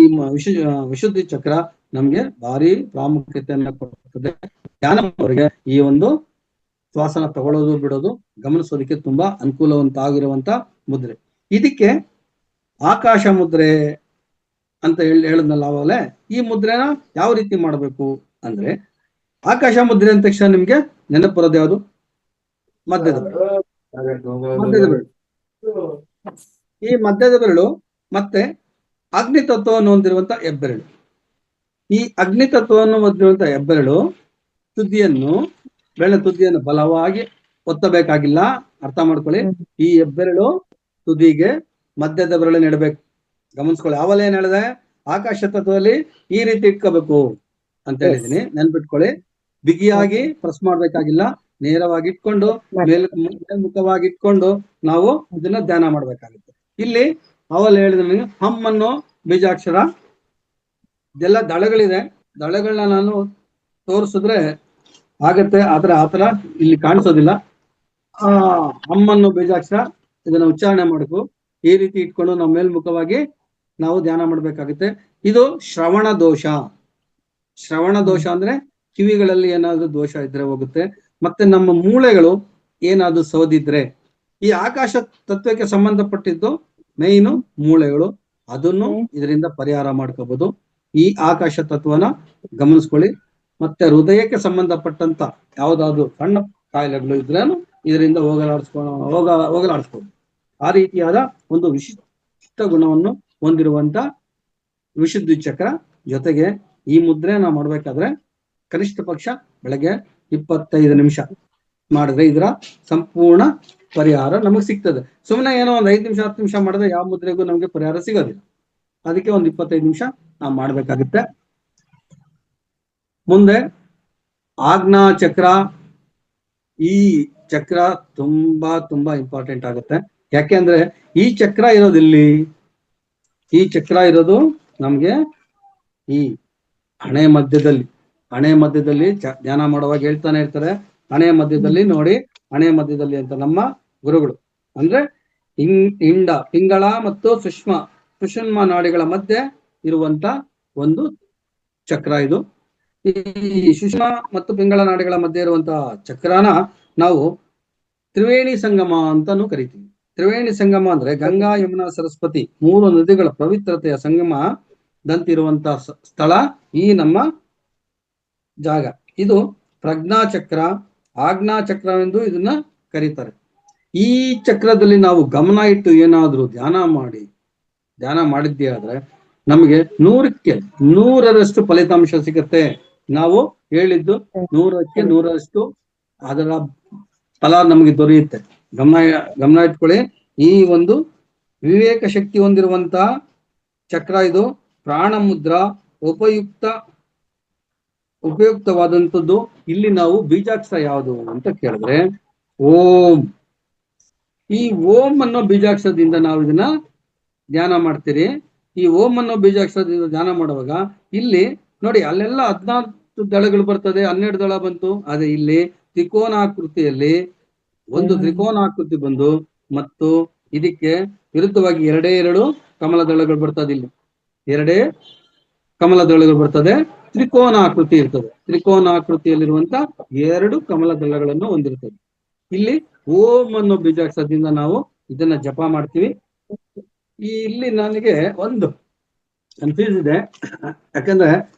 ವಿಶುದ್ಧಿ ಚಕ್ರ ನಮ್ಗೆ ಭಾರಿ ಪ್ರಾಮುಖ್ಯತೆಯನ್ನ ಕೊಡ್ತದೆ. ಧ್ಯಾನವರೆಗೆ ಈ ಒಂದು ಶ್ವಾಸನ ತಗೊಳ್ಳೋದು ಬಿಡೋದು ಗಮನಿಸೋದಕ್ಕೆ ತುಂಬಾ ಅನುಕೂಲವಂತಾಗಿರುವಂತ ಮುದ್ರೆ. ಇದಕ್ಕೆ ಆಕಾಶ ಮುದ್ರೆ ಅಂತ ಹೇಳಿದ್ನಲ್ಲ ಅವಾಗಲೇ. ಈ ಮುದ್ರೆನ ಯಾವ ರೀತಿ ಮಾಡಬೇಕು ಅಂದ್ರೆ, ಆಕಾಶ ಮುದ್ರೆ ಅಂದ ತಕ್ಷಣ ನಿಮ್ಗೆ ನೆನಪು ಬರೋದು ಯಾವುದು? ಮಧ್ಯದ ಬೆರಳು. ಮಧ್ಯದ ಬೆರಳು, ಈ ಮಧ್ಯದ ಬೆರಳು ಮತ್ತೆ ಅಗ್ನಿ ತತ್ವವನ್ನು ಹೊಂದಿರುವಂತ ಹೆಬ್ಬೆರಳು. ಈ ಅಗ್ನಿ ತತ್ವವನ್ನು ಹೊಂದಿರುವಂತ ಹೆಬ್ಬೆರಳು ತುದಿಯನ್ನು, ಬೆರಳ ತುದಿಯನ್ನು ಬಲವಾಗಿ ಒತ್ತಬೇಕಾಗಿಲ್ಲ, ಅರ್ಥ ಮಾಡ್ಕೊಳ್ಳಿ. ಈ ಹೆಬ್ಬೆರಳು ತುದಿಗೆ ಮಧ್ಯದ ಬೆರಳು ನೆಡಬೇಕು, ಗಮನಿಸ್ಕೊಳ್ಳಿ. ಅವಲ್ಲ ಏನ್ ಹೇಳಿದೆ, ಆಕಾಶ ತತ್ವದಲ್ಲಿ ಈ ರೀತಿ ಇಟ್ಕೋಬೇಕು ಅಂತ ಹೇಳಿದೀನಿ, ನೆನ್ಪಿಟ್ಕೊಳ್ಳಿ. ಬಿಗಿಯಾಗಿ ಪ್ರೆಸ್ ಮಾಡ್ಬೇಕಾಗಿಲ್ಲ, ನೇರವಾಗಿ ಇಟ್ಕೊಂಡು ಮೇಲ್ಮುಖವಾಗಿ ಇಟ್ಕೊಂಡು ನಾವು ಇದನ್ನ ಧ್ಯಾನ ಮಾಡ್ಬೇಕಾಗುತ್ತೆ. ಇಲ್ಲಿ ಅವಲ್ಲ ಹೇಳಿದ ಹಮ್ ಅನ್ನೋ ಬೀಜಾಕ್ಷರ, ಇದೆಲ್ಲ ದಳಗಳಿದೆ, ದಳಗಳನ್ನ ನಾನು ತೋರಿಸಿದ್ರೆ ಆಗತ್ತೆ, ಆತರ ಇಲ್ಲಿ ಕಾಣಿಸೋದಿಲ್ಲ. ಹಮ್ ಅನ್ನೋ ಬೀಜಾಕ್ಷರ, ಇದನ್ನ ಉಚ್ಚಾರಣೆ ಮಾಡಬೇಕು. ಈ ರೀತಿ ಇಟ್ಕೊಂಡು ನಾವು ಮೇಲ್ಮುಖವಾಗಿ ನಾವು ಧ್ಯಾನ ಮಾಡ್ಬೇಕಾಗುತ್ತೆ. ಇದು ಶ್ರವಣ ದೋಷ. ಶ್ರವಣ ದೋಷ ಅಂದ್ರೆ ಕಿವಿಗಳಲ್ಲಿ ಏನಾದ್ರು ದೋಷ ಇದ್ರೆ ಹೋಗುತ್ತೆ. ಮತ್ತೆ ನಮ್ಮ ಮೂಳೆಗಳು ಏನಾದ್ರು ಸೋದಿದ್ರೆ, ಈ ಆಕಾಶ ತತ್ವಕ್ಕೆ ಸಂಬಂಧಪಟ್ಟಿದ್ದು ಮೇಯ್ನು ಮೂಳೆಗಳು, ಅದನ್ನು ಇದರಿಂದ ಪರಿಹಾರ ಮಾಡ್ಕೋಬಹುದು. ಈ ಆಕಾಶ ತತ್ವನ ಗಮನಿಸ್ಕೊಳ್ಳಿ. ಮತ್ತೆ ಹೃದಯಕ್ಕೆ ಸಂಬಂಧಪಟ್ಟಂತ ಯಾವ್ದಾದ್ರು ಸಣ್ಣ ಕಾಯಿಲೆಗಳು ಇದ್ರೇನು ಇದರಿಂದ ಹೋಗಲಾಡಿಸ್ಬೋದು. ಆ ರೀತಿಯಾದ ಒಂದು ವಿಶಿಷ್ಟ ಗುಣವನ್ನು ಹೊಂದಿರುವಂತ ವಿಶುದ್ಧಿ ಚಕ್ರ. ಜೊತೆಗೆ ಈ ಮುದ್ರೆ ನಾವು ಮಾಡ್ಬೇಕಾದ್ರೆ ಕನಿಷ್ಠ ಪಕ್ಷ ಬೆಳಗ್ಗೆ 25 ನಿಮಿಷ ಮಾಡಿದ್ರೆ ಇದರ ಸಂಪೂರ್ಣ ಪರಿಹಾರ ನಮಗೆ ಸಿಗ್ತದೆ. ಸುಮ್ಮನೆ ಏನೋ ಒಂದು 5 ನಿಮಿಷ 10 ನಿಮಿಷ ಮಾಡಿದ್ರೆ ಯಾವ ಮುದ್ರೆಗೂ ನಮಗೆ ಪರಿಹಾರ ಸಿಗೋದಿಲ್ಲ. ಅದಕ್ಕೆ ಒಂದು 25 ನಿಮಿಷ ನಾವು ಮಾಡ್ಬೇಕಾಗುತ್ತೆ. ಮುಂದೆ ಆಜ್ಞಾ ಚಕ್ರ. ಈ ಚಕ್ರ ತುಂಬಾ ಇಂಪಾರ್ಟೆಂಟ್ ಆಗುತ್ತೆ. ಯಾಕೆಂದ್ರೆ ಈ ಚಕ್ರ ಇರೋದಿಲ್ಲಿ, ಈ ಚಕ್ರ ಇರೋದು ನಮ್ಗೆ ಈ ಹಣೆ ಮಧ್ಯದಲ್ಲಿ. ಹಣೆ ಮಧ್ಯದಲ್ಲಿ ಧ್ಯಾನ ಮಾಡುವಾಗ ಹೇಳ್ತಾನೆ ಇರ್ತಾರೆ, ಹಣೆ ಮಧ್ಯದಲ್ಲಿ ನೋಡಿ, ಹಣೆ ಮಧ್ಯದಲ್ಲಿ ಅಂತ ನಮ್ಮ ಗುರುಗಳು. ಅಂದ್ರೆ ಪಿಂಗಳ ಮತ್ತು ಸುಷುಮ್ನ ನಾಡಿಗಳ ಮಧ್ಯೆ ಇರುವಂತ ಒಂದು ಚಕ್ರ ಇದು. ಈ ಸುಷುಮ್ನ ಮತ್ತು ಪಿಂಗಳ ನಾಡಿಗಳ ಮಧ್ಯೆ ಇರುವಂತಹ ಚಕ್ರನ ನಾವು ತ್ರಿವೇಣಿ ಸಂಗಮ ಅಂತಾನು ಕರಿತೀವಿ. ತ್ರಿವೇಣಿ ಸಂಗಮ ಅಂದ್ರೆ ಗಂಗಾ, ಯಮುನಾ, ಸರಸ್ವತಿ 3 ನದಿಗಳ ಪವಿತ್ರತೆಯ ಸಂಗಮದಂತಿರುವಂತಹ ಸ್ಥಳ ಈ ನಮ್ಮ ಜಾಗ. ಇದು ಪ್ರಜ್ಞಾಚಕ್ರ, ಆಜ್ಞಾಚಕ್ರವೆಂದು ಇದನ್ನ ಕರೀತಾರೆ. ಈ ಚಕ್ರದಲ್ಲಿ ನಾವು ಗಮನ ಇಟ್ಟು ಏನಾದ್ರೂ ಧ್ಯಾನ ಮಾಡಿದ್ದೇ ಆದ್ರೆ ನಮಗೆ 100ಕ್ಕೆ 100ರಷ್ಟು ಫಲಿತಾಂಶ ಸಿಗುತ್ತೆ. ನಾವು ಹೇಳಿದ್ದು 100ಕ್ಕೆ 100ರಷ್ಟು ಅದರ ಫಲ ನಮಗೆ ದೊರೆಯುತ್ತೆ. ಗಮನ ಇಟ್ಕೊಳ್ಳಿ. ಈ ಒಂದು ವಿವೇಕ ಶಕ್ತಿ ಹೊಂದಿರುವಂತಹ ಚಕ್ರ ಇದು. ಪ್ರಾಣ ಮುದ್ರಾ ಉಪಯುಕ್ತವಾದಂಥದ್ದು. ಇಲ್ಲಿ ನಾವು ಬೀಜಾಕ್ಷರ ಯಾವುದು ಅಂತ ಕೇಳಿದ್ರೆ ಓಂ. ಈ ಓಂ ಅನ್ನೋ ಬೀಜಾಕ್ಷರದಿಂದ ನಾವು ಇದನ್ನ ಧ್ಯಾನ ಮಾಡ್ತೀರಿ. ಈ ಓಂ ಅನ್ನೋ ಬೀಜಾಕ್ಷರದಿಂದ ಧ್ಯಾನ ಮಾಡುವಾಗ ಇಲ್ಲಿ ನೋಡಿ, ಅಲ್ಲೆಲ್ಲ 14 ದಳಗಳು ಬರ್ತದೆ, 12 ದಳ ಬಂತು. ಅದೇ ಇಲ್ಲಿ ತ್ರಿಕೋನಾಕೃತಿಯಲ್ಲಿ ಒಂದು ತ್ರಿಕೋನಾಕೃತಿ ಬಂದು ಮತ್ತು ಇದಕ್ಕೆ ವಿರುದ್ಧವಾಗಿ 2 ಕಮಲ ದಳಗಳು ಬರ್ತದೆ. ಇಲ್ಲಿ 2 ಕಮಲ ದಳಗಳು ಬರ್ತದೆ, ತ್ರಿಕೋನಾಕೃತಿ ಇರ್ತದೆ. ತ್ರಿಕೋನಾಕೃತಿಯಲ್ಲಿರುವಂತ 2 ಕಮಲ ದಳಗಳನ್ನು ಹೊಂದಿರ್ತದೆ. ಇಲ್ಲಿ ಓಂ ಅನ್ನೋ ಬೀಜಾಕ್ಷರದಿಂದ ನಾವು ಇದನ್ನ ಜಪ ಮಾಡ್ತೀವಿ. ಇಲ್ಲಿ ನನಗೆ ಒಂದು ಕನ್ಫ್ಯೂಸ್ ಇದೆ, ಯಾಕಂದ್ರೆ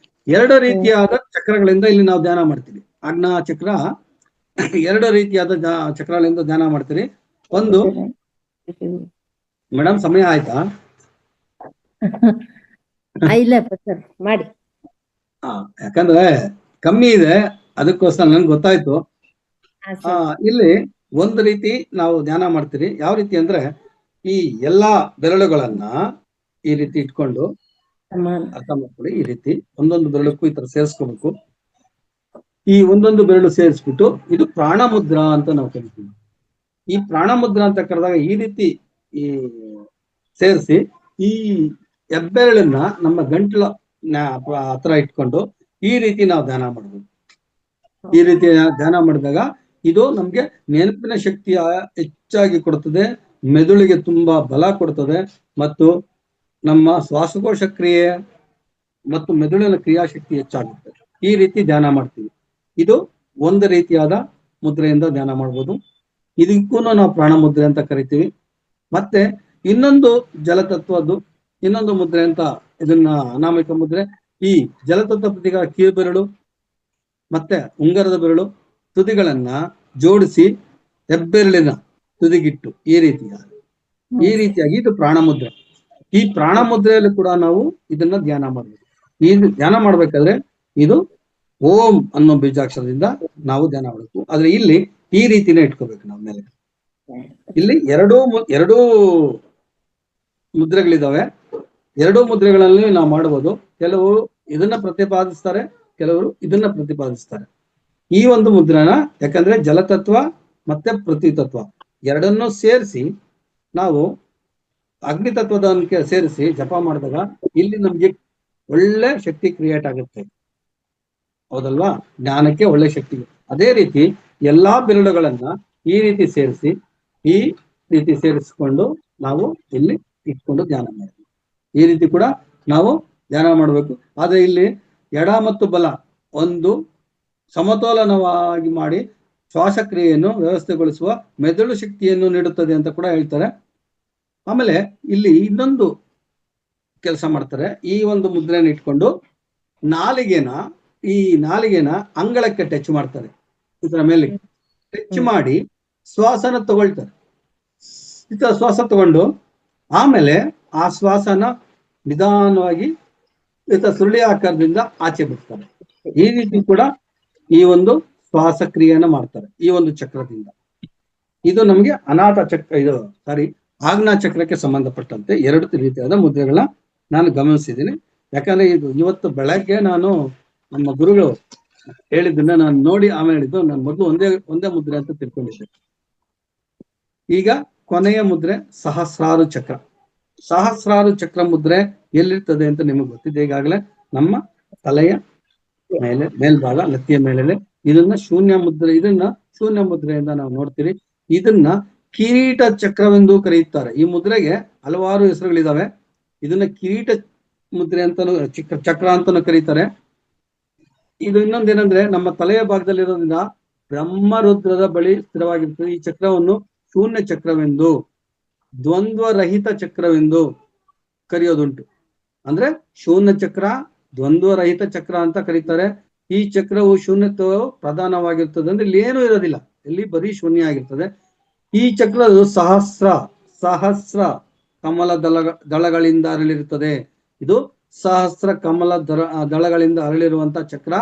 2 ರೀತಿಯಾದ ಚಕ್ರಗಳಿಂದ ಇಲ್ಲಿ ನಾವು ಧ್ಯಾನ ಮಾಡ್ತೀವಿ. ಆಜ್ಞಾ ಚಕ್ರ 2 ರೀತಿಯಾದ ಚಕ್ರಗಳಿಂದ ಧ್ಯಾನ ಮಾಡ್ತೀರಿ. ಒಂದು ಮೇಡಮ್, ಸಮಯ ಆಯ್ತಾ? ಇಲ್ಲ ಮಾಡಿ. ಯಾಕಂದ್ರೆ ಕಮ್ಮಿ ಇದೆ, ಅದಕ್ಕೋಸ್ಕರ ನನ್ಗೆ ಗೊತ್ತಾಯ್ತು. ಇಲ್ಲಿ ಒಂದು ರೀತಿ ನಾವು ಧ್ಯಾನ ಮಾಡ್ತೀರಿ. ಯಾವ ರೀತಿ ಅಂದ್ರೆ ಈ ಎಲ್ಲಾ ಬೆರಳುಗಳನ್ನ ಈ ರೀತಿ ಇಟ್ಕೊಂಡು ಅರ್ಥ ಮಾಡ್ಕೊಳ್ಳಿ. ಈ ರೀತಿ ಒಂದೊಂದು ಬೆರಳಕ್ಕೂ ಈ ತರ ಸೇರಿಸ್ಕೋಬೇಕು. ಈ ಒಂದೊಂದು ಬೆರಳು ಸೇರಿಸ್ಬಿಟ್ಟು ಇದು ಪ್ರಾಣ ಮುದ್ರಾ ಅಂತ ನಾವು ಕರಿತೀವಿ. ಈ ಪ್ರಾಣ ಮುದ್ರಾ ಅಂತ ಕರೆದಾಗ ಈ ರೀತಿ ಸೇರಿಸಿ ಈ ಹೆಬ್ಬೆರಳನ್ನ ನಮ್ಮ ಗಂಟ್ಲ ಹತ್ರ ಇಟ್ಕೊಂಡು ಈ ರೀತಿ ನಾವು ಧ್ಯಾನ ಮಾಡ್ಬೋದು. ಈ ರೀತಿ ಧ್ಯಾನ ಮಾಡಿದಾಗ ಇದು ನಮ್ಗೆ ನೆನಪಿನ ಶಕ್ತಿ ಹೆಚ್ಚಾಗಿ ಕೊಡ್ತದೆ, ಮೆದುಳಿಗೆ ತುಂಬಾ ಬಲ ಕೊಡ್ತದೆ, ಮತ್ತು ನಮ್ಮ ಶ್ವಾಸಕೋಶ ಕ್ರಿಯೆ ಮತ್ತು ಮೆದುಳಿನ ಕ್ರಿಯಾಶಕ್ತಿ ಹೆಚ್ಚಾಗುತ್ತೆ. ಈ ರೀತಿ ಧ್ಯಾನ ಮಾಡ್ತೀವಿ. ಇದು ಒಂದು ರೀತಿಯಾದ ಮುದ್ರೆಯಿಂದ ಧ್ಯಾನ ಮಾಡ್ಬೋದು. ಇದಕ್ಕೂ ನಾವು ಪ್ರಾಣ ಮುದ್ರೆ ಅಂತ ಕರಿತೀವಿ. ಮತ್ತೆ ಇನ್ನೊಂದು ಜಲತತ್ವದ್ದು ಇನ್ನೊಂದು ಮುದ್ರೆ ಅಂತ, ಇದನ್ನ ಅನಾಮಿಕ ಮುದ್ರೆ. ಈ ಜಲತತ್ವ ಪ್ರತಿಗಳ ಕಿರು ಬೆರಳು ಮತ್ತೆ ಉಂಗರದ ಬೆರಳು ತುದಿಗಳನ್ನ ಜೋಡಿಸಿ ಹೆಬ್ಬೆರಳಿನ ತುದಿಗಿಟ್ಟು ಈ ರೀತಿಯಾಗಿ ಇದು ಪ್ರಾಣ ಮುದ್ರೆ. ಈ ಪ್ರಾಣ ಮುದ್ರೆಯಲ್ಲಿ ಕೂಡ ನಾವು ಇದನ್ನ ಧ್ಯಾನ ಮಾಡ್ಬೇಕು. ಈ ಧ್ಯಾನ ಮಾಡ್ಬೇಕಾದ್ರೆ ಇದು ಓಂ ಅನ್ನೋ ಬೀಜಾಕ್ಷರದಿಂದ ನಾವು ಧ್ಯಾನ ಮಾಡಬೇಕು. ಆದ್ರೆ ಇಲ್ಲಿ ಈ ರೀತಿನೇ ಇಟ್ಕೋಬೇಕು ನಾವು ಮೇಲೆ. ಇಲ್ಲಿ ಎರಡೂ ಮುದ್ರೆಗಳಿದಾವೆ. ಎರಡೂ ಮುದ್ರೆಗಳಲ್ಲಿ ನಾವು ಮಾಡಬಹುದು. ಕೆಲವರು ಇದನ್ನ ಪ್ರತಿಪಾದಿಸ್ತಾರೆ, ಕೆಲವರು ಇದನ್ನ ಪ್ರತಿಪಾದಿಸ್ತಾರೆ. ಈ ಒಂದು ಮುದ್ರೆನ ಯಾಕಂದ್ರೆ ಜಲತತ್ವ ಮತ್ತೆ ಪೃಥ್ವಿ ತತ್ವ ಎರಡನ್ನೂ ಸೇರಿಸಿ ನಾವು ಅಗ್ನಿ ತತ್ವದಕ್ಕೆ ಸೇರಿಸಿ ಜಪ ಮಾಡಿದಾಗ ಇಲ್ಲಿ ನಮ್ಗೆ ಒಳ್ಳೆ ಶಕ್ತಿ ಕ್ರಿಯೇಟ್ ಆಗುತ್ತೆ. ಹೌದಲ್ವಾ? ಜ್ಞಾನಕ್ಕೆ ಒಳ್ಳೆ ಶಕ್ತಿ. ಅದೇ ರೀತಿ ಎಲ್ಲಾ ಬೆರಳುಗಳನ್ನ ಈ ರೀತಿ ಸೇರಿಸಿಕೊಂಡು ನಾವು ಇಲ್ಲಿ ಇಟ್ಕೊಂಡು ಧ್ಯಾನ ಮಾಡಬೇಕು. ಈ ರೀತಿ ಕೂಡ ನಾವು ಧ್ಯಾನ ಮಾಡಬೇಕು. ಆದ್ರೆ ಇಲ್ಲಿ ಎಡ ಮತ್ತು ಬಲ ಒಂದು ಸಮತೋಲನವಾಗಿ ಮಾಡಿ ಶ್ವಾಸಕ್ರಿಯೆಯನ್ನು ವ್ಯವಸ್ಥೆಗೊಳಿಸುವ ಮೆದುಳು ಶಕ್ತಿಯನ್ನು ನೀಡುತ್ತದೆ ಅಂತ ಕೂಡ ಹೇಳ್ತಾರೆ. ಆಮೇಲೆ ಇಲ್ಲಿ ಇನ್ನೊಂದು ಕೆಲಸ ಮಾಡ್ತಾರೆ. ಈ ಒಂದು ಮುದ್ರೆಯನ್ನು ಇಟ್ಕೊಂಡು ನಾಲಿಗೆನ ಅಂಗಳಕ್ಕೆ ಟಚ್ ಮಾಡ್ತಾರೆ. ಇದರ ಮೇಲೆ ಟಚ್ ಮಾಡಿ ಶ್ವಾಸನ ತಗೊಳ್ತಾರೆ. ಶ್ವಾಸ ತಗೊಂಡು ಆಮೇಲೆ ಆ ಶ್ವಾಸನ ನಿಧಾನವಾಗಿ ಸುರುಳಿ ಆಕಾರದಿಂದ ಆಚೆ ಬಿಡ್ತಾರೆ. ಈ ರೀತಿ ಕೂಡ ಈ ಒಂದು ಶ್ವಾಸಕ್ರಿಯೆಯನ್ನ ಮಾಡ್ತಾರೆ ಈ ಒಂದು ಚಕ್ರದಿಂದ. ಇದು ನಮ್ಗೆ ಆಜ್ಞಾ ಚಕ್ರಕ್ಕೆ ಸಂಬಂಧಪಟ್ಟಂತೆ ಎರಡು ರೀತಿಯಾದ ಮುದ್ರೆಗಳನ್ನ ನಾನು ಗಮನಿಸಿದ್ದೀನಿ. ಯಾಕಂದ್ರೆ ಇದು ಇವತ್ತು ಬೆಳಗ್ಗೆ ನಾನು ನಮ್ಮ ಗುರುಗಳು ಹೇಳಿದ್ದನ್ನ ನಾನು ನೋಡಿ ಆಮೇಲೆ ಹೇಳಿದ್ದು. ನಾನು ಮೊದಲು ಒಂದೇ ಮುದ್ರೆ ಅಂತ ತಿಳ್ಕೊಂಡಿದ್ದೆ. ಈಗ ಕೊನೆಯ ಮುದ್ರೆ ಸಹಸ್ರಾರು ಚಕ್ರ ಮುದ್ರೆ ಎಲ್ಲಿರ್ತದೆ ಅಂತ ನಿಮಗೆ ಗೊತ್ತಿದೆ ಈಗಾಗಲೇ. ನಮ್ಮ ತಲೆಯ ಮೇಲೆ ಮೇಲ್ಭಾಗ ನೆತ್ತಿಯ ಮೇಲೆ ಇದನ್ನ ಶೂನ್ಯ ಮುದ್ರೆಯಿಂದ ನಾವು ನೋಡ್ತೀವಿ. ಇದನ್ನ ಕಿರೀಟ ಚಕ್ರವೆಂದು ಕರೆಯುತ್ತಾರೆ. ಈ ಮುದ್ರೆಗೆ ಹಲವಾರು ಹೆಸರುಗಳಿದಾವೆ. ಇದನ್ನ ಕಿರೀಟ ಮುದ್ರೆ ಅಂತಾನು ಚಕ್ರ ಅಂತಾನು ಕರೀತಾರೆ. ಇದು ಇನ್ನೊಂದೇನಂದ್ರೆ ನಮ್ಮ ತಲೆಯ ಭಾಗದಲ್ಲಿರೋದ್ರಿಂದ ಬ್ರಹ್ಮರುದ್ರದ ಬಳಿ ಸ್ಥಿರವಾಗಿರ್ತದೆ. ಈ ಚಕ್ರವನ್ನು ಶೂನ್ಯ ಚಕ್ರವೆಂದು, ದ್ವಂದ್ವರಹಿತ ಚಕ್ರವೆಂದು ಕರೆಯೋದುಂಟು. ಅಂದ್ರೆ ಶೂನ್ಯ ಚಕ್ರ, ದ್ವಂದ್ವರಹಿತ ಚಕ್ರ ಅಂತ ಕರೀತಾರೆ. ಈ ಚಕ್ರವು ಶೂನ್ಯತ್ವ ಪ್ರಧಾನವಾಗಿರ್ತದೆ. ಅಂದ್ರೆ ಇಲ್ಲಿ ಏನೂ ಇರೋದಿಲ್ಲ, ಇಲ್ಲಿ ಬರೀ ಶೂನ್ಯ ಆಗಿರ್ತದೆ. ಈ ಚಕ್ರವು ಸಹಸ್ರ ಕಮಲ ದಳಗಳಿಂದ ಅರಳಿರುತ್ತದೆ. ಇದು ಸಹಸ್ರ ಕಮಲ ದಳಗಳಿಂದ ಅರಳಿರುವಂತ ಚಕ್ರ.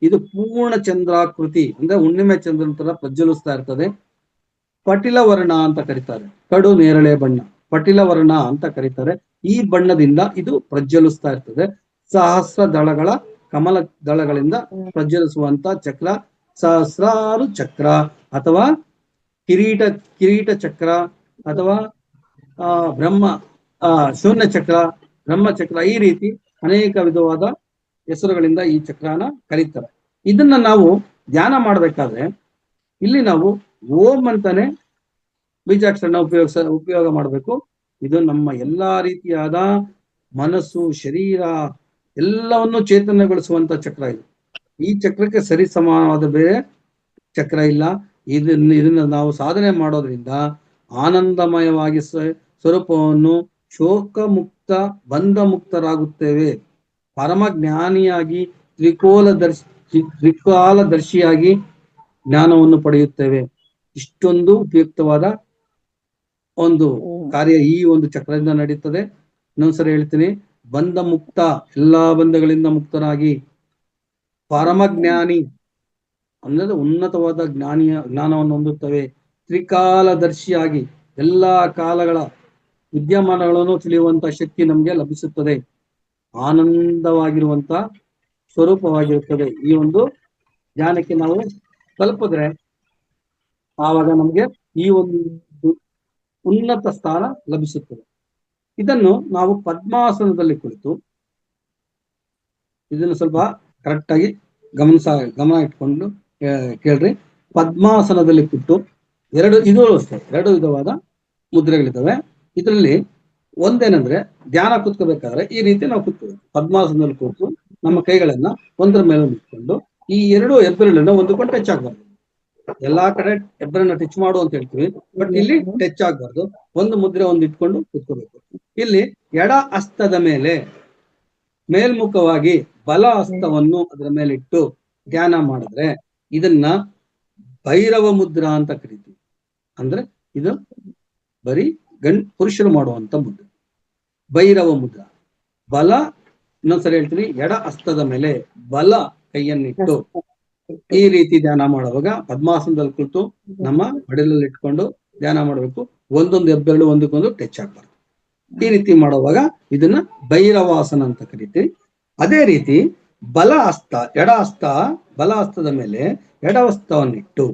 ಇದು ಪೂರ್ಣ ಚಂದ್ರಾಕೃತಿ, ಅಂದ್ರೆ ಹುಣ್ಣಿಮೆ ಚಂದ್ರನ ತರ ಪ್ರಜ್ವಲಿಸ್ತಾ ಇರ್ತದೆ. ಪಟಿಲ ವರ್ಣ ಅಂತ ಕರೀತಾರೆ. ಕಡು ನೇರಳೆ ಬಣ್ಣ ಪಟಿಲ ವರ್ಣ ಅಂತ ಕರೀತಾರೆ. ಈ ಬಣ್ಣದಿಂದ ಇದು ಪ್ರಜ್ವಲಿಸ್ತಾ ಇರ್ತದೆ. ಸಹಸ್ರ ದಳಗಳ ಕಮಲ ದಳಗಳಿಂದ ಪ್ರಜ್ವಲಿಸುವಂತ ಚಕ್ರ ಸಹಸ್ರಾರು ಚಕ್ರ ಅಥವಾ ಕಿರೀಟ ಚಕ್ರ ಅಥವಾ ಶೂನ್ಯ ಚಕ್ರ, ಬ್ರಹ್ಮಚಕ್ರ, ಈ ರೀತಿ ಅನೇಕ ವಿಧವಾದ ಹೆಸರುಗಳಿಂದ ಈ ಚಕ್ರನ ಕರೀತಾರೆ. ಇದನ್ನ ನಾವು ಧ್ಯಾನ ಮಾಡ್ಬೇಕಾದ್ರೆ ಇಲ್ಲಿ ನಾವು ಓಂ ಅಂತಾನೆ ಬೀಜಾಕ್ಷರನ ಉಪಯೋಗ ಮಾಡಬೇಕು. ಇದು ನಮ್ಮ ಎಲ್ಲಾ ರೀತಿಯಾದ ಮನಸ್ಸು, ಶರೀರ ಎಲ್ಲವನ್ನು ಚೇತನಗೊಳಿಸುವಂತ ಚಕ್ರ ಇದು. ಈ ಚಕ್ರಕ್ಕೆ ಸರಿ ಸಮಾನವಾದ ಬೇರೆ ಚಕ್ರ ಇಲ್ಲ. ಇದನ್ನ ನಾವು ಸಾಧನೆ ಮಾಡೋದ್ರಿಂದ ಆನಂದಮಯವಾಗಿ ಸ್ವರೂಪವನ್ನು ಶೋಕ ಮುಕ್ತ ಬಂಧ ಮುಕ್ತರಾಗುತ್ತೇವೆ. ಪರಮ ಜ್ಞಾನಿಯಾಗಿ ತ್ರಿಕಾಲದರ್ಶಿಯಾಗಿ ಜ್ಞಾನವನ್ನು ಪಡೆಯುತ್ತೇವೆ. ಇಷ್ಟೊಂದು ಉಪಯುಕ್ತವಾದ ಒಂದು ಕಾರ್ಯ ಈ ಒಂದು ಚಕ್ರದಿಂದ ನಡೀತದೆ. ಇನ್ನೊಂದ್ಸರಿ ಹೇಳ್ತೀನಿ, ಬಂಧ ಮುಕ್ತ, ಎಲ್ಲಾ ಬಂಧಗಳಿಂದ ಮುಕ್ತರಾಗಿ, ಪರಮ ಜ್ಞಾನಿ ಅಂದ್ರೆ ಉನ್ನತವಾದ ಜ್ಞಾನವನ್ನು ಹೊಂದುತ್ತವೆ. ತ್ರಿಕಾಲದರ್ಶಿಯಾಗಿ ಎಲ್ಲಾ ಕಾಲಗಳ ವಿದ್ಯಮಾನಗಳನ್ನು ತಿಳಿಯುವಂತ ಶಕ್ತಿ ನಮ್ಗೆ ಲಭಿಸುತ್ತದೆ. ಆನಂದವಾಗಿರುವಂತ ಸ್ವರೂಪವಾಗಿರುತ್ತದೆ. ಈ ಒಂದು ಜ್ಞಾನಕ್ಕೆ ನಾವು ತಲುಪಿದ್ರೆ ಆವಾಗ ನಮ್ಗೆ ಈ ಒಂದು ಉನ್ನತ ಸ್ಥಾನ ಲಭಿಸುತ್ತದೆ. ಇದನ್ನು ನಾವು ಪದ್ಮಾಸನದಲ್ಲಿ ಕುಳಿತು ಇದನ್ನು ಸ್ವಲ್ಪ ಕರೆಕ್ಟ್ ಆಗಿ ಗಮನ ಇಟ್ಕೊಂಡು ಕೇಳ್ರಿ. ಪದ್ಮಾಸನದಲ್ಲಿ ಕೂತು ಇದು ಅಷ್ಟೇ ಎರಡು ವಿಧವಾದ ಮುದ್ರೆಗಳಿದ್ದಾವೆ. ಇದರಲ್ಲಿ ಒಂದೇನಂದ್ರೆ ಧ್ಯಾನ ಕೂತ್ಕೋಬೇಕಾದ್ರೆ ಈ ರೀತಿ ನಾವು ಕೂತ್ಕೋಬೇಕು. ಪದ್ಮಾಸನದಲ್ಲಿ ಕೂತು ನಮ್ಮ ಕೈಗಳನ್ನ ಒಂದರ ಮೇಲೆ ಇಟ್ಕೊಂಡು ಈ ಎರಡು ಹೆಬ್ಬೆರಳನ್ನ ಒಂದಕ್ಕೊಂದು ಟಚ್ ಆಗ್ಬಾರ್ದು. ಎಲ್ಲಾ ಕಡೆ ಹೆಬ್ಬೆರಳನ್ನ ಟಚ್ ಮಾಡು ಅಂತ ಹೇಳ್ತೀವಿ, ಬಟ್ ಇಲ್ಲಿ ಟಚ್ ಆಗ್ಬಾರ್ದು. ಒಂದು ಮುದ್ರೆ ಇಟ್ಕೊಂಡು ಕೂತ್ಕೋಬೇಕು. ಇಲ್ಲಿ ಎಡ ಹಸ್ತದ ಮೇಲೆ ಮೇಲ್ಮುಖವಾಗಿ ಬಲ ಹಸ್ತವನ್ನು ಅದರ ಮೇಲೆ ಇಟ್ಟು ಧ್ಯಾನ ಮಾಡಿದ್ರೆ ಇದನ್ನ ಭೈರವ ಮುದ್ರಾ ಅಂತ ಕರಿತೀವಿ. ಅಂದ್ರೆ ಇದು ಬರೀ ಪುರುಷರು ಮಾಡುವಂತ ಮುದ್ರೆ. ಭೈರವ ಮುದ್ರ, ಬಲ, ಇನ್ನೊಂದ್ಸರಿ ಹೇಳ್ತೀನಿ, ಎಡ ಹಸ್ತದ ಮೇಲೆ ಬಲ ಕೈಯನ್ನಿಟ್ಟು ಈ ರೀತಿ ಧ್ಯಾನ ಮಾಡುವಾಗ ಪದ್ಮಾಸನದಲ್ಲಿ ಕುಳಿತು ನಮ್ಮ ಮಡಿಲಲ್ಲಿ ಇಟ್ಕೊಂಡು ಧ್ಯಾನ ಮಾಡಬೇಕು. ಒಂದೊಂದು ಹೆಬ್ಬೆರಳು ಒಂದಕ್ಕೊಂದು ಟಚ್ ಆಗ್ಬಾರ್ದು. ಈ ರೀತಿ ಮಾಡುವಾಗ ಇದನ್ನ ಭೈರವಾಸನ ಅಂತ ಕರಿತೀವಿ. ಅದೇ ರೀತಿ ಬಲ ಹಸ್ತ, ಎಡ ಹಸ್ತ, ಬಲ ಹಸ್ತದ ಮೇಲೆ ಎಡ ಹಸ್ತವನ್ನಿಟ್ಟು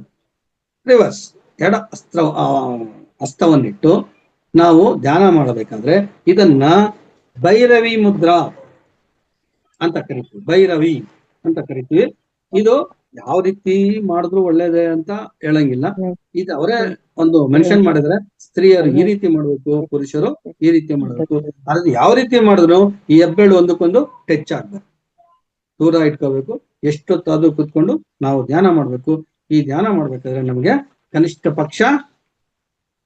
ರಿವರ್ಸ್ ಎಡ ಹಸ್ತವನ್ನಿಟ್ಟು ನಾವು ಧ್ಯಾನ ಮಾಡಬೇಕಾದ್ರೆ ಇದನ್ನ ಭೈರವಿ ಮುದ್ರಾ ಅಂತ ಕರಿತೀವಿ. ಭೈರವಿ ಅಂತ ಕರಿತೀವಿ. ಇದು ಯಾವ ರೀತಿ ಮಾಡಿದ್ರು ಒಳ್ಳೇದೇ ಅಂತ ಹೇಳಂಗಿಲ್ಲ. ಇದು ಅವರೇ ಒಂದು ಮೆನ್ಷನ್ ಮಾಡಿದ್ರೆ ಸ್ತ್ರೀಯರು ಈ ರೀತಿ ಮಾಡ್ಬೇಕು, ಪುರುಷರು ಈ ರೀತಿ ಮಾಡ್ಬೇಕು. ಅದು ಯಾವ ರೀತಿ ಮಾಡಿದ್ರು ಈ ಹೆಬ್ಬೆರಳು ಒಂದಕ್ಕೊಂದು ಟಚ್ ಆಗ್ಬೇಕು, ದೂರ ಇಟ್ಕೋಬೇಕು. ಎಷ್ಟೊತ್ತಾದ್ರೂ ಕೂತ್ಕೊಂಡು ನಾವು ಧ್ಯಾನ ಮಾಡ್ಬೇಕು. ಈ ಧ್ಯಾನ ಮಾಡ್ಬೇಕಾದ್ರೆ ನಮ್ಗೆ ಕನಿಷ್ಠ ಪಕ್ಷ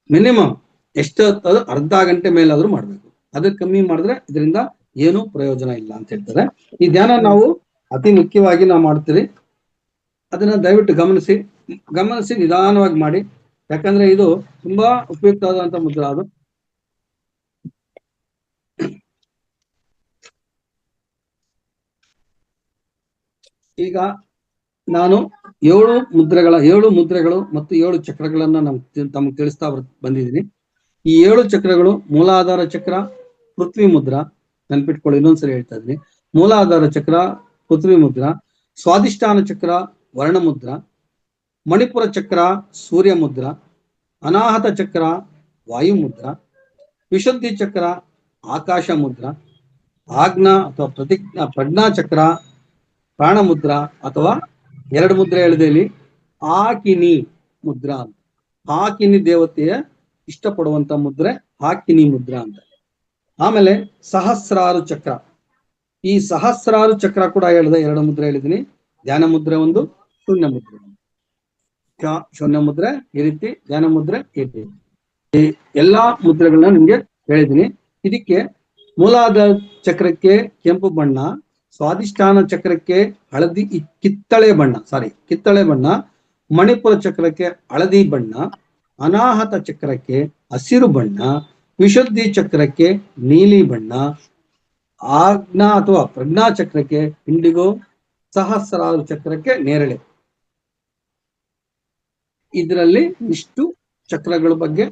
ಮಿನಿಮಮ್ ಎಷ್ಟೊತ್ತಾದ್ರೂ ಅರ್ಧ ಗಂಟೆ ಮೇಲಾದ್ರೂ ಮಾಡ್ಬೇಕು. ಅದಕ್ಕೆ ಕಮ್ಮಿ ಮಾಡಿದ್ರೆ ಇದರಿಂದ ಏನು ಪ್ರಯೋಜನ ಇಲ್ಲ ಅಂತ ಹೇಳ್ತಾರೆ. ಈ ಧ್ಯಾನ ನಾವು ಅತಿ ಮುಖ್ಯವಾಗಿ ನಾವು ಮಾಡ್ತೀವಿ. ಅದನ್ನ ದಯವಿಟ್ಟು ಗಮನಿಸಿ ನಿಧಾನವಾಗಿ ಮಾಡಿ. ಯಾಕಂದ್ರೆ ಇದು ತುಂಬಾ ಉಪಯುಕ್ತವಾದಂತ ಮುದ್ರಾ. ಅದು ಈಗ ನಾನು 7 ಮುದ್ರೆಗಳು ಮತ್ತು 7 ಚಕ್ರಗಳನ್ನ ತಮಗೆ ತಿಳಿಸ್ತಾ ಬಂದಿದ್ದೀನಿ. ಈ 7 ಚಕ್ರಗಳು ಮೂಲಾಧಾರ ಚಕ್ರ, ಪೃಥ್ವಿ ಮುದ್ರಾ, ನೆನ್ಪಿಟ್ಕೊಳ್ಳಿ, ಇನ್ನೊಂದ್ಸರಿ ಹೇಳ್ತಾ ಇದ್ದೀನಿ. ಮೂಲಾಧಾರ ಚಕ್ರ, ಪೃಥ್ವಿ ಮುದ್ರಾ, ಸ್ವಾಧಿಷ್ಠಾನ ಚಕ್ರ, ವರ್ಣ ಮುದ್ರಾ, ಮಣಿಪುರ ಚಕ್ರ, ಸೂರ್ಯ ಮುದ್ರಾ, ಅನಾಹತ ಚಕ್ರ, ವಾಯು ಮುದ್ರಾ, ವಿಶುದ್ಧಿ ಚಕ್ರ, ಆಕಾಶ ಮುದ್ರಾ, ಆಜ್ಞಾ ಅಥವಾ ಪ್ರಜ್ಞಾ ಚಕ್ರ, ಪ್ರಾಣ ಮುದ್ರಾ, ಅಥವಾ 2 ಮುದ್ರೆ ಹೇಳಿದಲ್ಲಿ ಆಕಿನಿ ಮುದ್ರಾ ಅಂತ. ಆಕಿನಿ ದೇವತೆಯ ಇಷ್ಟಪಡುವಂತ ಮುದ್ರೆ ಆಕಿನಿ ಮುದ್ರಾ ಅಂತ. ಆಮೇಲೆ ಸಹಸ್ರಾರು ಚಕ್ರ. ಈ ಸಹಸ್ರಾರು ಚಕ್ರ ಕೂಡ ಹೇಳಿದೆ. 2 ಮುದ್ರೆ ಹೇಳಿದೀನಿ. ಧ್ಯಾನ ಮುದ್ರೆ ಒಂದು, ಶೂನ್ಯ ಮುದ್ರೆ ಒಂದು. ಶೂನ್ಯ ಮುದ್ರೆ ಈ ರೀತಿ, ಧ್ಯಾನ ಮುದ್ರೆ ಈ ರೀತಿ. ಈ ಎಲ್ಲಾ ಮುದ್ರೆಗಳನ್ನ ನಿಮ್ಗೆ ಹೇಳಿದೀನಿ. ಇದಕ್ಕೆ ಮೂಲಾಧಾರ ಚಕ್ರಕ್ಕೆ ಕೆಂಪು ಬಣ್ಣ, ಸ್ವಾಧಿಷ್ಠಾನ ಚಕ್ರಕ್ಕೆ ಕಿತ್ತಳೆ ಬಣ್ಣ, ಮಣಿಪುರ ಚಕ್ರಕ್ಕೆ ಹಳದಿ ಬಣ್ಣ, ಅನಾಹತ ಚಕ್ರಕ್ಕೆ ಹಸಿರು ಬಣ್ಣ, ವಿಶುದ್ಧಿ ಚಕ್ರಕ್ಕೆ ನೀಲಿ ಬಣ್ಣ, ಆಜ್ಞಾ ಅಥವಾ ಪ್ರಜ್ಞಾ ಚಕ್ರಕ್ಕೆ ಇಂಡಿಗೋ, ಸಹಸ್ರಾರು ಚಕ್ರಕ್ಕೆ ನೇರಳೆ. ಇದರಲ್ಲಿ ಇಷ್ಟು ಚಕ್ರಗಳ ಬಗ್ಗೆ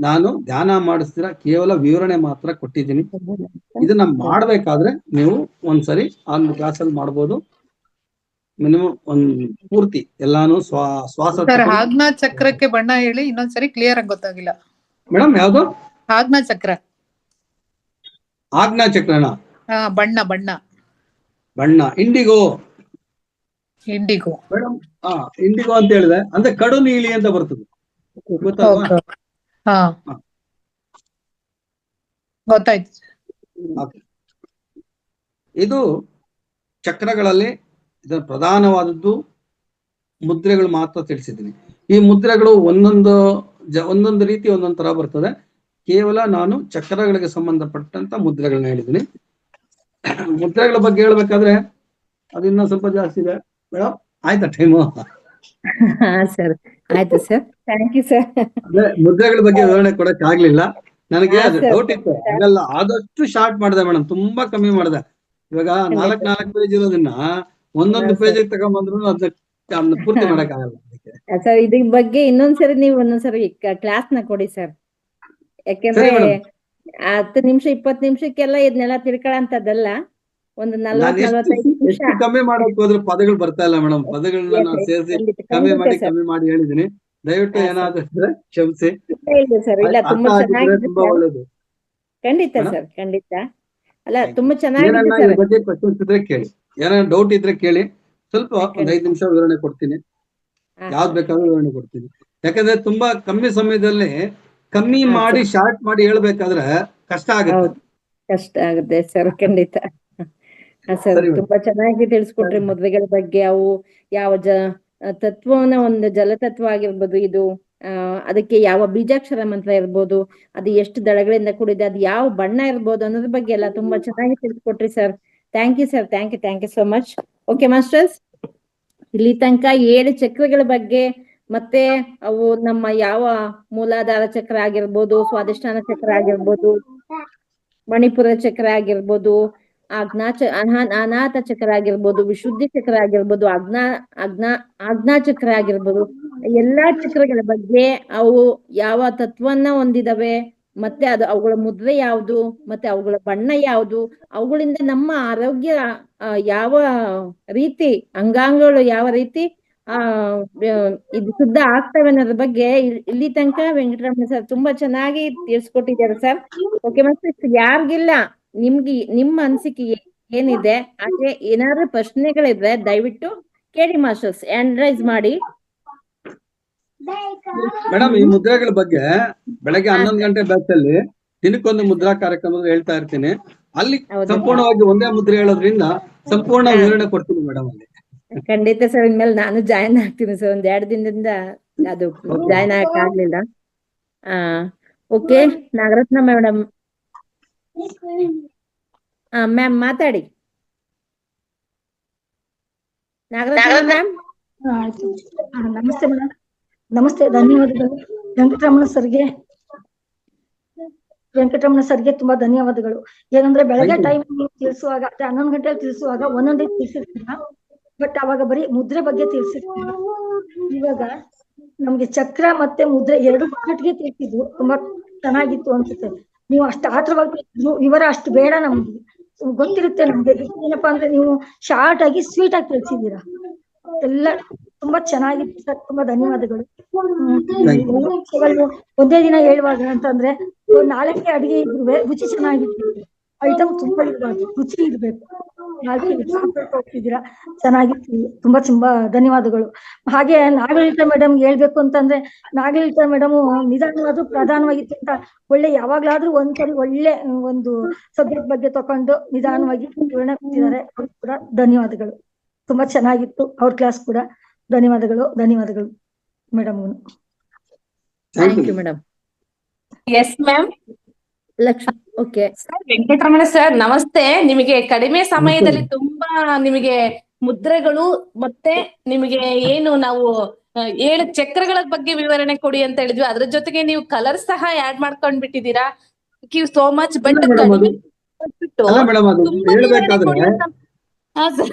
ನಾನು ಧ್ಯಾನ ಮಾಡಿಸ್ತೀರ ಕೇವಲ ವಿವರಣೆ ಮಾತ್ರ ಕೊಟ್ಟಿದ್ದೀನಿ. ಇದನ್ನ ಮಾಡ್ಬೇಕಾದ್ರೆ ನೀವು ಒಂದ್ಸರಿ ಒಂದು ಕ್ಲಾಸಲ್ಲಿ ಮಾಡ್ಬೋದು. ಮಿನಿಮಮ್ ಒಂದ್ ಪೂರ್ತಿ ಎಲ್ಲಾನು ಶ್ವಾಸ. ಆಜ್ಞಾ ಚಕ್ರಕ್ಕೆ ಬಣ್ಣ ಹೇಳಿ ಇನ್ನೊಂದ್ಸರಿ ಕ್ಲಿಯರ್ ಆಗಿ ಗೊತ್ತಾಗಿಲ್ಲ ಮೇಡಮ್. ಯಾವ್ದು ಆಜ್ಞಾ ಚಕ್ರ? ಆಜ್ಞಾ ಚಕ್ರನ ಬಣ್ಣ ಇಂಡಿಗೋ ಮೇಡಮ್. ಇಂಡಿಗೋ ಅಂತ ಹೇಳಿದೆ ಅಂದ್ರೆ ಕಡು ನೀಲಿ ಅಂತ ಬರ್ತದೆ, ಗೊತ್ತಲ್ವಾ? ಗೊತ್ತಾಯ್ತು. ಇದು ಚಕ್ರಗಳಲ್ಲಿ ಇದರ ಪ್ರಧಾನವಾದದ್ದು ಮುದ್ರೆಗಳು ಮಾತ್ರ ತಿಳಿಸಿದ್ದೀನಿ. ಈ ಮುದ್ರೆಗಳು ಒಂದೊಂದು ರೀತಿ ಒಂದೊಂದು ತರ ಬರ್ತದೆ. ಕೇವಲ ನಾನು ಚಕ್ರಗಳಿಗೆ ಸಂಬಂಧಪಟ್ಟಂತ ಮುದ್ರೆಗಳನ್ನ ಹೇಳಿದ್ದೀನಿ. ಮುದ್ರೆಗಳ ಬಗ್ಗೆ ಹೇಳ್ಬೇಕಾದ್ರೆ ಅದು ಇನ್ನೂ ಸ್ವಲ್ಪ ಜಾಸ್ತಿ ಇದೆ ಮೇಡಮ್. ಆಯ್ತಾ ಟೈಮು? ಸರ್ ಆಯ್ತು ಸರ್, ಥ್ಯಾಂಕ್ ಯು ಸರ್. ಅದೇ ಮುದ್ರೆಗಳ ಬಗ್ಗೆ ವಿವರಣೆ ಕೊಡಕ್ ಆಗ್ಲಿಲ್ಲ ನನಗೆ. ಅದು ಡೌಟ್ ಇತ್ತು, ಹಾಗಲ್ಲ ಆದಷ್ಟು ಶಾರ್ಟ್ ಮಾಡಿದೆ ಮೇಡಮ್, ತುಂಬಾ ಕಮ್ಮಿ ಮಾಡಿದೆ. ಇವಾಗ 4 ಪೇಜ್ ಇರೋದನ್ನ ಒಂದೊಂದು ಪೇಜ್ ತಗೊಂಡ್ಬಂದ್ರು ಅದನ್ನ ಪೂರ್ತಿ ಮಾಡಕ್ ಆಗಲ್ಲ. ಸರ್ ಇದ್ರ ಬಗ್ಗೆ ಇನ್ನೊಂದ್ಸರಿ ನೀವು ಒಂದೊಂದ್ಸರಿ ಕ್ಲಾಸ್ ನ ಕೊಡಿ ಸರ್. ಯಾಕೆಂದ್ರೆ 10 ನಿಮಿಷ 20 ನಿಮಿಷಕ್ಕೆಲ್ಲ ಇದನ್ನೆಲ್ಲ ತಿಳ್ಕೊಳ್ಳೋಂಥದ್ದಲ್ಲ. ಒಂದು 40-45 ನಿಮಿಷ ಕಮ್ಮಿ ಮಾಡಕ್ ಹೋದ್ರೆ ಪದಗಳು ಬರ್ತಾ ಇಲ್ಲ ಮೇಡಮ್. ಪದಗಳನ್ನ ನಾನು ಸೇರಿಸಿ ಕಮ್ಮಿ ಮಾಡಿ ಹೇಳಿದೀನಿ. ದಯವಿಟ್ಟು ಏನಾದ್ರೆ ಕ್ಷಮಿಸಿ. ಸರ್ ಇಲ್ಲ, ತುಂಬಾ ಚೆನ್ನಾಗಿದೆ. ತುಂಬಾ ಒಳ್ಳೇದು. ಖಂಡಿತ ಸರ್, ಖಂಡಿತ. ಅಲ್ಲ ತುಂಬಾ ಚೆನ್ನಾಗಿದೆ ಸರ್. ಬಗ್ಗೆ ಕ್ವಶನ್ಸ್ ಇದ್ರೆ ಕೇಳಿ, ಏನಾದ್ರು ಡೌಟ್ ಇದ್ರೆ ಕೇಳಿ. ಸ್ವಲ್ಪ ಒಂದ್ 5 ನಿಮಿಷ ವಿವರಣೆ ಕೊಡ್ತೀನಿ. ಯಾವ್ದು ಬೇಕಾದ್ರೂ ವಿವರಣೆ ಕೊಡ್ತೀನಿ. ಯಾಕಂದ್ರೆ ತುಂಬಾ ಕಮ್ಮಿ ಸಮಯದಲ್ಲಿ ಕಮ್ಮಿ ಮಾಡಿ ಶಾರ್ಟ್ ಮಾಡಿ ಹೇಳ್ಬೇಕಾದ್ರೆ ಕಷ್ಟ ಆಗುತ್ತೆ ಸರ್. ಖಂಡಿತ ಸರ್, ತುಂಬಾ ಚೆನ್ನಾಗಿ ತಿಳಿಸ್ಕೊಟ್ರಿ ಮದ್ವೆಗಳ ಬಗ್ಗೆ. ಅವು ಯಾವ ತತ್ವವನ್ನ, ಒಂದು ಜಲತತ್ವ ಆಗಿರ್ಬೋದು ಇದು, ಅದಕ್ಕೆ ಯಾವ ಬೀಜಾಕ್ಷರ ಮಂತ್ರ ಇರ್ಬೋದು, ಅದು ಎಷ್ಟು ದಳಗಳಿಂದ ಕೂಡಿದೆ, ಅದು ಯಾವ ಬಣ್ಣ ಇರ್ಬೋದು ಅನ್ನೋದ್ರ ಬಗ್ಗೆ ಎಲ್ಲ ತುಂಬಾ ಚೆನ್ನಾಗಿ ತಿಳಿಸ್ಕೊಟ್ರಿ sir. Thank you sir, thank you so much. Okay masters, ಇಲ್ಲಿ ತನಕ 7 ಚಕ್ರಗಳ ಬಗ್ಗೆ ಮತ್ತೆ ಅವು ನಮ್ಮ ಯಾವ ಮೂಲಾಧಾರ ಚಕ್ರ ಆಗಿರ್ಬೋದು, ಸ್ವಾದಿಷ್ಠಾನ ಚಕ್ರ ಆಗಿರ್ಬೋದು, ಮಣಿಪುರ ಚಕ್ರ ಆಗಿರ್ಬೋದು, ಅನಾಥ ಚಕ್ರ ಆಗಿರ್ಬೋದು, ವಿಶುದ್ಧಿ ಚಕ್ರ ಆಗಿರ್ಬೋದು, ಆಜ್ಞಾ ಚಕ್ರ ಆಗಿರ್ಬೋದು, ಎಲ್ಲಾ ಚಕ್ರಗಳ ಬಗ್ಗೆ ಅವು ಯಾವ ತತ್ವನ್ನ ಹೊಂದಿದವೆ, ಮತ್ತೆ ಅವುಗಳ ಮುದ್ರೆ ಯಾವುದು, ಮತ್ತೆ ಅವುಗಳ ಬಣ್ಣ ಯಾವುದು, ಅವುಗಳಿಂದ ನಮ್ಮ ಆರೋಗ್ಯ ಯಾವ ರೀತಿ, ಅಂಗಾಂಗಗಳು ಯಾವ ರೀತಿ ಇದು ಶುದ್ಧ ಆಗ್ತವೆ ಅನ್ನೋದ್ರ ಬಗ್ಗೆ ಇಲ್ಲಿ ತನಕ ವೆಂಕಟರಮಣ ಸರ್ ತುಂಬಾ ಚೆನ್ನಾಗಿ ತಿಳಿಸ್ಕೊಟ್ಟಿದ್ದಾರೆ ಸರ್. ಓಕೆ ಮಾಸ್ಟರ್ಸ್, ಯಾರಿಗಿಲ್ಲ ನಿಮ್ಮ ಅನಿಸಿಕೆ ಏನಿದೆ, ಹಾಗೆ ಏನಾದ್ರು ಪ್ರಶ್ನೆಗಳಿದ್ರೆ ದಯವಿಟ್ಟು ಕೇಳಿ ಮಾಸ್ಟರ್ಸ್, ಹ್ಯಾಂಡ್ ರೈಸ್ ಮಾಡಿ. ಮೇಡಮ್, ಈ ಮುದ್ರೆಗಳ ಬಗ್ಗೆ ಬೆಳಗ್ಗೆ 11 ಗಂಟೆ ಬ್ಯಾಚ್ ಅಲ್ಲಿ ದಿನಕ್ಕೊಂದು ಮುದ್ರಾ ಕಾರ್ಯಕ್ರಮ ಹೇಳ್ತಾ ಇರ್ತೀನಿ. ಅಲ್ಲಿ ಸಂಪೂರ್ಣವಾಗಿ ಒಂದೇ ಮುದ್ರೆ ಹೇಳೋದ್ರಿಂದ ಸಂಪೂರ್ಣ ವಿವರಣೆ ಕೊಡ್ತೀನಿ ಮೇಡಮ್ ಅಲ್ಲಿ. ಖಂಡಿತ ಸರ್, ಇನ್ಮೇಲೆ ನಾನು ಜಾಯ್ನ್ ಆಗ್ತೀನಿ ಸರ್. 1-2 ದಿನದಿಂದ ಅದು ಜಾಯ್ನ್ ಆಗಕ್ ಆಗ್ಲಿಲ್ಲ. ಓಕೆ, ನಾಗರತ್ನ ಮೇಡಮ್ ಮ್ಯಾಮ್ ಮಾತಾಡಿ. ನಾಗರತ್ನ ಮ್ಯಾಮ್. ನಮಸ್ತೆ ಮೇಡಮ್. ನಮಸ್ತೆ, ಧನ್ಯವಾದಗಳು ವೆಂಕಟರಮಣ ಸರ್ಗೆ ತುಂಬಾ ಧನ್ಯವಾದಗಳು. ಏನಂದ್ರೆ ಬೆಳಗ್ಗೆ ಟೈಮ್ ತಿಳಿಸುವಾಗ 11 ಗಂಟೆಯಲ್ಲಿ ತಿಳಿಸುವಾಗ ಒಂದೊಂದೇ ತಿಳಿಸಿರ್ತೀರ, ಬಟ್ ಅವಾಗ ಬರೀ ಮುದ್ರೆ ಬಗ್ಗೆ ತಿಳಿಸಿರ್ತೀರ. ಇವಾಗ ನಮ್ಗೆ ಚಕ್ರ ಮತ್ತೆ ಮುದ್ರೆ ಎರಡು ಒಟ್ಟಿಗೆ ತಿಳಿಸಿದ್ರು, ತುಂಬಾ ಚೆನ್ನಾಗಿತ್ತು ಅನ್ಸುತ್ತೆ. ನೀವು ಅಷ್ಟು ಆತ್ರವಾಗಿ ವಿವರ ಅಷ್ಟು ಬೇಡ, ನಮ್ಗೆ ಗೊತ್ತಿರುತ್ತೆ. ನಮ್ಗೆ ಏನಪ್ಪಾ ಅಂದ್ರೆ ನೀವು ಶಾರ್ಟ್ ಆಗಿ ಸ್ವೀಟ್ ಆಗಿ ತಿಳಿಸಿದ್ದೀರಾ. ಎಲ್ಲ ತುಂಬಾ ಚೆನ್ನಾಗಿತ್ತು ಸರ್, ತುಂಬಾ ಧನ್ಯವಾದಗಳು. ಒಂದೇ ದಿನ ಹೇಳುವಾಗ ಅಂತಂದ್ರೆ, ನಾಲ್ಕೇ ಅಡಿಗೆ ಇದ್ರು ರುಚಿ ಚೆನ್ನಾಗಿರ್ಬೇಕು, ಐಟಮ್ ತುಂಬಾ ಇರ್ಬಾರ್ದು, ರುಚಿ ಇರ್ಬೇಕು. ಹಾಗೆ ಹೋಗ್ತಿದ್ದೀರಾ, ಚೆನ್ನಾಗಿತ್ತು, ತುಂಬಾ ತುಂಬಾ ಧನ್ಯವಾದಗಳು. ಹಾಗೆ ನಾಗಲಲಿತಾ ಮೇಡಮ್ ಹೇಳ್ಬೇಕು ಅಂತಂದ್ರೆ, ನಾಗಲಲಿತಾ ಮೇಡಮ್ ನಿಧಾನವಾದ್ರು ಪ್ರಧಾನವಾಗಿತ್ತು ಅಂತ ಒಳ್ಳೆ ಯಾವಾಗ್ಲಾದ್ರೂ ಒಂದ್ಸರಿ ಒಳ್ಳೆ ಒಂದು ಸಬ್ಜೆಕ್ಟ್ ಬಗ್ಗೆ ತಕೊಂಡು ನಿಧಾನವಾಗಿ ವಿವರಣೆ ಕೊಟ್ಟಿದ್ದಾರೆ. ಅವ್ರು ಕೂಡ ಧನ್ಯವಾದಗಳು, ತುಂಬಾ ಚೆನ್ನಾಗಿತ್ತು ಅವ್ರ ಕ್ಲಾಸ್ ಕೂಡ. ಧನ್ಯವಾದಗಳು madam. Thank you madam. Yes ma'am. Lakshmi. Okay sir, Venkataramana sir ನಮಸ್ತೆ. ನಿಮಗೆ ಕಡಿಮೆ ಸಮಯದಲ್ಲಿ ತುಂಬಾ ನಿಮಗೆ ಮುದ್ರೆಗಳು ಮತ್ತೆ ನಿಮಗೆ ಏನು ನಾವು 7 ಚಕ್ರಗಳ ಬಗ್ಗೆ ವಿವರಣೆ ಕೊಡಿ ಅಂತ ಹೇಳಿದ್ವಿ. ಅದ್ರ ಜೊತೆಗೆ ನೀವು ಕಲರ್ ಸಹ ಆಡ್ ಮಾಡ್ಕೊಂಡ್ ಬಿಟ್ಟಿದ್ದೀರಾ. Thank you so much. But ಕಡಿಮೆ ತುಂಬಾ ವಿವರಣೆ ಕೊಡಿ ಅಂತ.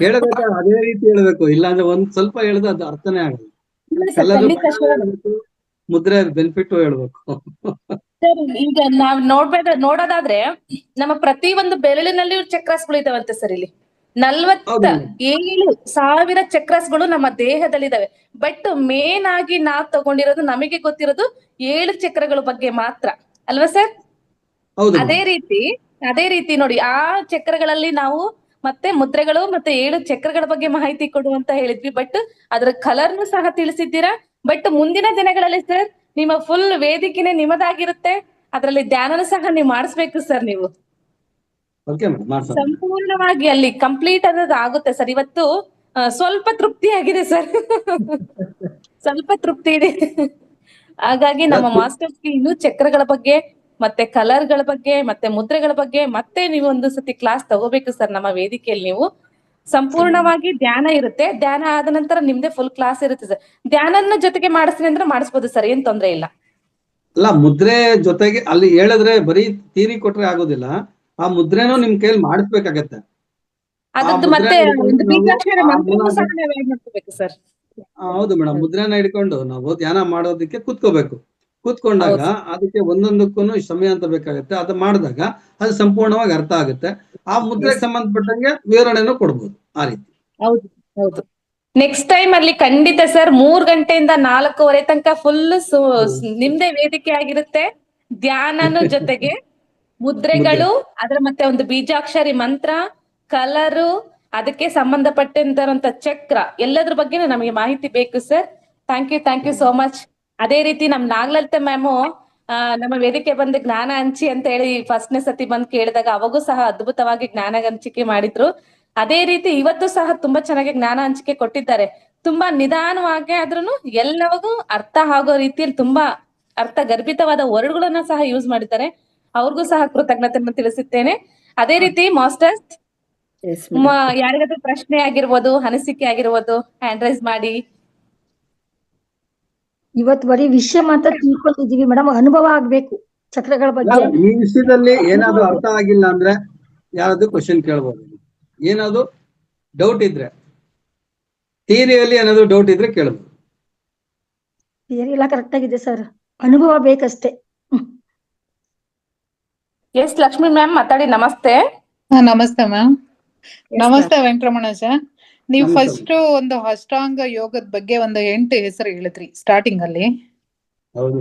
ಹೇಳ್ಬೇಕಾದ್ರೆ ಅದೇ ರೀತಿ ಹೇಳ್ಬೇಕು, ಇಲ್ಲಾಂದ್ರೆ ಒಂದ್ ಸ್ವಲ್ಪ ಹೇಳಿದ್ರೆ ಅದು ಅರ್ಥನೇ ಆಗಲ್ಲ. ಮುದ್ರೆ ಬೆನಿಫಿಟ್ ಹೇಳ್ಬೇಕು. ಸರ್, ಈಗ ನಾವ್ ನೋಡೋದಾದ್ರೆ ನಮ್ಮ ಪ್ರತಿ ಒಂದು ಬೆರಳಿನಲ್ಲಿ ಚಕ್ರಸ್ಗಳು ಇದಾವಂತೆ ಸರ್. ಇಲ್ಲಿ 47,000 ಚಕ್ರಸ್ಗಳು ನಮ್ಮ ದೇಹದಲ್ಲಿದ್ದಾವೆ. ಬಟ್ ಮೇನ್ ಆಗಿ ನಾವ್ ತಗೊಂಡಿರೋದು, ನಮಗೆ ಗೊತ್ತಿರೋದು 7 ಚಕ್ರಗಳ ಬಗ್ಗೆ ಮಾತ್ರ ಅಲ್ವಾ ಸರ್? ಅದೇ ರೀತಿ ನೋಡಿ, ಆ ಚಕ್ರಗಳಲ್ಲಿ ನಾವು ಮತ್ತೆ ಮುದ್ರೆಗಳು ಮತ್ತೆ 7 ಚಕ್ರಗಳ ಬಗ್ಗೆ ಮಾಹಿತಿ ಕೊಡು ಅಂತ ಹೇಳಿದ್ವಿ. ಬಟ್ ಅದ್ರ ಕಲರ್ನು ಸಹ ತಿಳಿಸಿದ್ದೀರಾ. ಬಟ್ ಮುಂದಿನ ದಿನಗಳಲ್ಲಿ ಸರ್ ನಿಮ್ಮ ಫುಲ್ ವೇದಿಕೆನೆ ನಿಮ್ಮದಾಗಿರುತ್ತೆ. ಅದರಲ್ಲಿ ಧ್ಯಾನನು ಸಹ ನೀವು ಮಾಡಿಸ್ಬೇಕು ಸರ್. ನೀವು ಸಂಪೂರ್ಣವಾಗಿ ಅಲ್ಲಿ ಕಂಪ್ಲೀಟ್ ಅನ್ನೋದು ಆಗುತ್ತೆ ಸರ್. ಇವತ್ತು ಸ್ವಲ್ಪ ತೃಪ್ತಿ ಆಗಿದೆ ಸರ್. ಸ್ವಲ್ಪ ತೃಪ್ತಿ ಇದೆ. ಹಾಗಾಗಿ ನಮ್ಮ ಮಾಸ್ಟರ್ಸ್ಗೆ ಇನ್ನೂ ಚಕ್ರಗಳ ಬಗ್ಗೆ ಮತ್ತೆ ಕಲರ್ಗಳ ಬಗ್ಗೆ ಮತ್ತೆ ಮುದ್ರೆಗಳ ಬಗ್ಗೆ ಮತ್ತೆ ನೀವು ಒಂದು ಸತಿ ಕ್ಲಾಸ್ ತಗೋಬೇಕು ಸರ್. ನಮ್ಮ ವೇದಿಕೆಯಲ್ಲಿ ನೀವು ಸಂಪೂರ್ಣವಾಗಿ ಧ್ಯಾನ ಇರುತ್ತೆ. ಧ್ಯಾನ ಆದ ನಂತರ ನಿಮ್ದೇ ಫುಲ್ ಕ್ಲಾಸ್ ಇರುತ್ತೆ ಸರ್. ಧ್ಯಾನನ ಜೊತೆಗೆ ಮಾಡಿಸ್ತೀನಿ ಅಂದ್ರೆ ಮಾಡಿಸ್ಬೋದು ಸರ್, ಏನ್ ತೊಂದ್ರೆ ಇಲ್ಲ. ಅಲ್ಲ, ಮುದ್ರೆ ಜೊತೆಗೆ ಅಲ್ಲಿ ಹೇಳಿದ್ರೆ ಬರೀ ತೀರಿ ಕೊಟ್ರೆ ಆಗೋದಿಲ್ಲ. ಆ ಮುದ್ರೆನೂ ನಿಮ್ ಕೈಯಲ್ಲಿ ಮಾಡಿಸ್ಬೇಕಾಗತ್ತೆ. ಅದದ್ದು ಮತ್ತೆ ಒಂದು ಬೀಜಾಕ್ಷರ ಮಂತ್ರನೂ ಸಹ ನಾವು ಆಡ್ ಮಾಡ್ಕೋಬೇಕು ಸರ್. ಹೌದು ಮೇಡಮ್, ಮುದ್ರೆನ ಹಿಡ್ಕೊಂಡು ನಾವು ಧ್ಯಾನ ಮಾಡೋದಕ್ಕೆ ಕೂತ್ಕೊಂಡಾಗ ಅದಕ್ಕೆ ಒಂದೊಂದಕ್ಕೂ ಸಮಯ ಅಂತ ಬೇಕಾಗುತ್ತೆ. ಅದು ಮಾಡಿದಾಗ ಅದು ಸಂಪೂರ್ಣವಾಗಿ ಅರ್ಥ ಆಗುತ್ತೆ. ಆ ಮುದ್ರೆಗೆ ಸಂಬಂಧಪಟ್ಟಂಗೆ ವಿವರಣೆನೂ ಕೊಡ್ಬೋದು ಆ ರೀತಿ. ಹೌದು. ನೆಕ್ಸ್ಟ್ ಟೈಮ್ ಅಲ್ಲಿ ಖಂಡಿತ ಸರ್ 3 ಗಂಟೆಯಿಂದ 4:15 ತನಕ ಫುಲ್ ನಿಮ್ದೇ ವೇದಿಕೆ ಆಗಿರುತ್ತೆ. ಧ್ಯಾನನು ಜೊತೆಗೆ ಮುದ್ರೆಗಳು, ಅದ್ರ ಮತ್ತೆ ಒಂದು ಬೀಜಾಕ್ಷರಿ ಮಂತ್ರ, ಕಲರು, ಅದಕ್ಕೆ ಸಂಬಂಧಪಟ್ಟಂತ ಚಕ್ರ, ಎಲ್ಲದ್ರ ಬಗ್ಗೆ ನಮಗೆ ಮಾಹಿತಿ ಬೇಕು sir. Thank you so much. ಅದೇ ರೀತಿ ನಮ್ ನಾಗಲಲಿತಾ ಮ್ಯಾಮು ನಮ್ಮ ವೇದಿಕೆ ಬಂದು ಜ್ಞಾನ ಹಂಚಿ ಅಂತ ಹೇಳಿ ಫಸ್ಟ್ನೇ ಸತಿ ಬಂದ್ ಕೇಳಿದಾಗ ಅವಾಗೂ ಸಹ ಅದ್ಭುತವಾಗಿ ಜ್ಞಾನ ಹಂಚಿಕೆ ಮಾಡಿದ್ರು. ಅದೇ ರೀತಿ ಇವತ್ತು ಸಹ ತುಂಬಾ ಚೆನ್ನಾಗಿ ಜ್ಞಾನ ಹಂಚಿಕೆ ಕೊಟ್ಟಿದ್ದಾರೆ. ತುಂಬಾ ನಿಧಾನವಾಗಿ ಆದ್ರೂ ಎಲ್ಲವೂ ಅರ್ಥ ಆಗೋ ರೀತಿಯಲ್ಲಿ ತುಂಬಾ ಅರ್ಥ ಗರ್ಭಿತವಾದ ವರ್ಡ್ಗಳನ್ನ ಸಹ ಯೂಸ್ ಮಾಡಿದ್ದಾರೆ. ಅವ್ರಿಗೂ ಸಹ ಕೃತಜ್ಞತೆಯನ್ನು ತಿಳಿಸುತ್ತೇನೆ. ಅದೇ ರೀತಿ ಮಾಸ್ಟರ್ಸ್, ಯಾರಿಗಾದ್ರೂ ಪ್ರಶ್ನೆ ಆಗಿರ್ಬೋದು, ಅನಿಸಿಕೆ ಆಗಿರ್ಬೋದು, ಹ್ಯಾಂಡ್ ರೈಸ್ ಮಾಡಿ. ಇವತ್ತು ಬರೀ ವಿಷಯ ಮಾತ್ರ ತಿಳ್ಕೊಂಡಿದೀವಿ ಮೇಡಮ್, ಅನುಭವ ಆಗ್ಬೇಕು ಚಕ್ರಗಳ ಬಗ್ಗೆ. ಈ ವಿಷಯದಲ್ಲಿ ಏನಾದ್ರು ಅರ್ಥ ಆಗಿಲ್ಲ ಅಂದ್ರೆ ಯಾರಾದ್ರೂ ಕ್ವಶನ್ ಕೇಳ್ಬೋದು. ಏನಾದ್ರು ಡೌಟ್ ಇದ್ರೆ, ಥಿಯರಿಯಲ್ಲಿ ಏನಾದ್ರು ಡೌಟ್ ಇದ್ರೆ ಕೇಳ್ಬೋದು. ಥಿಯರಿ ಎಲ್ಲ ಕರೆಕ್ಟ್ ಆಗಿದೆ ಸರ್, ಅನುಭವ ಬೇಕಷ್ಟೇ. ಎಸ್ ಲಕ್ಷ್ಮಿ ಮ್ಯಾಮ್ ಮಾತಾಡಿ. ನಮಸ್ತೆ. ನಮಸ್ತೆ ಮ್ಯಾಮ್. ನಮಸ್ತೆ ವೆಂಕಟರಮಣ ಸರ್. ನೀವು ನಮಸ್ತೆ. ಫಸ್ಟ್ ಒಂದು ಅಷ್ಟಾಂಗ ಯೋಗದ ಬಗ್ಗೆ ಒಂದು 8 ಹೆಸರು ಹೇಳಿದ್ರಿ ಸ್ಟಾರ್ಟಿಂಗ್ ಅಲ್ಲಿ. ಹೌದು.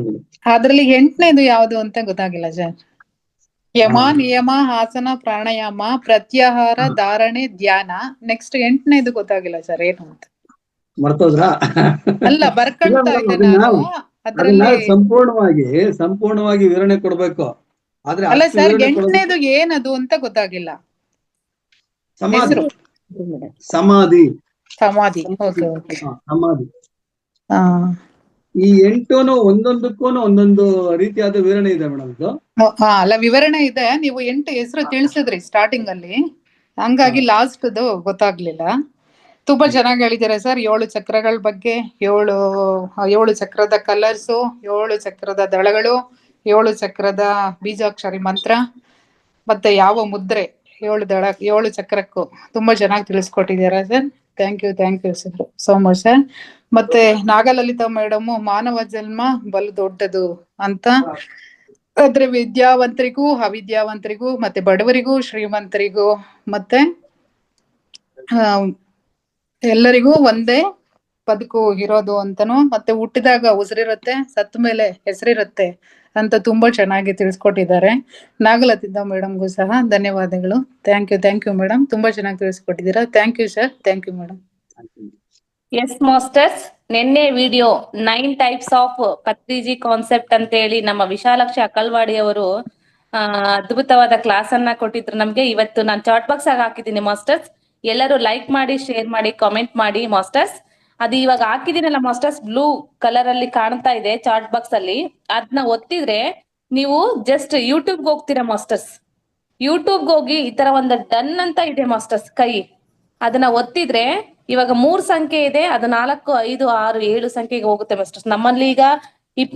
ಅದ್ರಲ್ಲಿ 8ನೇದು ಯಾವ್ದು ಅಂತ ಗೊತ್ತಾಗಿಲ್ಲ ಸರ್. ಯಮ, ಹಾ. ನಿಯಮ, ಆಸನ, ಪ್ರಾಣಾಯಾಮ, ಪ್ರತ್ಯಾಹಾರ, ಧಾರಣೆ, ಧ್ಯಾನ. ನೆಕ್ಸ್ಟ್ 8ನೇದು ಗೊತ್ತಾಗಿಲ್ಲ ಸರ್ ಏನು ಅಂತ. ಮರ್ತೋದ್ರಾ? ಅಲ್ಲ ಬರ್ಕೊಳ್ತಾ ಇಲ್ಲ ಇದ್ದೆ madam, ನಾನು ಅದನ್ನ ಅದ್ರಲ್ಲಿ. ಸಂಪೂರ್ಣವಾಗಿ ವಿವರಣೆ ಕೊಡ್ಬೇಕು. ಆದ್ರೆ ಅಲ್ಲ ಅಷ್ಟು ಸರ್, ವಿವರಣೆ ಕೊಡೋದು- 8ನೇದು ಏನದು ಅಂತ ಗೊತ್ತಾಗಿಲ್ಲ. ಸಮಾಧಿ. ಹೆಸರು ಸಮಾಧಿ. ಸಮಾಧಿ. Okay okay. ಹಾ, ಸಮಾಧಿ. ಹಾ ಈ 8 ಒಂದೊಂದಕ್ಕೂ ಒಂದೊಂದು ರೀತಿಯಾದ ವಿವರಣೆ ಇದೆ ಮೇಡಮ್. ಇದು ಹಾ, ಅಲ್ಲ ವಿವರಣೆ ಇದೆ. ನೀವು 8 ಹೆಸರು ತಿಳಿಸಿದ್ರಿ ಸ್ಟಾರ್ಟಿಂಗ್ ಅಲ್ಲಿ, ಹಂಗಾಗಿ ಲಾಸ್ಟ್ ಗೊತ್ತಾಗ್ಲಿಲ್ಲ. ತುಂಬಾ ಚೆನ್ನಾಗಿ ಹೇಳಿದ್ದೀರಾ ಸರ್. 7 ಚಕ್ರಗಳ ಬಗ್ಗೆ, 7 ಚಕ್ರದ ಕಲರ್ಸು, 7 ಚಕ್ರದ ದಳಗಳು, 7 ಚಕ್ರದ ಬೀಜಾಕ್ಷರಿ ಮಂತ್ರ, ಮತ್ತೆ ಯಾವ ಮುದ್ರೆ 7 ಚಕ್ರಕ್ಕೂ ತುಂಬಾ ಚೆನ್ನಾಗಿ ತಿಳಿಸ್ಕೊಟ್ಟಿದ್ದೀರಾ sir. Thank you sir so much sir. ಮತ್ತೆ ನಾಗಲಲಿತಾ ಮೇಡಮ್ ಮಾನವ ಜನ್ಮ ಬಲು ದೊಡ್ಡದು ಅಂತ, ಆದ್ರೆ ವಿದ್ಯಾವಂತರಿಗೂ ಅವಿದ್ಯಾವಂತರಿಗೂ ಮತ್ತೆ ಬಡವರಿಗೂ ಶ್ರೀಮಂತರಿಗೂ ಮತ್ತೆ ಎಲ್ಲರಿಗೂ ಒಂದೇ ಬದುಕು ಇರೋದು ಅಂತನೂ, ಮತ್ತೆ ಹುಟ್ಟಿದಾಗ ಉಸಿರಿರುತ್ತೆ, ಸತ್ತ ಮೇಲೆ ಹೆಸರಿರುತ್ತೆ ಅಂತ ತುಂಬಾ ಚೆನ್ನಾಗಿ ತಿಳಿಸ್ಕೊಟ್ಟಿದ್ದಾರೆ. ನಾಗಲತಿದ್ದ ಮೇಡಮ್ಗೂ ಸಹ ಧನ್ಯವಾದಗಳು. ಥ್ಯಾಂಕ್ ಯು ಮೇಡಮ್, ತುಂಬಾ ಚೆನ್ನಾಗಿ ತಿಳಿಸ್ಕೊಟ್ಟಿದ್ದೀರಾ. Thank you sir. Thank you madam. Yes masters, ನಿನ್ನೆ video 9 types of Patriji concept ಅಂತ ಹೇಳಿ ನಮ್ಮ ವಿಶಾಲಾಕ್ಷಿ ಅಕಲ್ವಾಡಿ ಅವರು ಅದ್ಭುತವಾದ ಕ್ಲಾಸ್ ಅನ್ನ ಕೊಟ್ಟಿದ್ರು ನಮ್ಗೆ. ಇವತ್ತು ನಾನು ಚಾಟ್ ಬಾಕ್ಸ್ ಆಗಿ ಹಾಕಿದ್ದೀನಿ ಮಾಸ್ಟರ್ಸ್. ಎಲ್ಲರೂ ಲೈಕ್ ಮಾಡಿ, ಶೇರ್ ಮಾಡಿ, ಕಾಮೆಂಟ್ ಮಾಡಿ ಮಾಸ್ಟರ್ಸ್. ಅದು ಇವಾಗ ಹಾಕಿದ್ದೀನಲ್ಲ ಮಾಸ್ಟರ್ಸ್, ಬ್ಲೂ ಕಲರ್ ಅಲ್ಲಿ ಕಾಣ್ತಾ ಇದೆ ಚಾಟ್ ಬಾಕ್ಸ್ ಅಲ್ಲಿ. ಅದನ್ನ ಒತ್ತಿದ್ರೆ ನೀವು ಜಸ್ಟ್ ಯೂಟ್ಯೂಬ್ಗೆ ಹೋಗ್ತೀರಾ ಮಾಸ್ಟರ್ಸ್. ಯೂಟ್ಯೂಬ್ಗೆ ಹೋಗಿ ಈ ತರ ಒಂದು ಡನ್ ಅಂತ ಇದೆ ಮಾಸ್ಟರ್ಸ್ ಕೈ, ಅದನ್ನ ಒತ್ತಿದ್ರೆ ಇವಾಗ 3 ಸಂಖ್ಯೆ ಇದೆ, ಅದು 4, 5, 6, 7 ಸಂಖ್ಯೆಗೆ ಹೋಗುತ್ತೆ ಮಾಸ್ಟರ್ಸ್. ನಮ್ಮಲ್ಲಿ ಈಗ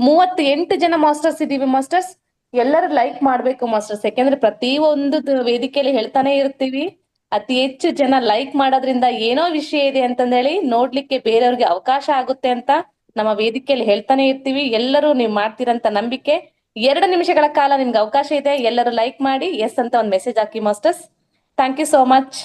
38 ಜನ ಮಾಸ್ಟರ್ಸ್ ಇದೀವಿ ಮಾಸ್ಟರ್ಸ್. ಎಲ್ಲರೂ ಲೈಕ್ ಮಾಡ್ಬೇಕು ಮಾಸ್ಟರ್ಸ್, ಯಾಕೆಂದ್ರೆ ಪ್ರತಿ ಒಂದು ವೇದಿಕೆಯಲ್ಲಿ ಹೇಳ್ತಾನೆ ಇರ್ತೀವಿ, ಅತಿ ಹೆಚ್ಚು ಜನ ಲೈಕ್ ಮಾಡೋದ್ರಿಂದ ಏನೋ ವಿಷಯ ಇದೆ ಅಂತಂದೇಳಿ ನೋಡ್ಲಿಕ್ಕೆ ಬೇರೆಯವ್ರಿಗೆ ಅವಕಾಶ ಆಗುತ್ತೆ ಅಂತ ನಮ್ಮ ವೇದಿಕೆಯಲ್ಲಿ ಹೇಳ್ತಾನೆ ಇರ್ತೀವಿ. ಎಲ್ಲರೂ ನೀವು ಮಾಡ್ತೀರಂತ ನಂಬಿಕೆ. 2 ನಿಮಿಷಗಳ ಕಾಲ ನಿಮ್ಗೆ ಅವಕಾಶ ಇದೆ. ಎಲ್ಲರೂ ಲೈಕ್ ಮಾಡಿ, ಎಸ್ ಅಂತ ಒಂದು ಮೆಸೇಜ್ ಹಾಕಿ masters. Thank you so much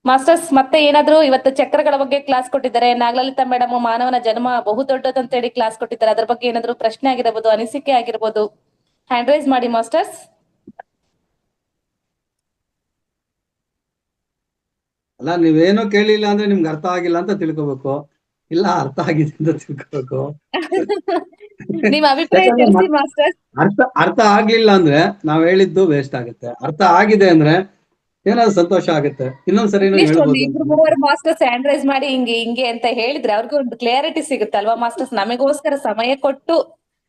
masters. ಮತ್ತೆ ಏನಾದ್ರು ಇವತ್ತು ಚಕ್ರಗಳ ಬಗ್ಗೆ ಕ್ಲಾಸ್ ಕೊಟ್ಟಿದ್ದಾರೆ ನಾಗಲಲಿತಾ ಮೇಡಮ್. ಮಾನವನ ಜನ್ಮ ಬಹುದೊಡ್ಡದಂತ ಹೇಳಿ ಕ್ಲಾಸ್ ಕೊಟ್ಟಿದ್ದಾರೆ. ಅದ್ರ ಬಗ್ಗೆ ಏನಾದ್ರು ಪ್ರಶ್ನೆ ಆಗಿರ್ಬೋದು, ಅನಿಸಿಕೆ ಆಗಿರ್ಬೋದು, ಹ್ಯಾಂಡ್ ರೈಸ್ ಮಾಡಿ ಮಾಸ್ಟರ್ಸ್. ಅಲ್ಲ, ನೀವೇನೋ ಕೇಳಿಲ್ಲ ಅಂದ್ರೆ ನಿಮ್ಗೆ ಅರ್ಥ ಆಗಿಲ್ಲ ಅಂತ ತಿಳ್ಕೊಬೇಕು, ಇಲ್ಲ ಅರ್ಥ ಆಗಿದೆ ಅಂತ ತಿಳ್ಕೊಬೇಕು. ನಿಮ್ ಅಭಿಪ್ರಾಯ ತಿಳಿಸಿ ಮಾಸ್ಟರ್ಸ್. ಅರ್ಥ ಆಗ್ಲಿಲ್ಲ ಅಂದ್ರೆ ನಾವ್ ಹೇಳಿದ್ದು ವೇಸ್ಟ್ ಆಗುತ್ತೆ. ಅರ್ಥ ಆಗಿದೆ ಅಂದ್ರೆ ಏನಾದ್ರು ಸಂತೋಷ ಆಗುತ್ತೆ. ಇನ್ನೊಂದ್ಸರಿ ಹೇಳ್ಬೋದು. 2-3 ಮಾಸ್ಟರ್ಸ್ ಹ್ಯಾಂಡ್ ರೈಸ್ ಮಾಡಿ ಹಿಂಗೆ ಅಂತ ಹೇಳಿದ್ರೆ ಅವ್ರಿಗೂ ಒಂದು ಕ್ಲಿಯರಿಟಿ ಸಿಗುತ್ತೆ ಅಲ್ವಾ ಮಾಸ್ಟರ್ಸ್. ನಮಗೋಸ್ಕರ ಸಮಯ ಕೊಟ್ಟು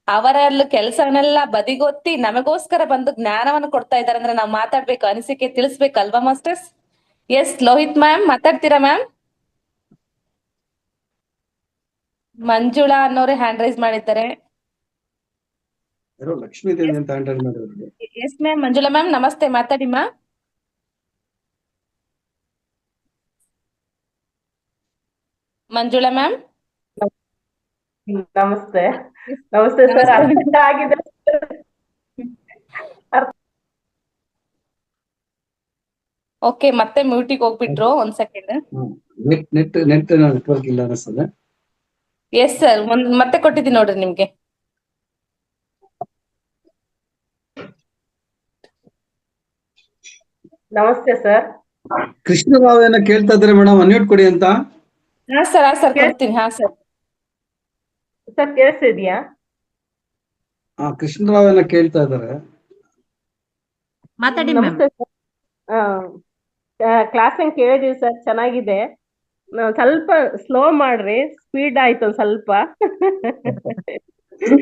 ಅವರಲ್ಲಿ ಕೆಲಸನೆಲ್ಲ ಬದಿಗೊತ್ತಿ ನಮಗೋಸ್ಕರ ಬಂದು ಜ್ಞಾನವನ್ನು ಕೊಡ್ತಾ ಇದಾರೆ ಅಂದ್ರೆ ನಾವು ಮಾತಾಡ್ಬೇಕು, ಅನಿಸಿಕೆ ತಿಳಿಸ್ಬೇಕಲ್ವಾ ಮಾಸ್ಟರ್ಸ್. ಎಸ್ ಲೋಹಿತ್ ಮ್ಯಾಮ್ ಮಾತಾಡ್ತೀರಾ ಮ್ಯಾಮ್? ಮಂಜುಳಾ ಅನ್ನೋರೆ ಹ್ಯಾಂಡ್ ರೈಸ್ ಮಾಡಿದ್ದಾರೆ. ಲಕ್ಷ್ಮೀ ದೇವಿ ಅಂತ ಹ್ಯಾಂಡ್ ರೈಸ್ ಮಾಡಿದ್ರು. Yes ma'am. ಮಂಜುಳಾ ಮ್ಯಾಮ್ ನಮಸ್ತೆ, ಮಾತಾಡಿ ಮ್ಯಾಮ್. ಮಂಜುಳಾ ಮ್ಯಾಮ್ ನಮಸ್ತೆ. ನಮಸ್ತೆ ಸರ್. ಅರ್ಥ ಆಗಿದೆ. ಓಕೆ, ಮತ್ತೆ ಮ್ಯೂಟಿಗೆ ಹೋಗ್ಬಿಟ್ರು. 1 ಸೆಕೆಂಡ್. ನೆಟ್ ನೆಟ್ವರ್ಕ್ ಇಲ್ಲ ಅನಿಸ್ತದೆ. ಎಸ್ ಸರ್, ಮತ್ತೆ ಕೊಟ್ಟಿದ್ದೀನಿ ನೋಡ್ರಿ ನಿಮ್ಗೆ. ನಮಸ್ತೆ ಸರ್. ಕೃಷ್ಣರಾವ್ ಏನೋ ಕೇಳ್ತಾ ಇದ್ದಾರೆ ಮೇಡಮ್, ಅನ್ಮ್ಯೂಟ್ ಕೊಡಿ ಅಂತ. ಹಾ ಸರ್ ಕೊಡ್ತೀನಿ. ಹಾ ಸರ್. ಸರ್ ಕೇಳಿಸ್ತಿದ್ಯಾ? ಕೃಷ್ಣರಾವ್ ಏನೋ ಕೇಳ್ತಾ ಇದ್ದಾರೆ. ಮಾತಾಡಿ. ನಮಸ್ತೆ ಸರ್. ಕ್ಲಾಸ್ ಕೇಳಿದೀವಿ ಸರ್, ಚೆನ್ನಾಗಿದೆ. ಸ್ವಲ್ಪ ಸ್ಲೋ ಮಾಡ್ರಿ, ಸ್ಪೀಡ್ ಆಯ್ತು ಸ್ವಲ್ಪ.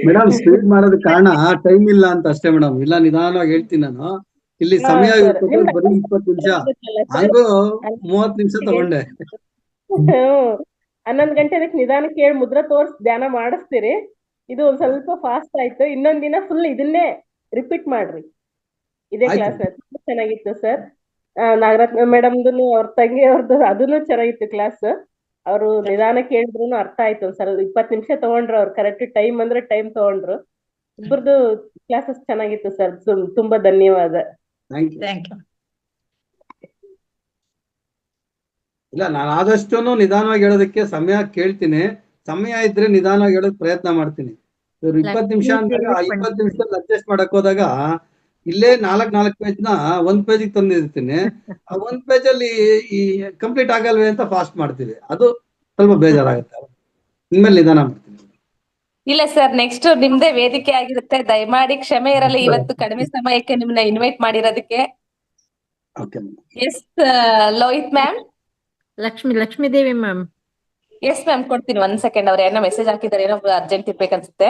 ಮೇಡಮ್ ಸ್ಪೀಡ್ ಮಾಡೋದ ಕಾರಣ ಟೈಮ್ ಇಲ್ಲ ಅಂತ ಅಷ್ಟೇ ಮೇಡಮ್. ಇಲ್ಲ ನಿಧಾನವಾಗಿ ಹೇಳ್ತೀನಿ ನಾನು. ಇಲ್ಲಿ ಸಮಯ ಬರೀ 20 ನಿಮಿಷ, ಹಂಗೂ 30 ನಿಮಿಷ ತಗೊಂಡೆ. 11 ಗಂಟೆ ಅದಕ್ಕೆ ನಿಧಾನಕ್ಕೆ ಹೇಳಿ ಮುದ್ರ ತೋರ್ಸ್ ಧ್ಯಾನ ಮಾಡಿಸ್ತೀರಿ. ಇದು ಒಂದ್ ಸ್ವಲ್ಪ ಫಾಸ್ಟ್ ಆಯ್ತು. ಇನ್ನೊಂದ್ ದಿನ ಫುಲ್ ಇದನ್ನೇ ರಿಪೀಟ್ ಮಾಡ್ರಿ. ಇದೇ ಆಯ್ತು. ಕ್ಲಾಸ್ ತುಂಬಾ ಚೆನ್ನಾಗಿತ್ತು ಸರ್. ನಾಗರತ್ನ ಮೇಡಮ್ದು ಅವ್ರ ತಂಗಿ ಅವ್ರದ್ದು ಅದನ್ನು ಚೆನ್ನಾಗಿತ್ತು ಕ್ಲಾಸ್. ಅವರು ನಿಧಾನಕ್ಕೆ ಹೇಳಿದ್ರು ಅರ್ಥ ಆಯ್ತು. ಒಂದ್ ಸ್ವಲ್ಪ 20 ನಿಮಿಷ ತಗೊಂಡ್ರು ಅವ್ರು. ಕರೆಕ್ಟ್ ಟೈಮ್ ಅಂದ್ರೆ ಟೈಮ್ ತಗೊಂಡ್ರು. ಇಬ್ಬರದು ಕ್ಲಾಸಸ್ ಚೆನ್ನಾಗಿತ್ತು ಸರ್. ತುಂಬಾ ಧನ್ಯವಾದ. Thank you. Thank you. ಇಲ್ಲ, ನಾನು ಆದಷ್ಟು ನಿಧಾನವಾಗಿ ಹೇಳೋದಕ್ಕೆ ಸಮಯ ಕೇಳ್ತೀನಿ. ಸಮಯ ಇದ್ರೆ ನಿಧಾನವಾಗಿ ಹೇಳೋಕ್ ಪ್ರಯತ್ನ ಮಾಡ್ತೀನಿ. ಇವ್ರು 20 ನಿಮಿಷ ಅಂದಾಗ ಆ 20 ನಿಮಿಷದಲ್ಲಿ ಅಡ್ಜಸ್ಟ್ ಮಾಡಕ್ ಹೋದಾಗ ಇಲ್ಲೇ 4 ಪೇಜ್ನ 1 ಪೇಜಿಗೆ ತಂದಿರ್ತೀನಿ. ಆ 1 ಪೇಜಲ್ಲಿ ಈ ಕಂಪ್ಲೀಟ್ ಆಗಲ್ವೇ ಅಂತ ಫಾಸ್ಟ್ ಮಾಡ್ತೀವಿ. ಅದು ಸ್ವಲ್ಪ ಬೇಜಾರಾಗುತ್ತೆ. ಇನ್ಮೇಲೆ ನಿಧಾನ ಮಾಡ್ತೀನಿ. ಇಲ್ಲ ಸರ್, ನೆಕ್ಸ್ಟ್ ನಿಮ್ದೇ ವೇದಿಕೆ ಆಗಿರುತ್ತೆ. ದಯಮಾಡಿ ಕ್ಷಮೆ ಇರಲಿ ಇವತ್ತು ಕಡಿಮೆ ಸಮಯಕ್ಕೆ ನಿಮ್ನ ಇನ್ವೈಟ್ ಮಾಡಿರೋದಕ್ಕೆ. Okay. Yes Lohith ma'am. Lakshmidevi ma'am. Yes ma'am, ಕೊಡ್ತೀನಿ 1 ಸೆಕೆಂಡ್. ಅವ್ರು ಏನೋ ಮೆಸೇಜ್ ಹಾಕಿದ್ದಾರೆ, ಏನೋ ಅರ್ಜೆಂಟ್ ಇರ್ಬೇಕನ್ಸುತ್ತೆ.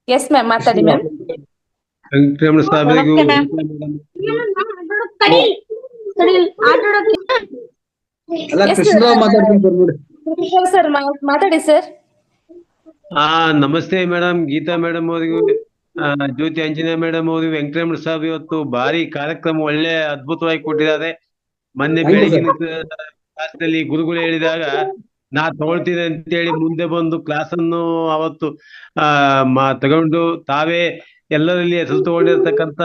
ಎಸ್ ಮ್ಯಾಮ್, ಮಾತಾಡಿ ಮ್ಯಾಮ್. ವೆಂಕಟರಮಣ ಸಾಹೇಬರಿಗೂ ಅಲ್ಲ, ಕೃಷ್ಣರಾವ್ ಮಾತಾಡ್ತೀನಿ ಬರ್ಬಿಡಿ. ಸರ್ ಮಾತಾಡಿ ಸರ್. ನಮಸ್ತೆ ಮೇಡಮ್, ಗೀತಾ ಮೇಡಮ್ ಅವರಿಗೂ, ಜ್ಯೋತಿ ಆಂಜನೇಯ ಮೇಡಮ್ ಅವರಿಗೂ, ವೆಂಕಟರಮಣ ಸಾಹೇಬ್ ಇವತ್ತು ಭಾರಿ ಕಾರ್ಯಕ್ರಮ ಒಳ್ಳೆ ಅದ್ಭುತವಾಗಿ ಕೊಟ್ಟಿದ್ದಾರೆ. ಮೊನ್ನೆ ಬೆಳಗಿನ ಕ್ಲಾಸ್ನಲ್ಲಿ ಗುರುಗಳು ಹೇಳಿದಾಗ ನಾ ತಗೊಳ್ತೀನಿ ಅಂತೇಳಿ ಮುಂದೆ ಬಂದು ಕ್ಲಾಸ್ ಅನ್ನು ಅವತ್ತು ತಗೊಂಡು ತಾವೇ ಎಲ್ಲರಲ್ಲಿ ಹೆಸರು ತಗೊಂಡಿರ್ತಕ್ಕಂಥ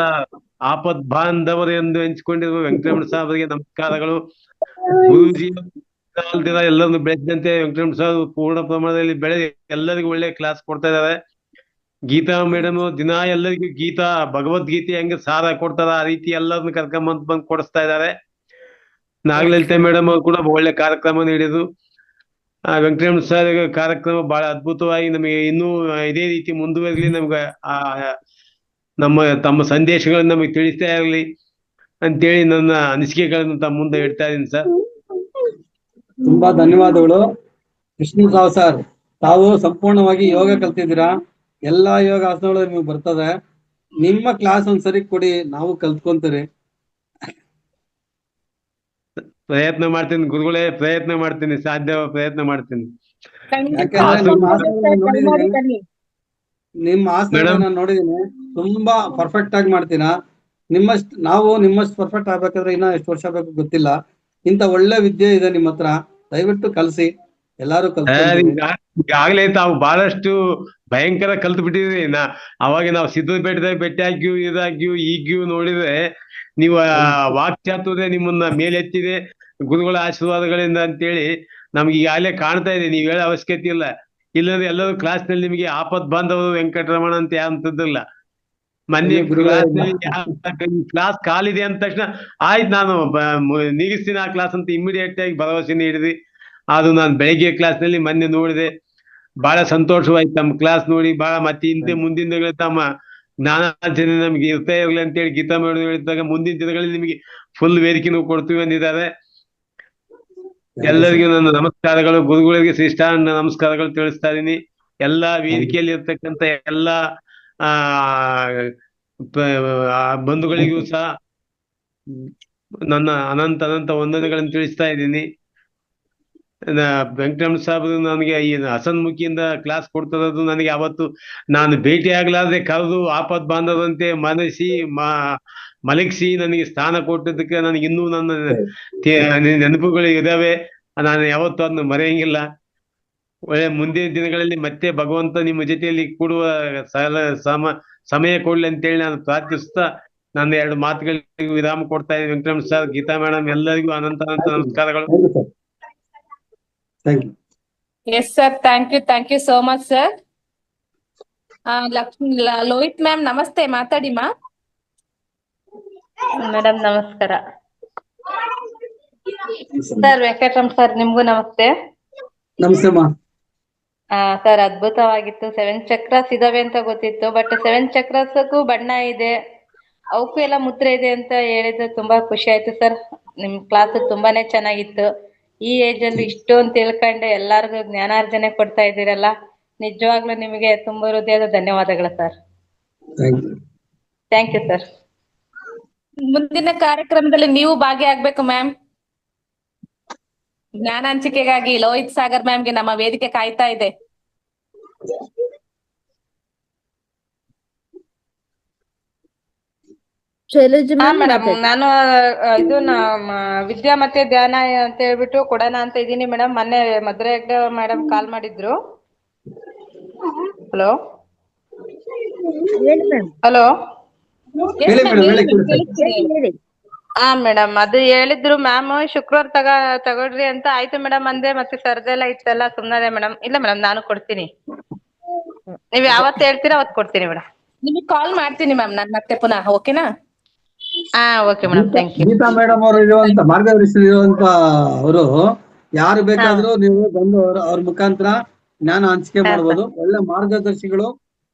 ಆಪದ್ ಬಾಂಧವರು ಎಂದು ಎನಿಸಿಕೊಂಡಿರುವ ವೆಂಕಟರಮಣ ಸಾಹೇಬರಿಗೆ ನಮಸ್ಕಾರಗಳು. ಗುರೂಜಿ ದಿನ ಎಲ್ಲರನ್ನು ಬೆಳೆಸಿದಂತೆ ವೆಂಕಟರಮಣ ಸಾಹೇಬ್ ಪೂರ್ಣ ಪ್ರಮಾಣದಲ್ಲಿ ಬೆಳೆದು ಎಲ್ಲರಿಗೂ ಒಳ್ಳೆ ಕ್ಲಾಸ್ ಕೊಡ್ತಾ ಇದ್ದಾರೆ. ಗೀತಾ ಮೇಡಮ್ ದಿನ ಎಲ್ಲರಿಗೂ ಗೀತಾ ಭಗವದ್ಗೀತೆ ಹೆಂಗೆ ಸಾರ ಕೊಡ್ತಾರ ಆ ರೀತಿ ಎಲ್ಲರನ್ನು ಬಂದು ಕೊಡಿಸ್ತಾ ಇದ್ದಾರೆ. ನಾಗಲಲಿತಾ ಮೇಡಮ್ ಅವರು ಕೂಡ ಒಳ್ಳೆ ಕಾರ್ಯಕ್ರಮ ನೀಡಿದ್ರು. ವೆಂಕಟರಮಣ ಸರ್ ಕಾರ್ಯಕ್ರಮ ಬಹಳ ಅದ್ಭುತವಾಗಿ ನಮಗೆ ಇನ್ನೂ ಇದೇ ರೀತಿ ಮುಂದುವರಿಲಿ, ನಮ್ಗೆ ತಮ್ಮ ಸಂದೇಶಗಳನ್ನು ನಮಗೆ ತಿಳಿಸ್ತಾ ಇರಲಿ ಅಂತೇಳಿ ನನ್ನ ಅನಿಸಿಕೆಗಳನ್ನು ತಮ್ಮ ಮುಂದೆ ಇಡ್ತಾ ಇದ್ದೀನಿ ಸರ್. ತುಂಬಾ ಧನ್ಯವಾದಗಳು ಕೃಷ್ಣರಾವ್ ಸರ್. ತಾವು ಸಂಪೂರ್ಣವಾಗಿ ಯೋಗ ಕಲ್ತಿದ್ದೀರಾ. ಎಲ್ಲಾ ಯೋಗ ಆಸನಗಳು ನಿಮ್ಗೆ ಬರ್ತದೆ. ನಿಮ್ಮ ಕ್ಲಾಸ್ ಒಂದ್ಸರಿ ಕೊಡಿ, ನಾವು ಕಲ್ತ್ಕೊಂತೀರಿ. ಪ್ರಯತ್ನ ಮಾಡ್ತೀನಿ ಗುರುಗಳೇ, ಪ್ರಯತ್ನ ಮಾಡ್ತೀನಿ, ಸಾಧ್ಯ ಪ್ರಯತ್ನ ಮಾಡ್ತೀನಿ. ಯಾಕಂದ್ರೆ ನಿಮ್ಮ ಆಸನ ನಾನು ನೋಡಿದೀನಿ, ತುಂಬಾ ಪರ್ಫೆಕ್ಟ್ ಆಗಿ ಮಾಡ್ತೀರಾ. ನಿಮ್ಮಷ್ಟು ಪರ್ಫೆಕ್ಟ್ ಆಗ್ಬೇಕಾದ್ರೆ ಇನ್ನ ಎಷ್ಟು ವರ್ಷ ಬೇಕು ಗೊತ್ತಿಲ್ಲ. ಇಂತ ಒಳ್ಳೆ ವಿದ್ಯೆ ಇದೆ ನಿಮ್ಮ ಹತ್ರ, ದಯವಿಟ್ಟು ಕಲ್ಸಿ. ಎಲ್ಲಾರು ಈಗಾಗಲೇ ತಾವು ಬಹಳಷ್ಟು ಭಯಂಕರ ಕಲ್ತು ಬಿಟ್ಟಿದ್ರಿ. ಅವಾಗ ನಾವು ಸಿದ್ದಪೇಟೆದಾಗ ಭೇಟಿ ಆಗಿಯೂ ಇದಾಗ್ಯೂ ಈಗ್ಯೂ ನೋಡಿದ್ರೆ ನೀವು ವಾಕ್ಚಾತುರ್ಯ ನಿಮ್ಮನ್ನ ಮೇಲೆತ್ತಿದೆ ಗುರುಗಳ ಆಶೀರ್ವಾದಗಳಿಂದ ಅಂತೇಳಿ ನಮ್ಗೆ ಈಗಾಗಲೇ ಕಾಣ್ತಾ ಇದೆ. ನೀವ್ ಹೇಳೋ ಅವಶ್ಯಕತೆ ಇಲ್ಲ. ಇಲ್ಲಂದ್ರೆ ಎಲ್ಲರೂ ಕ್ಲಾಸ್ ನಲ್ಲಿ ನಿಮಗೆ ಆಪತ್ ಬಾಂಧವರು ವೆಂಕಟರಮಣ ಅಂತ ಅಂತದ್ದಿಲ್ಲ. ಮೊನ್ನೆ ಕ್ಲಾಸ್ ಕಾಲಿದೆ ಅಂದ ತಕ್ಷಣ ಆಯ್ತು ನಾನು ನೀಗಿಸ್ತೀನಿ ಆ ಕ್ಲಾಸ್ ಅಂತ ಇಮಿಡಿಯೇಟ್ ಆಗಿ ಭರವಸೆ ನೀಡಿದ್ರಿ. ಅದು ನಾನು ಬೆಳಗ್ಗೆ ಕ್ಲಾಸ್ ನಲ್ಲಿ ಮೊನ್ನೆ ನೋಡಿದೆ, ಬಹಳ ಸಂತೋಷವಾಯ್ತು ತಮ್ಮ ಕ್ಲಾಸ್ ನೋಡಿ. ಬಹಳ ಮತ್ತೆ ಇಂತೆ ಮುಂದಿನ ದಿನಗಳಲ್ಲಿ ತಮ್ಮ ಜ್ಞಾನಾರ್ಜನೆ ನಮ್ಗೆ ಇರ್ತಾ ಇರಲಿ ಅಂತೇಳಿ ಗೀತಾ ಮೇಡಮ್ ಹೇಳಿದಾಗ ಮುಂದಿನ ದಿನಗಳಲ್ಲಿ ನಿಮಗೆ ಫುಲ್ ವೇದಿಕೆನೂ ಕೊಡ್ತೀವಿ ಅಂದಿದ್ದಾರೆ. ಎಲ್ಲರಿಗೂ ನನ್ನ ನಮಸ್ಕಾರಗಳು. ಗುರುಗಳಿಗೆ ಶ್ರೇಷ್ಠಾನ ನಮಸ್ಕಾರಗಳು ತಿಳಿಸ್ತಾ ಇದೀನಿ. ಎಲ್ಲಾ ವೇದಿಕೆಯಲ್ಲಿ ಇರ್ತಕ್ಕಂಥ ಎಲ್ಲಾ ಬಂಧುಗಳಿಗೂ ಸಹ ನನ್ನ ಅನಂತ ವಂದನೆಗಳನ್ನು ತಿಳಿಸ್ತಾ ಇದ್ದೀನಿ. ವೆಂಕಟರಮಣ ಸಾಹೇಬ್ ನನಗೆ ಈ ಹಸನ್ಮುಖಿಯಿಂದ ಕ್ಲಾಸ್ ಕೊಡ್ತಿರೋದು ನನಗೆ ಅವತ್ತು ನಾನು ಭೇಟಿ ಆಗ್ಲಾರ್ದೆ ಕರೆದು ಆಪತ್ ಬಾಂಧವಂತೆ ಮಲಗಿಸಿ ನನಗೆ ಸ್ಥಾನ ಕೊಟ್ಟಿದ್ದಕ್ಕೆ ನನಗೆ ಇನ್ನೂ ನನ್ನ ನೆನಪುಗಳು ಇದಾವೆ. ನಾನು ಯಾವತ್ತೂ ಅದನ್ನು ಮರೆಯಂಗಿಲ್ಲ. ಒಳ್ಳೆ ಮುಂದಿನ ದಿನಗಳಲ್ಲಿ ಮತ್ತೆ ಭಗವಂತ ನಿಮ್ಮ ಜೊತೆಯಲ್ಲಿ ಕೂಡುವ ಸಮಯ ಕೊಡ್ಲಿ ಅಂತೇಳಿ ನಾನು ಪ್ರಾರ್ಥಿಸ್ತಾ ನನ್ನ 2 ಮಾತುಗಳಿಗೆ ವಿರಾಮ ಕೊಡ್ತಾ ಇದ್ದೀನಿ. ವೆಂಕಟರಮಣ ಸರ್, ಗೀತಾ ಮೇಡಮ್ ಎಲ್ಲರಿಗೂ ಅನಂತ ನಮಸ್ಕಾರಗಳು. Yes sir, thank you so much sir. Lohith ma'am ನಮಸ್ತೆ, ಮಾತಾಡಿ ಮಾ. ಮೇಡಮ್ ನಮಸ್ಕಾರ. ಸರ್ ವೆಂಕಟರಮಣ ಸರ್ ನಿಮ್ಗೂ ನಮಸ್ತೆ. ನಮಸ್ತೆ ಮಾ. ಸರ್ ಅದ್ಭುತವಾಗಿತ್ತು. 7 ಚಕ್ರಾಸ್ ಇದಾವೆ ಅಂತ ಗೊತ್ತಿತ್ತು, ಬಟ್ 7 ಚಕ್ರಾಸ್ಗೂ ಬಣ್ಣ ಇದೆ, ಅವಕ್ಕೂ ಎಲ್ಲ ಮುದ್ರೆ ಇದೆ ಅಂತ ಹೇಳಿದ್ರೆ ತುಂಬಾ ಖುಷಿ ಆಯ್ತು ಸರ್. ನಿಮ್ ಕ್ಲಾಸ್ ತುಂಬಾನೇ ಚೆನ್ನಾಗಿತ್ತು. ಈ ಏಜ್ ಅಲ್ಲಿ ಇಷ್ಟೊಂದು ತಿಳ್ಕೊಂಡು ಎಲ್ಲಾರ್ಗು ಜ್ಞಾನಾರ್ಜನೆ ಕೊಡ್ತಾ ಇದ್ದೀರಲ್ಲ, ನಿಜವಾಗ್ಲೂ ನಿಮಗೆ ತುಂಬಾ ಹೃದಯದ ಧನ್ಯವಾದಗಳು ಸರ್. Thank you sir. ಮುಂದಿನ ಕಾರ್ಯಕ್ರಮದಲ್ಲಿ ನೀವು ಭಾಗಿಯಾಗಬೇಕು ಮ್ಯಾಮ್. ಜ್ಞಾನ ಹಂಚಿಕೆಗಾಗಿ ಲೋಹಿತ್ ಸಾಗರ್ ಮ್ಯಾಮ್ಗೆ ನಮ್ಮ ವೇದಿಕೆ ಕಾಯ್ತಾ ಇದೆ. ಶೈಲಜಾ ಹಾ ಮ್ಯಾಮ್ ಮೇಡಮ್, ಮಾತಾಡಿ. ನಾನು ಇದು ವಿದ್ಯಾ ಮತ್ತೆ ಧ್ಯಾನ ಅಂತ ಹೇಳ್ಬಿಟ್ಟು ಕೊಡೋಣ ಅಂತ ಇದ್ದೀನಿ ಮೇಡಮ್. ಮೊನ್ನೆ ಮಧುರ ಹೆಗ್ಡೆ ಮೇಡಮ್ ಕಾಲ್ ಮಾಡಿದ್ರು. ಹಲೋ ಹೇಳಿ ಮ್ಯಾಮ್. ಹಲೋ. ಹೇಳಿ ಮ್ಯಾಮ್, ಮೇಡಮ್, ಹೇಳಿ ಹೇಳಿ ಮ್ಯಾಮ್, ಕೇಳಿಸ್ತಾ ಇದೆ. ಕೇಳಿಸ್ತಿದೆ. ಹೇಳಿ. ಹಾ ಮೇಡಮ್, ಅದು ಹೇಳಿದ್ರು ಮ್ಯಾಮ್ ಶುಕ್ರವಾರ ತಗೊಳ್ರಿ ಅಂತ. ಆಯ್ತು ಮೇಡಮ್ ಅಂದೆ, ಮತ್ತೆ ಸರ್ದೆಲ್ಲ ಇತ್ತಲ್ಲ ಸುಮ್ಮನೆ ಮೇಡಮ್. ಇಲ್ಲ ಮೇಡಮ್, ನಾನು ಕೊಡ್ತೀನಿ. ನೀವ್ ಯಾವತ್ತು ಹೇಳ್ತೀರಾ ಅವತ್ತು ಕೊಡ್ತೀನಿ ಮೇಡಮ್. ನಿಮಗೆ ಕಾಲ್ ಮಾಡ್ತೀನಿ ಮ್ಯಾಮ್ ನಾನು ಮತ್ತೆ ಪುನಃ. ಓಕೆನಾ? ಹಾ okay madam, thank you. Geetha madam ಅವರು ಇರುವಂತ ಮಾರ್ಗದರ್ಶಿ ಇರುವಂತ ಅವರು ಯಾರು ಬೇಕಾದ್ರೂ ನೀವು ಬಂದು ಅವ್ರ ಮುಖಾಂತರ ಜ್ಞಾನ ಹಂಚಿಕೆ ಹಾ, ಮಾಡ್ಬೋದು. ಒಳ್ಳೆ ಮಾರ್ಗದರ್ಶಿಗಳು,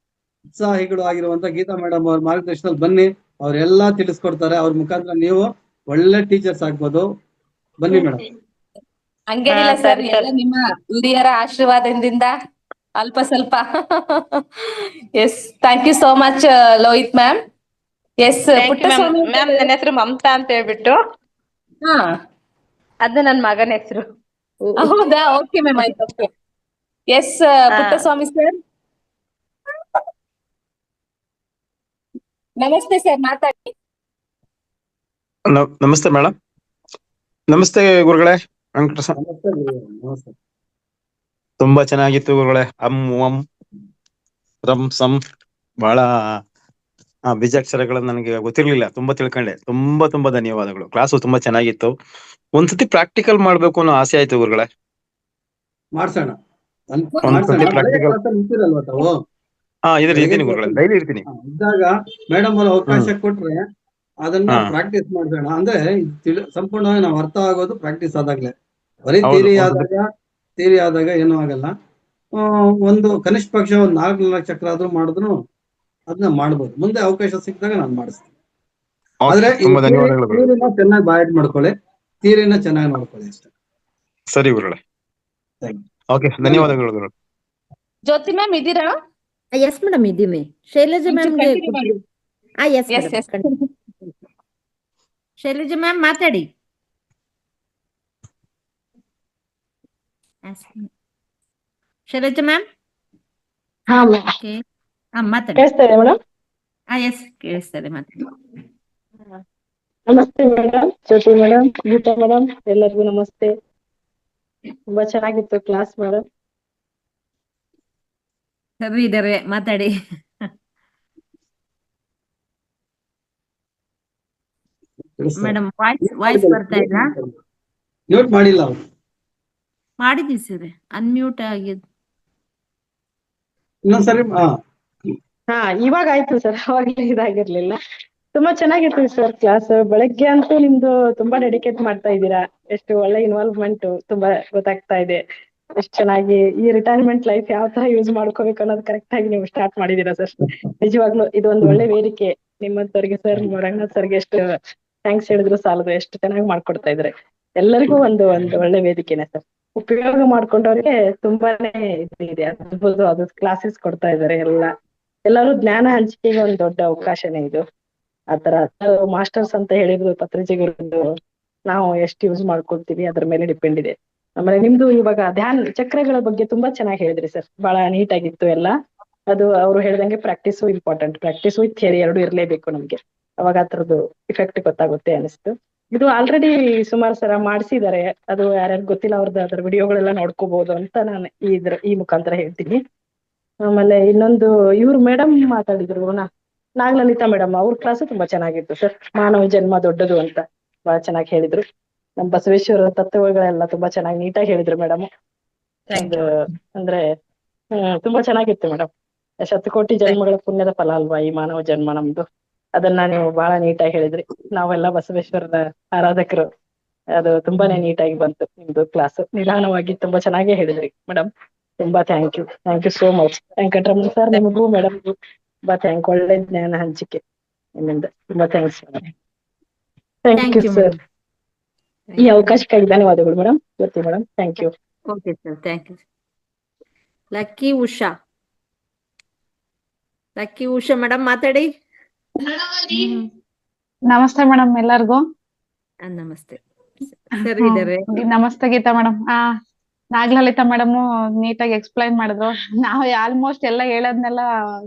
ಉತ್ಸಾಹಿಗಳು ಆಗಿರುವಂತ ಗೀತಾ ಮೇಡಮ್ ಅವ್ರ ಮಾರ್ಗದರ್ಶನದಲ್ಲಿ ಬನ್ನಿ, ಅವರೆಲ್ಲಾ ತಿಳಿಸ್ಕೊಡ್ತಾರೆ. ಅವ್ರ ಮುಖಾಂತರ ನೀವು ಒಳ್ಳೆ ಟೀಚರ್ಸ್ ಆಗ್ಬೋದು. ಬನ್ನಿ ಮೇಡಮ್. ಹಂಗೇನಿಲ್ಲ ಹಾ, ಸರ್, ಸರಿ ಎಲ್ಲ ನಿಮ್ಮ ಹಿರಿಯರ ಆಶೀರ್ವಾದದಿಂದ ಅಲ್ಪ ಸ್ವಲ್ಪ. Yes, thank you so much Lohith ma'am. Yes, thank you ma'am. Puttaswamy ma'am, ನನ್ನ ಹೆಸರು ಮಮತಾ ಅಂತ ಹೇಳ್ಬಿಟ್ಟು, ಹಾ, ಅದು ನನ್ನ ಮಗನ ಹೆಸರು. ಹೌದಾ? ಓಕೆ ಮ್ಯಾಮ್, ಆಯ್ತು. ಓಕೆ. ಎಸ್, ಪುಟ್ಟಸ್ವಾಮಿ ಸರ್, ನಮಸ್ತೆ ಸರ್, ಮಾತಾಡಿ. ನಮಸ್ತೆ ಮೇಡಮ್. ನಮಸ್ತೆ ಗುರುಗಳೇ. ವೆಂಕಟೇಶ, ನಮಸ್ತೆ ಗುರುಗಳೇ, ನಮಸ್ತೆ. ತುಂಬಾ ಚೆನ್ನಾಗಿತ್ತು ಗುರುಗಳೇ. ಅಂ ರಂ ಸಂ ಬಹಳ ಬೀಜಾಕ್ಷರಗಳು ನನಗೆ ಗೊತ್ತಿರ್ಲಿಲ್ಲ, ತುಂಬಾ ತಿಳ್ಕೊಂಡೆ. ತುಂಬಾ ಧನ್ಯವಾದಗಳು. ಕ್ಲಾಸು ತುಂಬಾ ಚೆನ್ನಾಗಿತ್ತು. ಒಂದ್ಸತಿ ಪ್ರಾಕ್ಟಿಕಲ್ ಮಾಡ್ಬೇಕು ಅನ್ನೋ ಆಸೆ ಆಯ್ತು ಗುರುಗಳೇ. ಮಾಡ್ಸೋಣ. ಒಂದ್ಸತಿ ಪ್ರಾಕ್ಟಿಕಲ್. ಇರ್ತೀರಲ್ವಾ ತಾವು? ಇದ್ದೀನಿ ಗುರುಗಳೇ, ಡೈಲಿ ಇರ್ತೀನಿ. ಇದ್ದಾಗ ಮೇಡಮ್ ಅವ್ರ ಅವಕಾಶ ಕೊಟ್ರೆ ಅದನ್ನ ಪ್ರಾಕ್ಟೀಸ್ ಮಾಡ್ಸೋಣ. ಅಂದ್ರೆ ಸಂಪೂರ್ಣವಾಗಿ ನಾವು ಅರ್ಥ ಆಗೋದು ಪ್ರಾಕ್ಟೀಸ್ ಆದಾಗ್ಲೇ. ಬರೀ ಥಿಯರಿ ಆದಾಗ ಏನೂ ಆಗಲ್ಲ. ಒಂದು ಕನಿಷ್ಠ ಪಕ್ಷ ಒಂದು 4 ಚಕ್ರ ಆದ್ರೂ ಮಾಡಿದ್ರು ಅದನ್ನ ಮಾಡ್ಬೋದು. ಮುಂದೆ ಅವಕಾಶ ಸಿಕ್ಕಿದಾಗ ನಾನು ಮಾಡಿಸ್ತೀನಿ. ಆದ್ರೆ ಥಿಯರಿನ ಚೆನ್ನಾಗಿ ಬಾಯ್ಡ್ ಮಾಡ್ಕೊಳ್ಳಿ, ಥಿಯರಿನ ಚೆನ್ನಾಗಿ ನೋಡ್ಕೊಳ್ಳಿ ಅಷ್ಟೇ. ಸರಿ ಗುರುಗಳೇ, ಓಕೆ, ಧನ್ಯವಾದಗಳು ಗುರು. ಜ್ಯೋತಿ ಮ್ಯಾಮ್ ಇದ್ದೀರಾ? ಎಸ್ ಮೇಡಮ್, ಇದ್ದೀವಿ. ಶೈಲಜಾ ಮ್ಯಾಮ್ಗೆ ಎಸ್. ಶೈಲಜಾ ಮ್ಯಾಮ್ ಮಾತಾಡಿ. ಶೈಲಜಾ ಮ್ಯಾಮ್ ಮಾತಾಡಿ. ಕೇಳಿಸ್ತಾ ಇದೆ ಮೇಡಮ್? ಎಸ್, ಕೇಳಿಸ್ತದೆ, ಮಾತಾಡಿ. ನಮಸ್ತೆ madam, Jyothi madam, Geetha madam, ಎಲ್ಲರಿಗೂ ನಮಸ್ತೆ. ತುಂಬಾ ಚೆನ್ನಾಗಿತ್ತು ಕ್ಲಾಸ್ ಮೇಡಮ್. ಸರಿ ಇದಾರೆ, ಮಾತಾಡಿ. ಮೇಡಮ್ ವಾಯ್ಸ್ ಬರ್ತಾ ಇಲ್ಲ. ಮ್ಯೂಟ್ ಮಾಡಿಲ್ಲ ಅವ್ರು. ಮಾಡಿದ್ವಿ ಸರ್, ಅನ್ಮ್ಯೂಟ್ ಆಗಿದೆ. ಇನ್ನೊಂದ್ಸರಿ. ಹಾ, ಇವಾಗ ಆಯ್ತು ಸರ್, ಅವಾಗ್ಲೇ ಇದಾಗಿರ್ಲಿಲ್ಲ. ತುಂಬಾ ಚೆನ್ನಾಗಿತ್ತು ಸರ್ ಕ್ಲಾಸ್. ಬೆಳಗ್ಗೆ ಅಂತೂ ನಿಮ್ದು ತುಂಬಾ ಡೆಡಿಕೇಟ್ ಮಾಡ್ತಾ ಇದ್ದೀರಾ. ಎಷ್ಟು ಒಳ್ಳೆ ಇನ್ವಾಲ್ವ್ಮೆಂಟ್ ತುಂಬಾ ಗೊತ್ತಾಗ್ತಾ ಇದೆ. ಎಷ್ಟು ಚೆನ್ನಾಗಿ ಈ ರಿಟೈರ್ಮೆಂಟ್ ಲೈಫ್ ಯಾವ ತರ ಯೂಸ್ ಮಾಡ್ಕೋಬೇಕು ಅನ್ನೋದು ಕರೆಕ್ಟ್ ಆಗಿ ನೀವು ಸ್ಟಾರ್ಟ್ ಮಾಡಿದೀರಾ ಸರ್. ನಿಜವಾಗ್ಲೂ ಇದೊಂದು ಒಳ್ಳೆ ವೇದಿಕೆ. ನಿಮ್ಮಂತವ್ರಿಗೆ ಸರ್, ರಂಗನಾಥ್ ಸರ್ಗೆ ಎಷ್ಟು ಥ್ಯಾಂಕ್ಸ್ ಹೇಳಿದ್ರು ಸಾಲದು. ಎಷ್ಟು ಚೆನ್ನಾಗಿ ಮಾಡ್ಕೊಡ್ತಾ ಇದ್ರೆ ಎಲ್ಲರಿಗೂ ಒಂದು ಒಳ್ಳೆ ವೇದಿಕೆನೆ ಸರ್. ಉಪಯೋಗ ಮಾಡ್ಕೊಂಡವ್ರಿಗೆ ತುಂಬಾನೇ ಇದೆ. ಅದು ಕ್ಲಾಸಸ್ ಕೊಡ್ತಾ ಇದಾರೆ. ಎಲ್ಲರೂ ಜ್ಞಾನ ಹಂಚಿಕೆಗೆ ಒಂದು ದೊಡ್ಡ ಅವಕಾಶನೇ ಇದು. ಆತರ ಮಾಸ್ಟರ್ಸ್ ಅಂತ ಹೇಳಿದ್ರು ಪತ್ರಿಜಿಗಳು, ನಾವು ಎಷ್ಟು ಯೂಸ್ ಮಾಡ್ಕೊಳ್ತೀವಿ ಅದ್ರ ಮೇಲೆ ಡಿಪೆಂಡ್ ಇದೆ. ಆಮೇಲೆ ನಿಮ್ದು ಇವಾಗ ಧ್ಯಾನ ಚಕ್ರಗಳ ಬಗ್ಗೆ ತುಂಬಾ ಚೆನ್ನಾಗಿ ಹೇಳಿದ್ರಿ ಸರ್. ಬಹಳ ನೀಟ್ ಆಗಿತ್ತು ಎಲ್ಲ. ಅದು ಅವ್ರು ಹೇಳ್ದಂಗೆ practice important. Practice with theory ಎರಡು ಇರ್ಲೇಬೇಕು ನಮ್ಗೆ. ಅವಾಗ ಅದ್ರದ್ದು ಇಫೆಕ್ಟ್ ಗೊತ್ತಾಗುತ್ತೆ ಅನಿಸ್ತು. ಇದು ಆಲ್ರೆಡಿ ಸುಮಾರು ಸಲ ಮಾಡಿಸಿದ್ದಾರೆ. ಅದು ಯಾರ್ಯಾರು ಗೊತ್ತಿಲ್ಲ ಅವ್ರದ್ದು ಅದ್ರ ವಿಡಿಯೋಗಳೆಲ್ಲ ನೋಡ್ಕೋಬಹುದು ಅಂತ ನಾನು ಈ ಮುಖಾಂತರ ಹೇಳ್ತೀನಿ. ಆಮೇಲೆ ಇನ್ನೊಂದು ಇವ್ರು ಮೇಡಮ್ ಮಾತಾಡಿದ್ರು, ನಾಗಲಲಿತಾ ಮೇಡಮ್, ಅವ್ರ ಕ್ಲಾಸು ತುಂಬಾ ಚೆನ್ನಾಗಿತ್ತು ಸರ್. ಮಾನವ ಜನ್ಮ ದೊಡ್ಡದು ಅಂತ ಬಹಳ ಚೆನ್ನಾಗಿ ಹೇಳಿದ್ರು. ನಮ್ಮ ಬಸವೇಶ್ವರ ತತ್ವಗಳೆಲ್ಲ ತುಂಬಾ ಚೆನ್ನಾಗಿ ನೀಟಾಗಿ ಹೇಳಿದ್ರು ಮೇಡಮ್. ಅಂದ್ರೆ ತುಂಬಾ ಚೆನ್ನಾಗಿತ್ತು ಮೇಡಮ್. ಶತಕೋಟಿ ಜನ್ಮಗಳ ಪುಣ್ಯದ ಫಲ ಅಲ್ವಾ ಈ ಮಾನವ ಜನ್ಮ ನಮ್ದು. ಅದನ್ನ ನೀವು ಬಹಳ ನೀಟಾಗಿ ಹೇಳಿದ್ರಿ. ನಾವೆಲ್ಲ ಬಸವೇಶ್ವರದ ಆರಾಧಕರು. ಅದು ತುಂಬಾನೇ ನೀಟಾಗಿ ಬಂತು ನಿಮ್ದು ಕ್ಲಾಸ್. ನಿಧಾನವಾಗಿ ತುಂಬಾ ಚೆನ್ನಾಗಿ ಹೇಳಿದ್ರಿ ಮೇಡಮ್. ತುಂಬಾ thank you so much. Venkataramana sir, ನಿಮಗೂ ಮೇಡಮ್ಗೂ ತುಂಬಾ ಥ್ಯಾಂಕ್. ಒಳ್ಳೆ ಜ್ಞಾನ ಹಂಚಿಕೆ ನಿಮ್ಮಿಂದ. ತುಂಬಾ thanks madam. Thank you sir. ಈ ಅವಕಾಶಕ್ಕಾಗಿ ಧನ್ಯವಾದಗಳು madam. Jyothi madam, thank you. Okay sir, thank you. Lucky Usha madam ಮಾತಾಡಿ. ನಮಸ್ತೆ ಮೇಡಮ್ ಎಲ್ಲರಿಗೂ. ನಮಸ್ತೆ. ಸರ್ ಇದಾರೆ. ನಮಸ್ತೆ ಗೀತಾ ಮೇಡಮ್. ನಾಗಲಲಿತಾ ಮೇಡಮ್ ನೀಟಾಗಿ ಎಕ್ಸ್ಪ್ಲೈನ್ ಮಾಡಿದ್ರು. ನಾವು ಆಲ್ಮೋಸ್ಟ್ ಎಲ್ಲ ಹೇಳೋದ್ನೆಲ್ಲ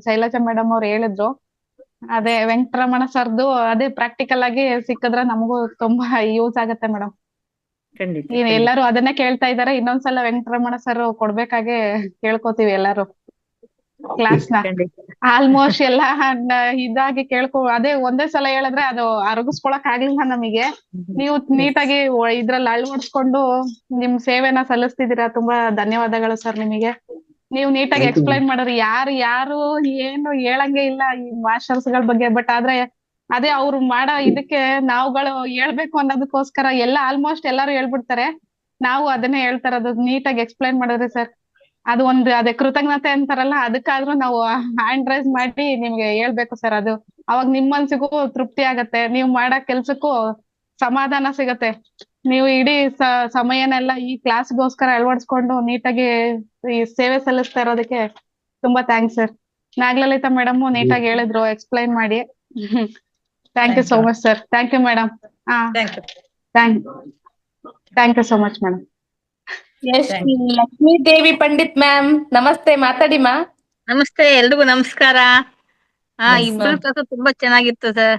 ಶೈಲಜಾ ಮೇಡಮ್ ಅವ್ರು ಹೇಳಿದ್ರು. ಅದೇ ವೆಂಕಟರಮಣ ಸರ್ದು ಅದೇ ಪ್ರಾಕ್ಟಿಕಲ್ ಆಗಿ ಸಿಕ್ಕಿದ್ರೆ ನಮಗೂ ತುಂಬಾ ಯೂಸ್ ಆಗತ್ತೆ ಮೇಡಮ್. ಖಂಡಿತ ಎಲ್ಲರೂ ಅದನ್ನೇ ಕೇಳ್ತಾ ಇದಾರೆ. ಇನ್ನೊಂದ್ಸಲ ವೆಂಕಟರಮಣ ಸರ್ ಕೊಡ್ಬೇಕಾಗೆ ಕೇಳ್ಕೊತೀವಿ ಎಲ್ಲಾರು ಕ್ಲಾಸ್ ನ. ಆಲ್ಮೋಸ್ಟ್ ಎಲ್ಲ ಇದಾಗಿ ಅದೇ ಒಂದೇ ಸಲ ಹೇಳಿದ್ರೆ ಅದು ಅರಗಿಸ್ಕೊಳಕ್ ಆಗ್ಲಿಲ್ಲ ನಮಗೆ. ನೀವು ನೀಟಾಗಿ ಇದ್ರಲ್ಲಿ ಅಳವಡಿಸ್ಕೊಂಡು ನಿಮ್ ಸೇವೆನ ಸಲ್ಲಿಸ್ತಿದ್ದೀರಾ. ತುಂಬಾ ಧನ್ಯವಾದಗಳು ಸರ್ ನಿಮಗೆ. ನೀವು ನೀಟಾಗಿ Thank you, ಎಕ್ಸ್ಪ್ಲೈನ್ ಮಾಡೋರು. ಯಾರು ಏನು ಹೇಳಂಗೆ ಇಲ್ಲ ಈ ಮಾಸ್ಟರ್ಸ್ ಗಳ ಬಗ್ಗೆ. ಬಟ್ ಆದ್ರೆ ಅದೇ ಅವ್ರು ಮಾಡೋ ಇದಕ್ಕೆ ನಾವುಗಳು ಹೇಳ್ಬೇಕು ಅನ್ನೋದಕ್ಕೋಸ್ಕರ ಎಲ್ಲ ಆಲ್ಮೋಸ್ಟ್ ಎಲ್ಲಾರು ಹೇಳ್ಬಿಡ್ತಾರೆ. ನಾವು ಅದನ್ನೇ ಹೇಳ್ತಾ ಇರೋದು. ನೀಟಾಗಿ ಎಕ್ಸ್ಪ್ಲೈನ್ ಮಾಡಿದ್ರಿ ಸರ್. ಅದು ಒಂದು ಅದೇ ಕೃತಜ್ಞತೆ ಅಂತಾರಲ್ಲ, ಅದಕ್ಕಾದ್ರೂ ನಾವು ಹ್ಯಾಂಡ್ ರೈಸ್ ಮಾಡಿ ನಿಮ್ಗೆ ಹೇಳ್ಬೇಕು ಸರ್. ಅದು ಅವಾಗ ನಿಮ್ ಮನ್ಸಿಗೂ ತೃಪ್ತಿ ಆಗತ್ತೆ. ನೀವು ಮಾಡೋ ಕೆಲ್ಸಕ್ಕೂ ಸಮಾಧಾನ ಸಿಗತ್ತೆ. ನೀವು ಇಡೀ ಸಮಯನೆಲ್ಲ ಈ ಕ್ಲಾಸ್ಗೋಸ್ಕರ ಅಳವಡಿಸ್ಕೊಂಡು ನೀಟಾಗಿ ಈ ಸೇವೆ ಸಲ್ಲಿಸ್ತಾ ಇರೋದಕ್ಕೆ ತುಂಬಾ ಥ್ಯಾಂಕ್ಸ್ ಸರ್. ನಾಗಲಲಿತಾ ಮೇಡಮ್ ನೀಟಾಗಿ ಹೇಳಿದ್ರು ಎಕ್ಸ್ಪ್ಲೈನ್ ಮಾಡಿ. Thank you so much sir. Thank you madam. Thank you so much madam. Lakshmi Devi Pandit ma'am ನಮಸ್ತೆ, ಮಾತಾಡಿ ಮಾ. ನಮಸ್ತೆ, ಎಲ್ರಿಗೂ ನಮಸ್ಕಾರ. Yes, ಇಬ್ರು ma'am. ಕ್ಲಾಸ್ ತುಂಬಾ ಚೆನ್ನಾಗಿತ್ತು ಸರ್.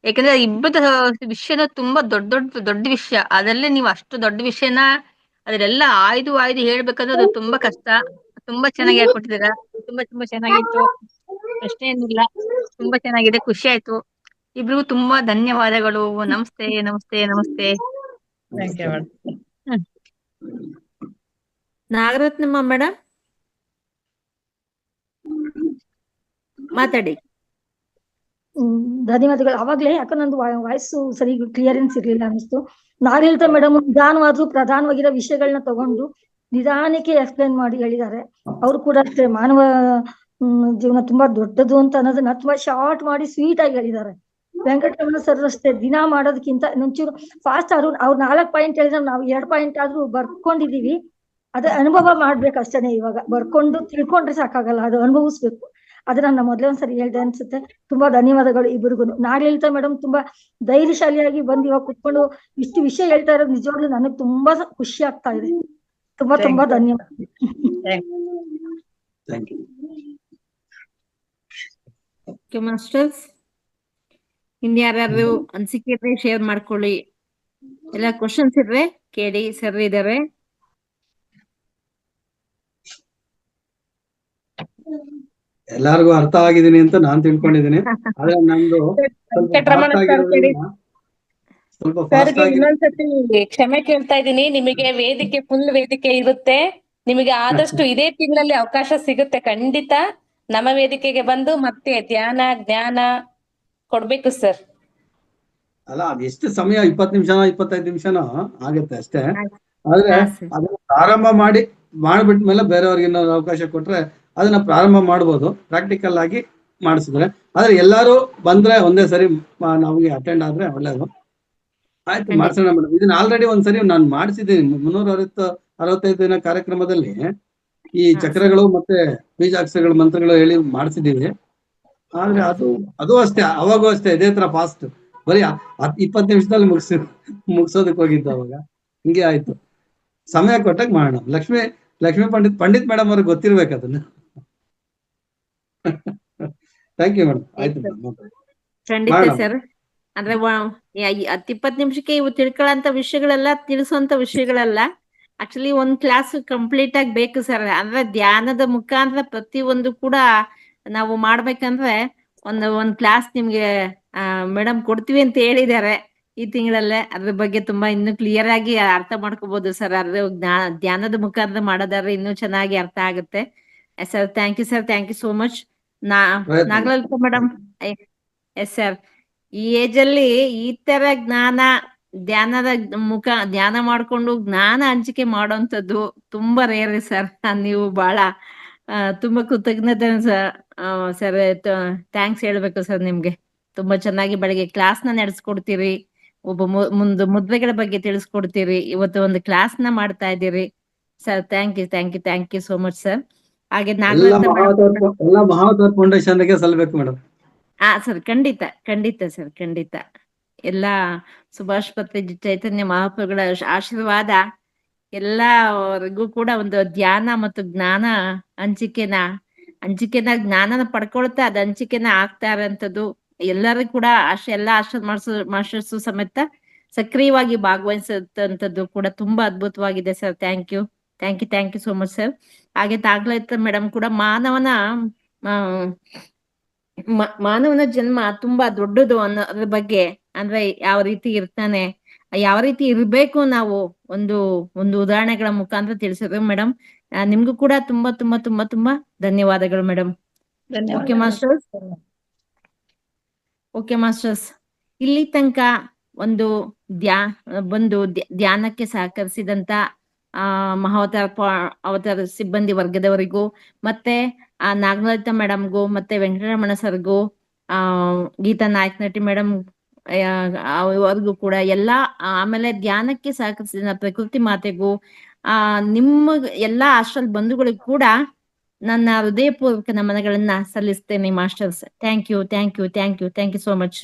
ಯಾಕಂದ್ರೆ ಇಬ್ಬರದ ವಿಷಯನ ತುಂಬಾ ದೊಡ್ಡ ವಿಷಯ. ಅದರಲ್ಲೇ ನೀವು ಅಷ್ಟು ದೊಡ್ಡ ವಿಷಯನ ಅದರೆಲ್ಲ ಆಯ್ದು ಹೇಳ್ಬೇಕಂದ್ರೆ ಅದು ತುಂಬಾ ಕಷ್ಟ. ತುಂಬಾ ಚೆನ್ನಾಗಿ ಹೇಳ್ಕೊಟ್ಟಿದ್ದೀರಾ. ತುಂಬಾ ಚೆನ್ನಾಗಿತ್ತು. ಪ್ರಶ್ನೆ ಏನಿಲ್ಲ, ತುಂಬಾ ಚೆನ್ನಾಗಿದೆ. ಖುಷಿ ಆಯ್ತು. ಇಬ್ರಿಗೂ ತುಂಬಾ ಧನ್ಯವಾದಗಳು. ನಮಸ್ತೆ. Thank you madam. Nagarathnamma madam ಮಾತಾಡಿ. ಧನ್ಯವಾದಗಳು. ಅವಾಗ್ಲೇ ಯಾಕಂದ್ರೆ ನಂದು ವಾಯ್ಸ್ ಸರಿ ಕ್ಲಿಯರೆನ್ಸ್ ಇರ್ಲಿಲ್ಲ ಅನಿಸ್ತು. ನಾಗಲಲಿತಾ ಮೇಡಮ್ ನಿಧಾನವಾದ್ರು ಪ್ರಧಾನವಾಗಿರೋ ವಿಷಯಗಳನ್ನ ತಗೊಂಡು ನಿಧಾನಕ್ಕೆ ಎಕ್ಸ್ಪ್ಲೇನ್ ಮಾಡಿ ಹೇಳಿದ್ದಾರೆ. ಅವರು ಕೂಡ ಅಷ್ಟೇ ಮಾನವ ಜೀವನ ತುಂಬಾ ದೊಡ್ಡದು ಅಂತ ಅನ್ನೋದನ್ನ ತುಂಬಾ ಶಾರ್ಟ್ ಮಾಡಿ ಸ್ವೀಟ್ ಆಗಿ ಹೇಳಿದ್ದಾರೆ. ವೆಂಕಟರಮಣ ಸರ್ ಅಷ್ಟೇ ದಿನ ಮಾಡೋದಕ್ಕಿಂತ ಇನ್ನೊಂಚೂರು ಫಾಸ್ಟ್ ಅವ್ರು 4 ಪಾಯಿಂಟ್ ಹೇಳಿದ್ರೆ ನಾವು 2 ಪಾಯಿಂಟ್ ಆದ್ರೂ ಬರ್ಕೊಂಡಿದೀವಿ. ಅದೇ ಅನುಭವ ಮಾಡ್ಬೇಕು ಅಷ್ಟೇನೆ. ಇವಾಗ ಬರ್ಕೊಂಡು ತಿಳ್ಕೊಂಡ್ರೆ ಸಾಕಾಗಲ್ಲ, ಅದು ಅನುಭವಿಸ್ಬೇಕು. ಅದನ್ನ ನಾನು ಮೊದಲೇ ಒಂದ್ಸರಿ ಹೇಳ್ದೆ ಅನ್ಸುತ್ತೆ. ತುಂಬಾ ಧನ್ಯವಾದಗಳು ಇಬ್ಬರಿಗೂ. ನಾಗಲಲಿತಾ ಮೇಡಮ್ ತುಂಬಾ ಧೈರ್ಯಶಾಲಿಯಾಗಿ ಬಂದು ಇವಾಗ ಕುತ್ಕೊಂಡು ಇಷ್ಟು ವಿಷಯ ಹೇಳ್ತಾ ಇರೋದು ನಿಜವಾಗ್ಲೂ ನನಗೆ ತುಂಬಾ ಖುಷಿ ಆಗ್ತಾ ಇದೆ. ತುಂಬಾ ಧನ್ಯವಾದ. ಥ್ಯಾಂಕ್ ಯು ಮಾಸ್ಟರ್ಸ್ ಇನ್ಯಾರು ಅನ್ಸಿಕೆ ಇದ್ರೆ ಶೇರ್ ಮಾಡ್ಕೊಳ್ಳಿ. ಎಲ್ಲ ಕ್ವಶನ್ಸ್ ಇದ್ರೆ ಕೇಳಿ. ಸರ್ ಇದಾರೆ. ಎಲ್ಲಾರ್ಗು ಅರ್ಥ ಆಗಿದ್ದೀನಿ ಅಂತ ನಾನ್ ತಿಳ್ಕೊಂಡಿದ್ದೀನಿ. ಆದ್ರೆ ನಂದು ವೆಂಕಟರಮಣ ಸರ್ ಸ್ವಲ್ಪ ಸರ್ಗೆ ಫಾಸ್ಟ್ ಆಗಿ ಇನ್ನೊಂದ್ಸತಿ ಕ್ಷಮೆ ಕೇಳ್ತಾ ಇದ್ದೀನಿ. ನಿಮಗೆ ವೇದಿಕೆ ಫುಲ್ ವೇದಿಕೆ ಇರುತ್ತೆ. ನಿಮಗೆ ಆದಷ್ಟು ಇದೇ ತಿಂಗಳಲ್ಲಿ ಅವಕಾಶ ಸಿಗುತ್ತೆ. ಖಂಡಿತ ನಮ್ಮ ವೇದಿಕೆಗೆ ಬಂದು ಮತ್ತೆ ಧ್ಯಾನ ಜ್ಞಾನ ಕೊಡ್ಬೇಕು ಸರ್. ಅಲ್ಲ, ಅದ್ ಎಷ್ಟು ಸಮಯ 20 ನಿಮಿಷನೋ 25 ನಿಮಿಷನೋ ಆಗತ್ತೆ ಅಷ್ಟೇ. ಆದ್ರೆ ಅದನ್ನ ಪ್ರಾರಂಭ ಮಾಡ್ಬಿಟ್ಮೇಲೆ ಬೇರೆಯವ್ರಿಗೆ ಇನ್ನೊಂದು ಅವಕಾಶ ಕೊಟ್ರೆ ಅದನ್ನ ಪ್ರಾರಂಭ ಮಾಡ್ಬೋದು ಪ್ರಾಕ್ಟಿಕಲ್ ಆಗಿ ಮಾಡಿಸಿದ್ರೆ. ಆದ್ರೆ ಎಲ್ಲಾರು ಬಂದ್ರೆ ಒಂದೇ ಸರಿ ನಮ್ಗೆ ಅಟೆಂಡ್ ಆದ್ರೆ ಒಳ್ಳೇದು. ಆಯ್ತು, ಮಾಡ್ಸೋಣ ಮೇಡಮ್. ಇದನ್ನ ಆಲ್ರೆಡಿ ಒಂದ್ಸರಿ ನಾನು ಮಾಡಿಸಿದ್ದೀನಿ 365 ದಿನ ಕಾರ್ಯಕ್ರಮದಲ್ಲಿ. ಈ ಚಕ್ರಗಳು ಮತ್ತೆ ಬೀಜಾಕ್ಷರಗಳು ಮಂತ್ರಗಳು ಹೇಳಿ ಮಾಡಿಸಿದೀವಿ. ಆದ್ರೆ ಅದು ಅಷ್ಟೇ, ಅವಾಗೂ ಅಷ್ಟೇ ಇದೇ ತರ ಫಾಸ್ಟ್. ಬರೀ 20 ನಿಮಿಷದಲ್ಲಿ ಮುಗಿಸೋದಕ್ಕೆ ಹೋಗಿದ್ದು ಅವಾಗ. ಹಿಂಗೆ ಆಯ್ತು. ಸಮಯ ಕೊಟ್ಟಾಗ ಮಾಡೋಣ. ಲಕ್ಷ್ಮೀ ಪಂಡಿತ್ ಮೇಡಮ್ ಅವ್ರಿಗೆ ಗೊತ್ತಿರ್ಬೇಕು ಅದನ್ನ. Thank you madam. ಆಯ್ತು ಖಂಡಿತ ಸರ್. ಅಂದ್ರೆ 10-20 ನಿಮಿಷಕ್ಕೆ ಇವು ತಿಳ್ಕೊಳ್ಳೋಂತ ವಿಷಯಗಳೆಲ್ಲ ತಿಳಿಸುವಂತ ವಿಷಯಗಳೆಲ್ಲ ಆಕ್ಚುಲಿ ಒಂದ್ ಕ್ಲಾಸ್ ಕಂಪ್ಲೀಟ್ ಆಗಿ ಬೇಕು ಸರ್. ಅಂದ್ರೆ ಧ್ಯಾನದ ಮುಖಾಂತರ ಪ್ರತಿಯೊಂದು ಕೂಡ ನಾವು ಮಾಡ್ಬೇಕಂದ್ರೆ ಒಂದ್ ಕ್ಲಾಸ್ ನಿಮ್ಗೆ ಮೇಡಮ್ ಕೊಡ್ತೀವಿ ಅಂತ ಹೇಳಿದ್ದಾರೆ ಈ ತಿಂಗಳಲ್ಲೇ. ಅದ್ರ ಬಗ್ಗೆ ತುಂಬಾ ಇನ್ನು ಕ್ಲಿಯರ್ ಆಗಿ ಅರ್ಥ ಮಾಡ್ಕೋಬಹುದು ಸರ್. ಅದ್ರ ಧ್ಯಾನದ ಮುಖಾಂತರ ಮಾಡೋದಾದ್ರೆ ಇನ್ನೂ ಚೆನ್ನಾಗಿ ಅರ್ಥ ಆಗುತ್ತೆ sir. Thank you sir. Thank you so much. Nagalalitha madam. Yes sir. ಈ ಏಜ್ ಅಲ್ಲಿ ಈ ತರ ಧ್ಯಾನ ಮಾಡ್ಕೊಂಡು ಜ್ಞಾನ ಹಂಚಿಕೆ ಮಾಡೋಂಥದ್ದು ತುಂಬಾ ರೇರ್ ಸರ್. ನೀವು ಬಹಳ ತುಂಬಾ ಕೃತಜ್ಞತೆ ಸರ್. ಥ್ಯಾಂಕ್ಸ್ ಹೇಳ್ಬೇಕು ಸರ್ ನಿಮ್ಗೆ. ತುಂಬಾ ಚೆನ್ನಾಗಿ ಬೆಳಗ್ಗೆ ಕ್ಲಾಸ್ ನ ನಡೆಸ್ಕೊಡ್ತೀರಿ. ಒಬ್ಬ ಮುದ್ರೆಗಳ ಬಗ್ಗೆ ತಿಳಿಸ್ಕೊಡ್ತೀರಿ. ಇವತ್ತು ಒಂದು ಕ್ಲಾಸ್ ನ ಮಾಡ್ತಾ ಇದ್ದೀರಿ sir. Thank you so much sir. ಹಾಗೆ ಎಲ್ಲ ಮಹಾವತಾರ್ ಫೌಂಡೇಶನ್ ಗೆ ಸಲ್ಲಬೇಕು ಮೇಡಮ್. ಸರ್ ಖಂಡಿತ ಸರ್. ಖಂಡಿತ ಎಲ್ಲ ಸುಭಾಷ್ ಪತ್ರಿ ಚೈತನ್ಯ ಮಹಾಪ್ರಭುಗಳ ಆಶೀರ್ವಾದ ಎಲ್ಲರಿಗೂ ಕೂಡ ಒಂದು ಧ್ಯಾನ ಮತ್ತು ಜ್ಞಾನ ಹಂಚಿಕೆನ ಜ್ಞಾನನ ಪಡ್ಕೊಳ್ತಾ ಅದ್ ಹಂಚಿಕೆನ ಆಗ್ತಾ ಇರೋಂಥದ್ದು ಎಲ್ಲರಿಗೂ ಕೂಡ ಎಲ್ಲ ಮಾಸ್ಟರ್ಸ್ ಸಮೇತ ಸಕ್ರಿಯವಾಗಿ ಭಾಗವಹಿಸಂತದ್ದು ಕೂಡ ತುಂಬಾ ಅದ್ಭುತವಾಗಿದೆ sir. Thank you so much sir. ಹಾಗೆ ತಾಗ್ಲೈತ ಮೇಡಮ್ ಕೂಡ ಮಾನವನ ಜನ್ಮ ತುಂಬಾ ದೊಡ್ಡದು ಅನ್ನೋದ್ರ ಬಗ್ಗೆ, ಅಂದ್ರೆ ಯಾವ ರೀತಿ ಇರ್ತಾನೆ, ಯಾವ ರೀತಿ ಇರ್ಬೇಕು ನಾವು ಒಂದು ಉದಾಹರಣೆಗಳ ಮುಖಾಂತರ ತಿಳಿಸಿದ್ರು ಮೇಡಮ್. ನಿಮ್ಗೂ ಕೂಡ ತುಂಬಾ ತುಂಬಾ ತುಂಬಾ ತುಂಬಾ ಧನ್ಯವಾದಗಳು ಮೇಡಮ್. ಓಕೆ ಮಾಸ್ಟರ್ಸ್, ಇಲ್ಲಿ ತನಕ ಒಂದು ಧ್ಯಾನಕ್ಕೆ ಸಹಕರಿಸಿದಂತ ಅವತಾರ ಸಿಬ್ಬಂದಿ ವರ್ಗದವರಿಗೂ, ಮತ್ತೆ ನಾಗಲಲಿತಾ ಮೇಡಮ್ಗೂ, ಮತ್ತೆ ವೆಂಕಟರಮಣ ಸರ್ಗೂ, ಗೀತಾ ನಾಯಕ್ ನಟಿ ಮೇಡಮ್ ಅವ್ರಿಗೂ ಕೂಡ ಆಮೇಲೆ ಧ್ಯಾನಕ್ಕೆ ಸಹಕರಿಸಿದ ಪ್ರಕೃತಿ ಮಾತೆಗೂ, ನಿಮ್ಮ ಎಲ್ಲಾ ಹಾಸ್ಟೆಲ್ ಬಂಧುಗಳಿಗೂ ಕೂಡ ನನ್ನ ಹೃದಯಪೂರ್ವಕ ನಮನಗಳನ್ನ ಸಲ್ಲಿಸ್ತೇನೆ masters. Thank you so much.